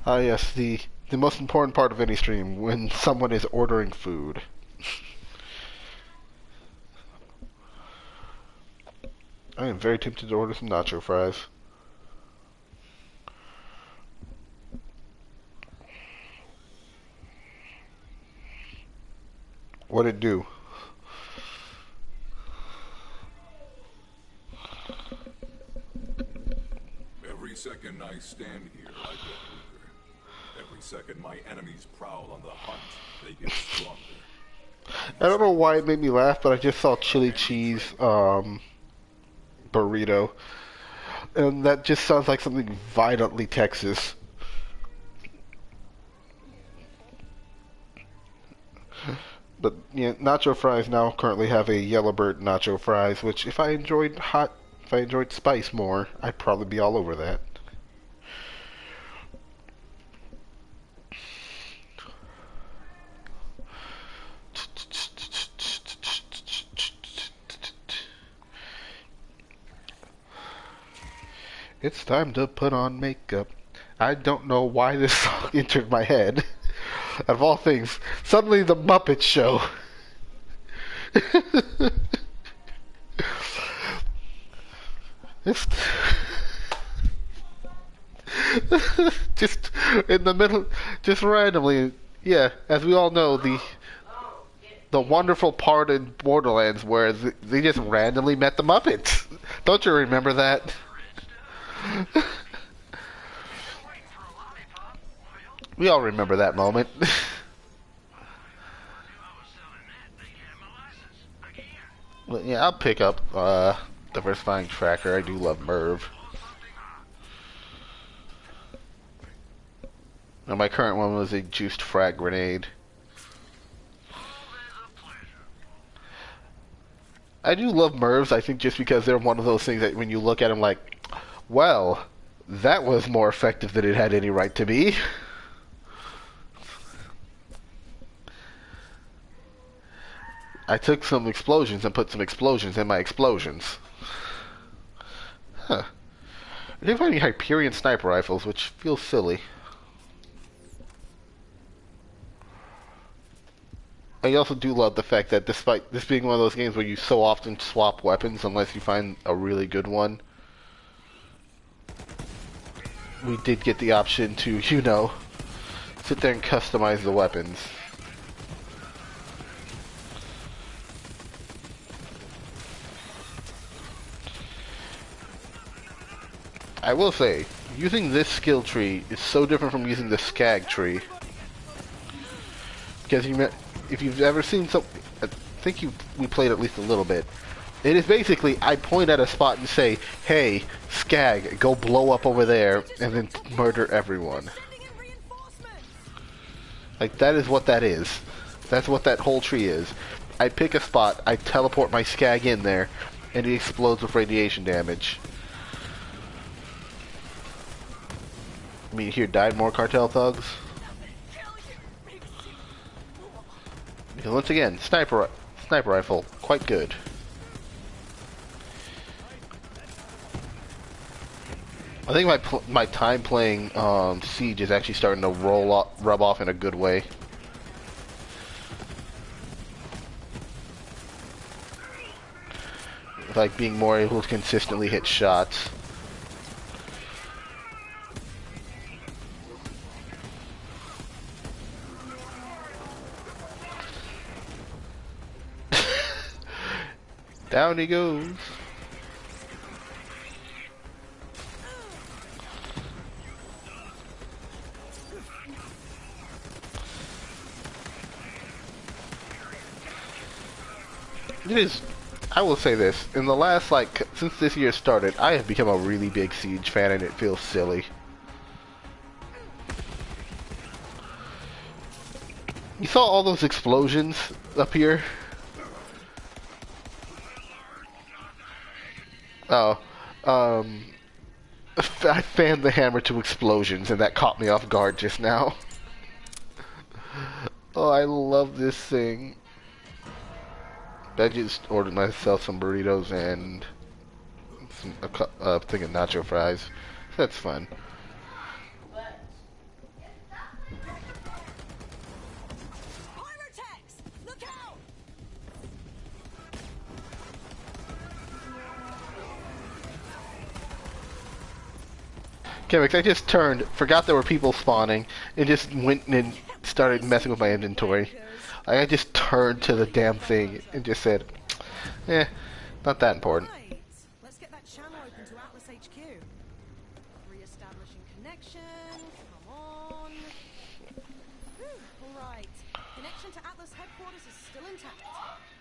Ah, yes, the most important part of any stream, when someone is ordering food. I am very tempted to order some nacho fries. What'd it do? Every second I stand here, I get weaker. Every second my enemies prowl on the hunt, they get stronger. I don't know why it made me laugh, but I just saw chili cheese burrito, and that just sounds like something violently Texas. But yeah, nacho fries now currently have a Yellowbird nacho fries, which if I enjoyed spice more, I'd probably be all over that. It's time to put on makeup. I don't know why this song entered my head. Of all things, suddenly the Muppet Show. It's just in the middle, just randomly. Yeah, as we all know, the wonderful part in Borderlands where they just randomly met the Muppets. Don't you remember that? We all remember that moment. Well, yeah, I'll pick up Diversifying Tracker. I do love Merv. Now, my current one was a Juiced Frag Grenade. I do love Mervs, I think, just because they're one of those things that when you look at them like, well, that was more effective than it had any right to be. I took some explosions and put some explosions in my explosions. Huh. I didn't find any Hyperion sniper rifles, which feels silly. I also do love the fact that despite this being one of those games where you so often swap weapons unless you find a really good one, we did get the option to, you know, sit there and customize the weapons. I will say, using this skill tree is so different from using the Skag tree. Because if you've ever seen some, I think we played at least a little bit. It is basically, I point at a spot and say, hey, Skag, go blow up over there, and then murder everyone. Like, that is what that is. That's what that whole tree is. I pick a spot, I teleport my Skag in there, and it explodes with radiation damage. I mean, here died more cartel thugs. Because once again, sniper rifle, quite good. I think my time playing Siege is actually starting to rub off in a good way. Like being more able to consistently hit shots. Down he goes. It is, I will say this, in the last, since this year started, I have become a really big Siege fan and it feels silly. You saw all those explosions up here? Oh, I fanned the hammer to explosions, and that caught me off guard just now. Oh, I love this thing. I just ordered myself some burritos and a thing of nacho fries. That's fun. Chemix, I just turned, forgot there were people spawning, and just went and started messing with my inventory. I just turned to the damn thing and just said, eh, not that important. Right. Let's get that channel open to Atlas HQ. Re-establishing connection. Come on. All right. Connection to Atlas headquarters is still intact.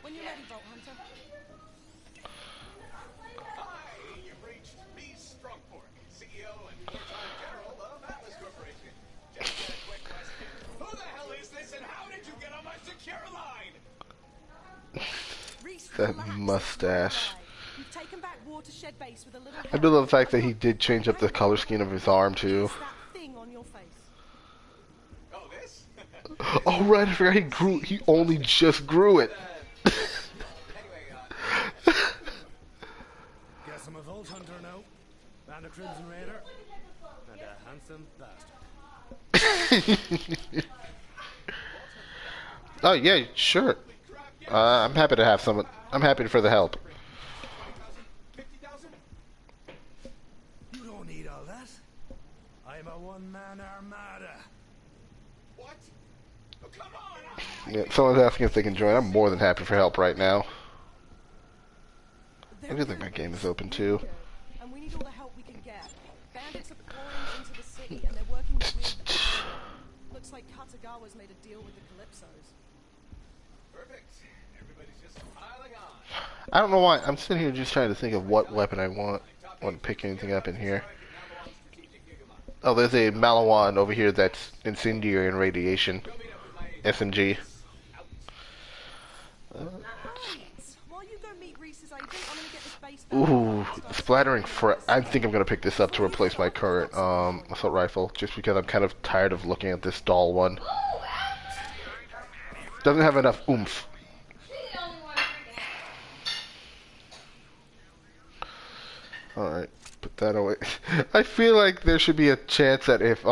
When you're ready, Vault Hunter. Hi, you've reached me, Strongport, CEO and full-time general of Atlas Corporation. Just a quick question. Who the hell is this and how did you get on my secure line? That mustache. You've taken back Watershed Base with a little I do love the fact that he did change up the color scheme of his arm too. that thing on your face. Oh, this? Oh right, I forgot he only just grew it. Guess I'm a Vault Hunter now, and a Crimson Raider, and a handsome bastard. Oh yeah, sure. I'm happy to have someone. I'm happy for the help. 50,000? You don't need all that. I'm a one-man armada. What? Oh, come on! Yeah, someone's asking if they can join. I'm more than happy for help right now. I do think my game is open too. And we need all the help we can get. Bandits are pouring into the city, and they're working with. Looks like Katagawa's made a deal with the Calypsos. Perfect. Everybody's just piling on. I don't know why. I'm sitting here just trying to think of what weapon I want. I want to pick anything up in here. Oh, there's a Malawan over here that's incendiary and radiation. SMG. While you go meet Reese's agent, I'm gonna get this base. Ooh, splattering I think I'm gonna pick this up to replace my current assault rifle, just because I'm kind of tired of looking at this doll one. Doesn't have enough oomph. Alright, put that away. I feel like there should be a chance that if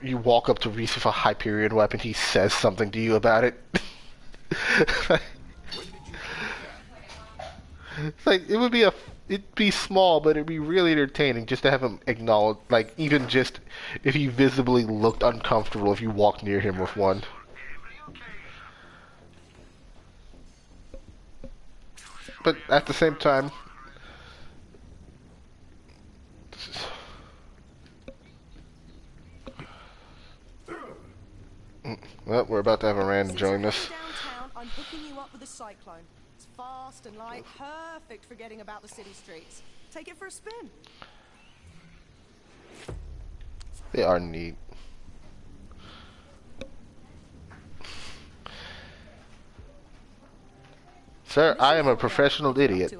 you walk up to Reese with a Hyperion weapon, he says something to you about it. It's like it'd be small, but it'd be really entertaining just to have him acknowledge, like even just if he visibly looked uncomfortable if you walked near him with one. But at the same time, well, we're about to have a random join us. Downtown, I'm hooking you up with a cyclone. It's fast and light, perfect for getting about the city streets. Take it for a spin. They are neat. Sir, I am a professional idiot.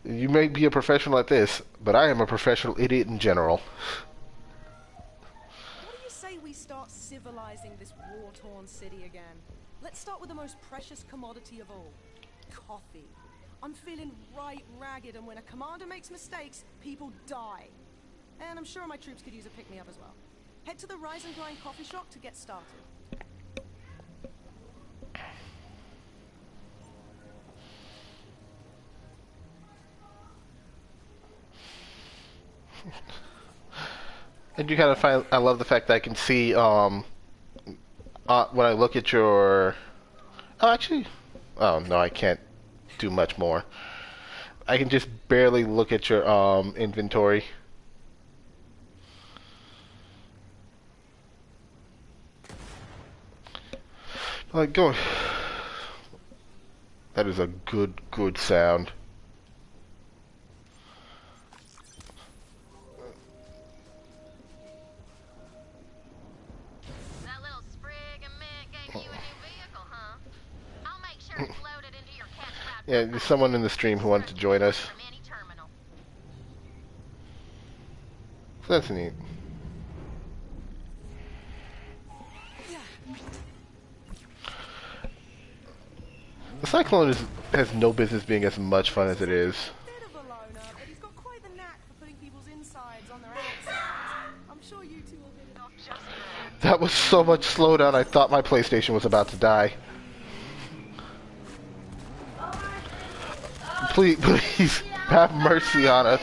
You may be a professional at this, but I am a professional idiot in general. What do you say we start civilizing this war-torn city again? Let's start with the most precious commodity of all, coffee. I'm feeling right ragged, and when a commander makes mistakes, people die. And I'm sure my troops could use a pick-me-up as well. Head to the Rise and Grind coffee shop to get started. I do kind of find I love the fact that I can see when I look at your oh no, I can't do much more. I can just barely look at your inventory. Like going. That is a good sound. That little sprig of mint gave you a new vehicle, huh? I'll make sure it's loaded into your catch. Yeah, there's someone in the stream who wanted to join us. That's neat. The Cyclone has no business being as much fun as it is. Bit of a loner, but he's got quite the knack for putting people's insides on their outsides. I'm sure you two will hit it off just right. That was so much slowdown, I thought my PlayStation was about to die. Please, please, have mercy on us.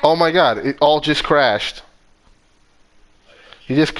Oh my god, it all just crashed. He just...